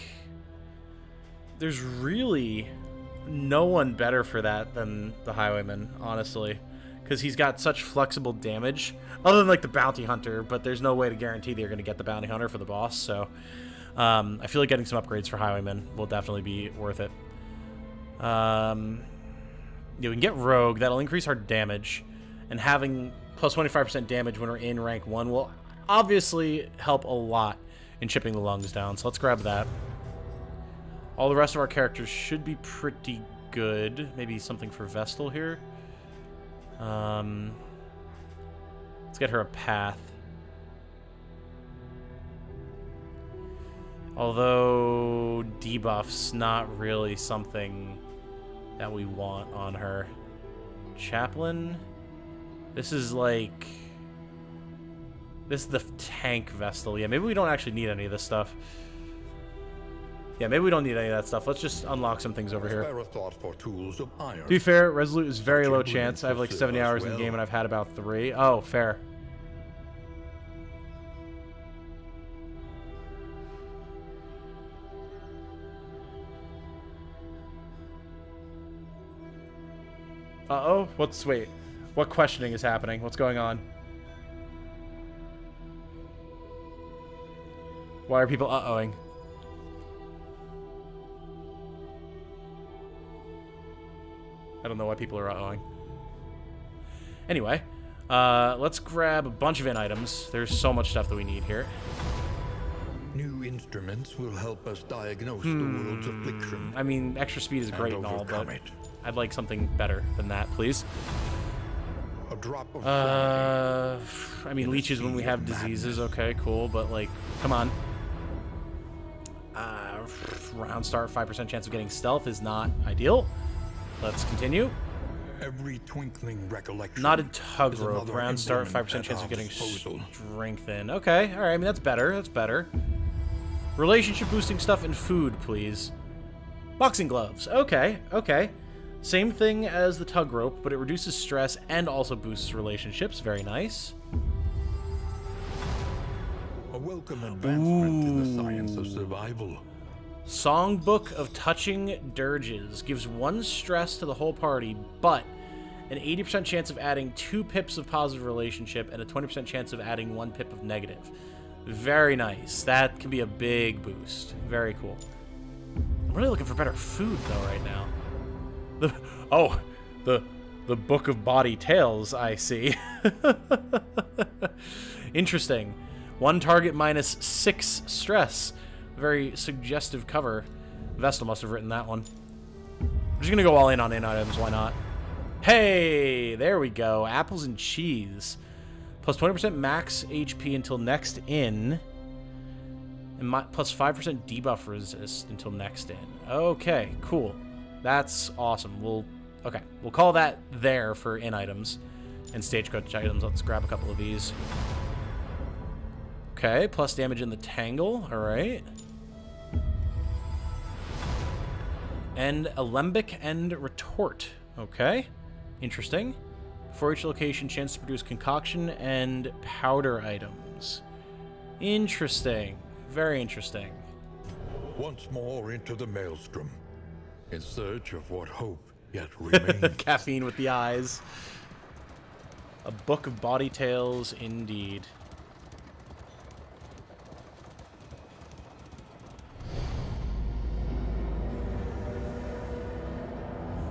there's really no one better for that than the Highwayman, honestly. Because he's got such flexible damage. Other than, like, the Bounty Hunter, but there's no way to guarantee that you're going to get the Bounty Hunter for the boss. So I feel like getting some upgrades for Highwayman will definitely be worth it. Yeah, we can get Rogue. That'll increase our damage. And having plus 25% damage when we're in rank 1 will obviously help a lot in chipping the lungs down. So let's grab that. All the rest of our characters should be pretty good. Maybe something for Vestal here. Let's get her a path. Although debuff's not really something that we want on her. Chaplain. This is like... this is the tank Vestal. Yeah, maybe we don't actually need any of this stuff. Yeah, maybe we don't need any of that stuff. Let's just unlock some things over here. Spare a thought for tools of iron. To be fair, Resolute is very low chance. I have like 70 hours in the game and I've had about 3. Oh, fair. Uh-oh. Wait. What questioning is happening? What's going on? Why are people uh-ohing? I don't know why people are uh-ohing. Anyway, let's grab a bunch of in items. There's so much stuff that we need here. New instruments will help us diagnose the world's affliction. I mean, extra speed is great and all, but I'd like something better than that, please. A drop of I mean, leeches when we have diseases, okay, cool, but like, come on. Round start, 5% chance of getting stealth is not ideal. Let's continue. Every twinkling recollection. Knotted tug rope. Round start, 5% chance of getting strengthened. Okay, alright, I mean, that's better, that's better. Relationship boosting stuff and food, please. Boxing gloves. Okay, okay. Same thing as the tug rope, but it reduces stress and also boosts relationships. Very nice. A welcome advancement in the science of survival. Songbook of Touching Dirges. Gives 1 stress to the whole party, but an 80% chance of adding 2 pips of positive relationship and a 20% chance of adding 1 pip of negative. Very nice. That can be a big boost. Very cool. I'm really looking for better food, though, right now. The Book of Body Tales, I see. Interesting. 1 target minus 6 stress. Very suggestive cover. Vestal must have written that one. I'm just gonna go all in on in items, why not? Hey, there we go. Apples and cheese. Plus 20% max HP until next in. And plus 5% debuff resist until next in. Okay, cool. That's awesome. We'll call that there for in items and stagecoach items. Let's grab a couple of these. Okay, plus damage in the tangle. All right. And Alembic and Retort. Okay. Interesting. For each location, chance to produce concoction and powder items. Interesting. Very interesting. Once more into the maelstrom, in search of what hope yet remains. Caffeine with the eyes. A book of body tales, indeed.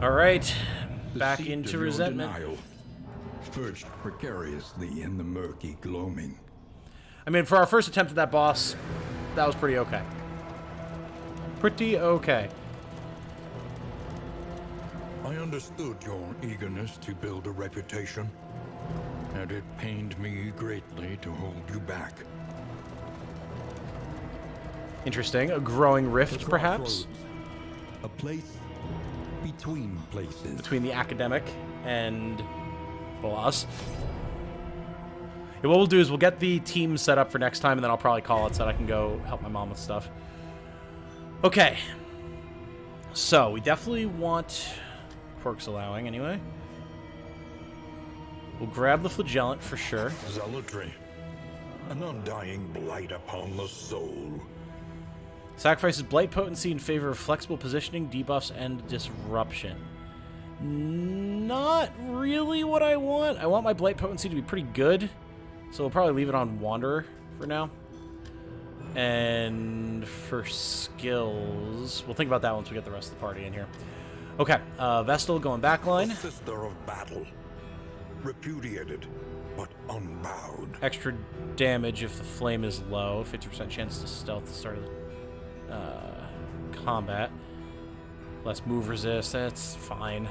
All right, back Seat into of your resentment. denial, perched precariously in the murky gloaming. I mean, for our first attempt at that boss, that was pretty okay. Pretty okay. I understood your eagerness to build a reputation, and it pained me greatly to hold you back. Interesting. A growing The rift, perhaps, crossroads, a place between places. between the academic and, well, us. Yeah, what we'll do is we'll get the team set up for next time, and then I'll probably call it so that I can go help my mom with stuff. Okay. So, we definitely want... Quirks allowing, anyway. We'll grab the flagellant for sure. Zealotry, an undying blight upon the soul. Sacrifices blight potency in favor of flexible positioning, debuffs, and disruption. Not really what I want. I want my blight potency to be pretty good, so we'll probably leave it on Wanderer for now. And for skills, we'll think about that once we get the rest of the party in here. Okay, Vestal going backline. A sister of battle, repudiated but unbowed. Extra damage if the flame is low. 50% chance to stealth at the start of the combat. Less move resist. That's fine.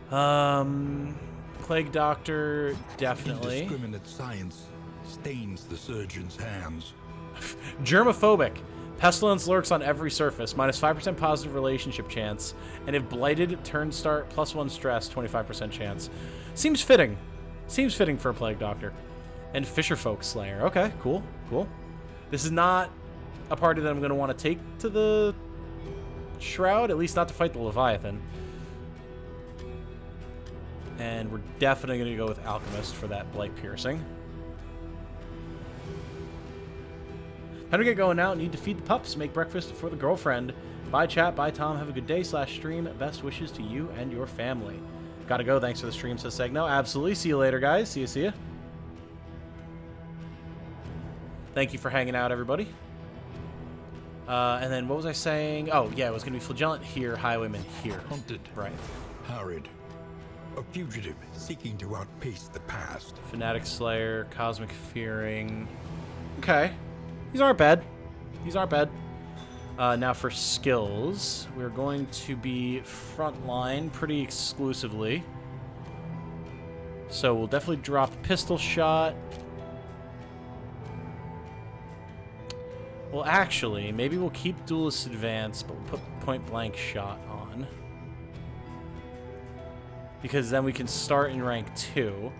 Plague Doctor, definitely. Indiscriminate science stains the surgeon's hands. Germophobic. Pestilence lurks on every surface. Minus 5% positive relationship chance. And if blighted, turn start, +1 stress, 25% chance. Seems fitting. Seems fitting for a Plague Doctor. And Fisherfolk Slayer. Okay, cool, cool. This is not a party that I'm going to want to take to the Shroud, at least not to fight the Leviathan. And we're definitely going to go with Alchemist for that Blight Piercing. Time to get going now. Need to feed the pups, make breakfast for the girlfriend. Bye, chat. Bye, Tom. Have a good day /stream. Best wishes to you and your family. Gotta go. Thanks for the stream, says Segno. Absolutely. See you later, guys. See ya, see ya. Thank you for hanging out, everybody. And then what was I saying? Oh, yeah, it was going to be Flagellant here, Highwayman here. Hunted, Right. harried, a fugitive seeking to outpace the past. Fanatic Slayer, Cosmic Fearing. Okay. These aren't bad. These aren't bad. Now for skills, we're going to be frontline pretty exclusively. So we'll definitely drop Pistol Shot. Well, actually, maybe we'll keep Duelist Advance, but we'll put Point Blank Shot on. Because then we can start in rank 2.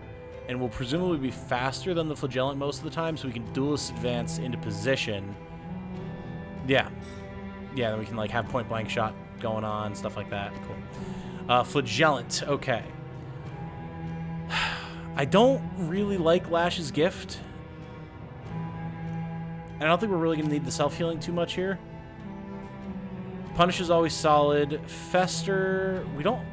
And we'll presumably be faster than the Flagellant most of the time, so we can Duelist Advance into position. Yeah. Yeah, then we can, like, have Point Blank Shot going on, stuff like that. Cool. Flagellant, okay. I don't really like Lash's Gift. And I don't think we're really going to need the self-healing too much here. Punish is always solid. Fester, we don't...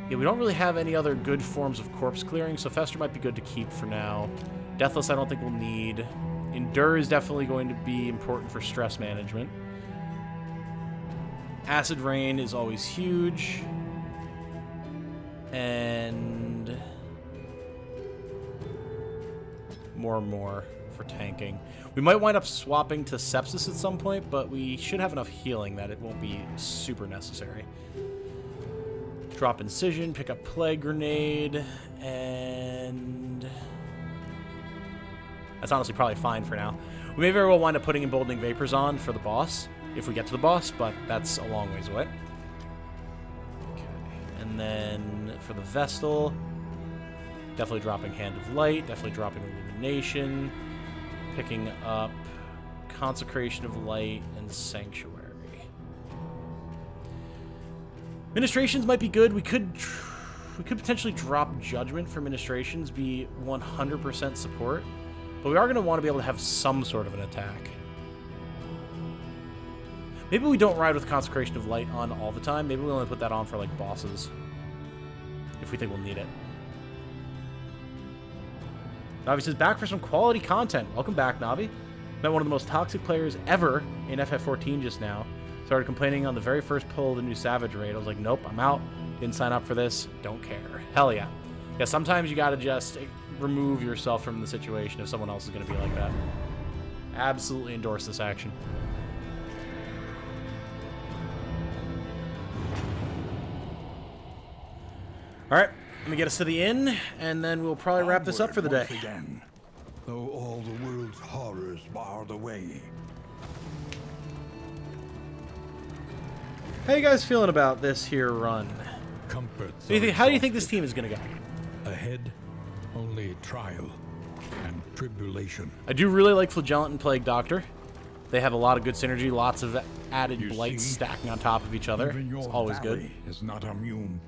Yeah, we don't really have any other good forms of corpse clearing, so Fester might be good to keep for now. Deathless I don't think we'll need. Endure is definitely going to be important for stress management. Acid Rain is always huge. And... more for tanking. We might wind up swapping to Sepsis at some point, but we should have enough healing that it won't be super necessary. Drop Incision, pick up Plague Grenade, and... that's honestly probably fine for now. We may very well wind up putting Emboldening Vapors on for the boss, if we get to the boss, but that's a long ways away. Okay, and then for the Vestal, definitely dropping Hand of Light, definitely dropping Illumination, picking up Consecration of Light and Sanctuary. Ministrations might be good. We could potentially drop Judgment for Ministrations, be 100% support. But we are going to want to be able to have some sort of an attack. Maybe we don't ride with Consecration of Light on all the time. Maybe we only put that on for, like, bosses. If we think we'll need it. Navi says, back for some quality content. Welcome back, Navi. Met one of the most toxic players ever in FF14 just now. Started complaining on the very first pull of the new Savage raid. I was like, nope, I'm out. Didn't sign up for this. Don't care. Hell yeah. Yeah, sometimes you gotta just remove yourself from the situation if someone else is gonna be like that. Absolutely endorse this action. Alright, let me get us to the inn, and then we'll probably wrap this up for the day. Again, though all the world's horrors bar the way. How you guys feeling about this here run? Comforts How do you think this team is going to go? Ahead, only trial and tribulation. I do really like Flagellant and Plague Doctor. They have a lot of good synergy, lots of added blights stacking on top of each other. It's always good. Is not immune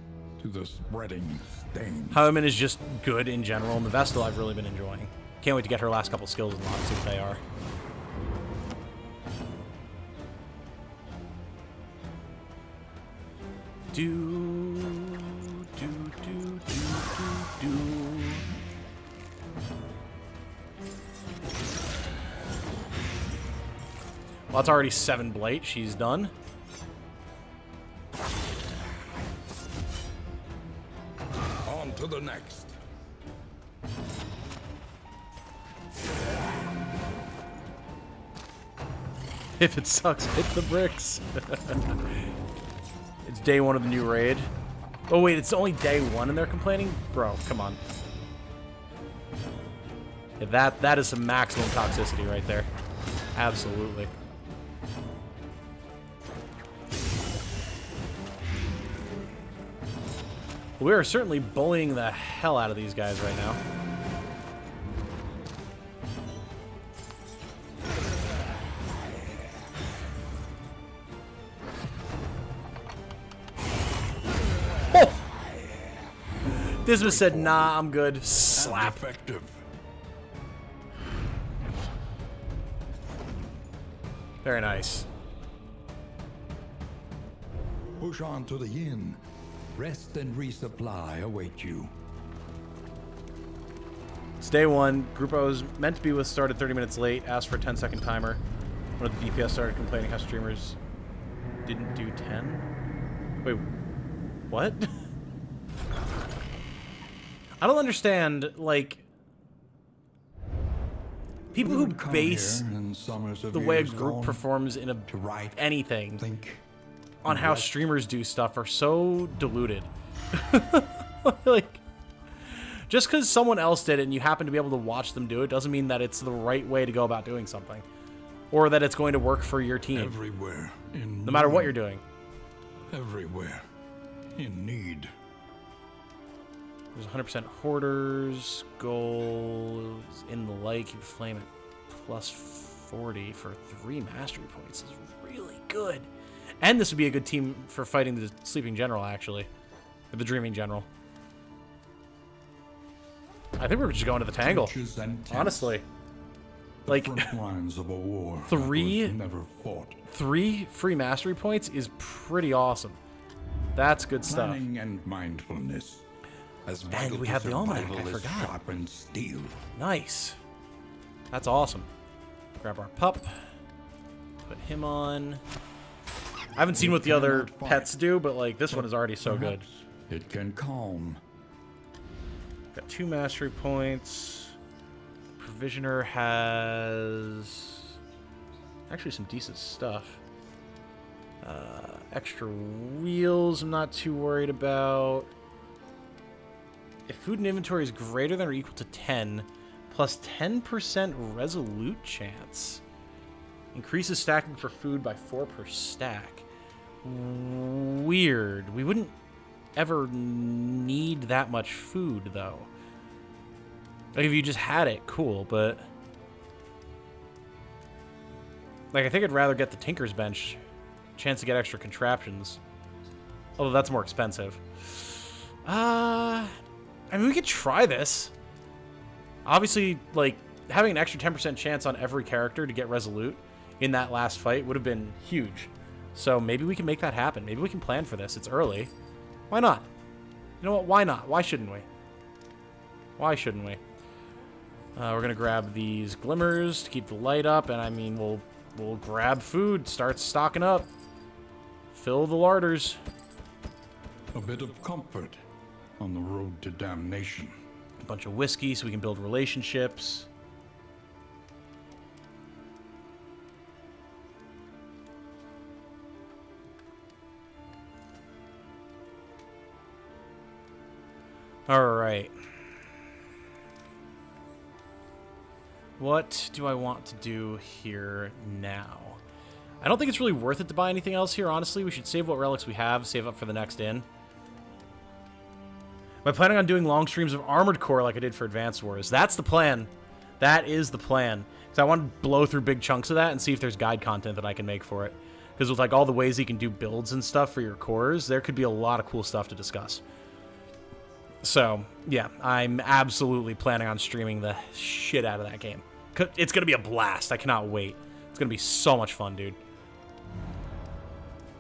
to the spreading stain. Howman is just good in general, and the Vestal I've really been enjoying. Can't wait to get her last couple skills unlocked, see what they are. Well, that's already 7 Blight. She's done. On to the next. If it sucks, hit the bricks. It's day 1 of the new raid. Oh wait, it's only day 1 and they're complaining? Bro, come on. Yeah, that is some maximum toxicity right there. Absolutely. We are certainly bullying the hell out of these guys right now. Oh! Dismas said, nah, I'm good. Slap. Effective. Very nice. Push on to the inn. Rest and resupply await you. It's day 1. Group I was meant to be with started 30 minutes late. Asked for a 10-second timer. One of the DPS started complaining how streamers didn't do 10. Wait, what? I don't understand, like, people who base the way a group performs in anything on how streamers do stuff are so diluted. Like, just because someone else did it and you happen to be able to watch them do it doesn't mean that it's the right way to go about doing something. Or that it's going to work for your team. Everywhere in no matter what you're doing. Everywhere in need. There's 100% hoarders, goals, in the lake, you flame it, plus 40 for 3 mastery points is really good. And this would be a good team for fighting the Sleeping General, actually. Or the Dreaming General. I think we're just going to the Tangle, honestly. Like, lines of a war 3 never fought. 3 free mastery points is pretty awesome. That's good stuff. Planning and mindfulness. As and we have the Almanac, I forgot. Sharpened steel. Nice. That's awesome. Grab our pup. Put him on. I haven't seen what the other pets do, but like this one is already so good. It can calm. Got 2 mastery points. Provisioner has actually some decent stuff. Extra wheels I'm not too worried about. If food and inventory is greater than or equal to 10, plus 10% resolute chance. Increases stacking for food by 4 per stack. Weird. We wouldn't ever need that much food, though. Like, if you just had it, cool, but... Like, I think I'd rather get the Tinker's Bench. Chance to get extra contraptions. Although that's more expensive. I mean, we could try this. Obviously, like, having an extra 10% chance on every character to get Resolute in that last fight would have been huge. So maybe we can make that happen. Maybe we can plan for this. It's early. Why not? You know what? Why not? Why shouldn't we? Why shouldn't we? We're going to grab these glimmers to keep the light up. And, I mean, we'll grab food. Start stocking up. Fill the larders. A bit of comfort on the road to damnation. A bunch of whiskey so we can build relationships. All right. What do I want to do here now? I don't think it's really worth it to buy anything else here, honestly. We should save what relics we have, save up for the next inn. Am I planning on doing long streams of Armored Core like I did for Advanced Wars? That's the plan. That is the plan. Because I want to blow through big chunks of that and see if there's guide content that I can make for it. Because with like all the ways you can do builds and stuff for your cores, there could be a lot of cool stuff to discuss. So, yeah, I'm absolutely planning on streaming the shit out of that game. It's going to be a blast. I cannot wait. It's going to be so much fun, dude.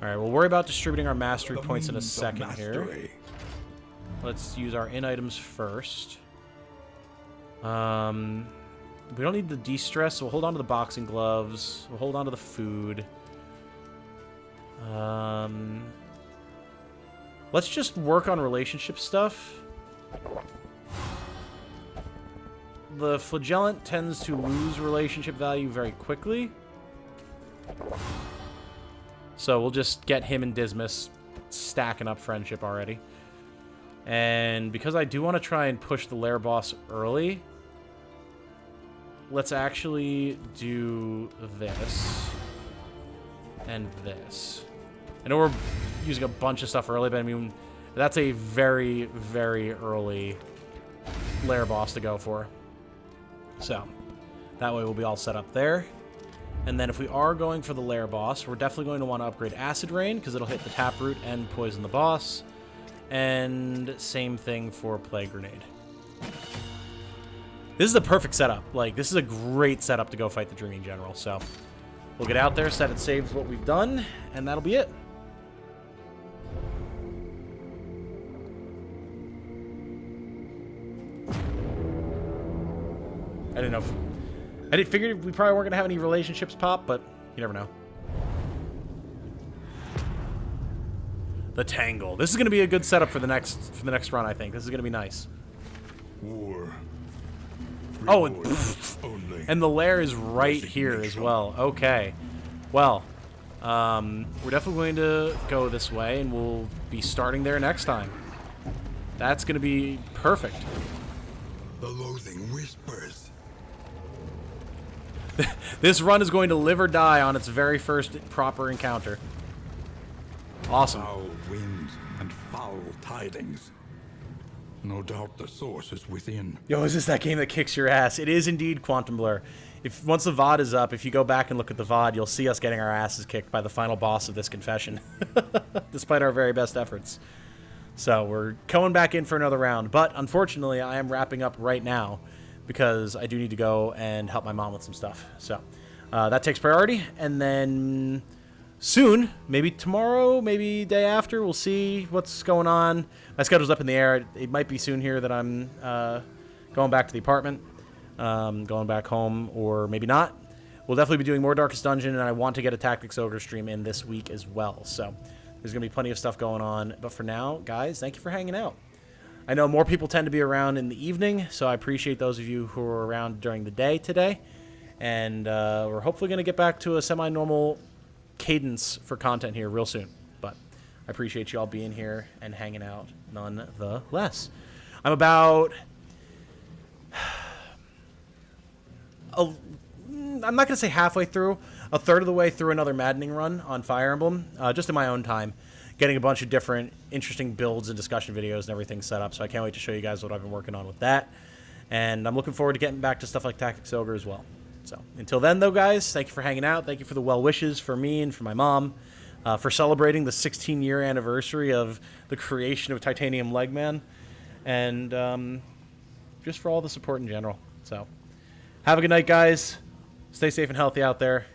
All right, we'll worry about distributing our mastery points in a second here. Let's use our in items first. We don't need the de-stress, so we'll hold on to the boxing gloves. We'll hold on to the food. Let's just work on relationship stuff. The flagellant tends to lose relationship value very quickly. So we'll just get him and Dismas stacking up friendship already. And because I do want to try and push the lair boss early, let's actually do this and this. I know we're using a bunch of stuff early, but I mean, that's a very, very early lair boss to go for. So, that way we'll be all set up there. And then if we are going for the lair boss, we're definitely going to want to upgrade Acid Rain, because it'll hit the taproot and poison the boss. And same thing for Plague Grenade. This is the perfect setup. Like, this is a great setup to go fight the Dreaming General. So, we'll get out there, set it saves what we've done, and that'll be it. I didn't know if... I figured we probably weren't going to have any relationships pop, but you never know. The Tangle. This is going to be a good setup for the next run, I think. This is going to be nice. War. Oh, and the lair is right here as well. Okay. Well, we're definitely going to go this way, and we'll be starting there next time. That's going to be perfect. The loathing whispers. This run is going to live or die on its very first proper encounter. Awesome. Foul winds and foul tidings. No doubt the source is within. Yo, is this that game that kicks your ass? It is indeed Quantum Blur. If once the VOD is up, if you go back and look at the VOD, you'll see us getting our asses kicked by the final boss of this confession. Despite our very best efforts. So we're going back in for another round. But unfortunately, I am wrapping up right now, because I do need to go and help my mom with some stuff. So that takes priority. And then soon, maybe tomorrow, maybe day after, we'll see what's going on. My schedule's up in the air. It might be soon here that I'm going back to the apartment, going back home, or maybe not. We'll definitely be doing more Darkest Dungeon, and I want to get a Tactics Ogre stream in this week as well. So there's going to be plenty of stuff going on. But for now, guys, thank you for hanging out. I know more people tend to be around in the evening, so I appreciate those of you who are around during the day today. And we're hopefully going to get back to a semi-normal cadence for content here real soon. But I appreciate you all being here and hanging out nonetheless. I'm about... I'm not going to say halfway through. A third of the way through another maddening run on Fire Emblem, just in my own time. Getting a bunch of different interesting builds and discussion videos and everything set up, so I can't wait to show you guys what I've been working on with that. And I'm looking forward to getting back to stuff like Tactics Ogre as well. So until then, though, guys, thank you for hanging out. Thank you for the well wishes for me and for my mom. for celebrating the 16-year anniversary of the creation of Titanium Legman, and just for all the support in general. So, have a good night, guys. Stay safe and healthy out there.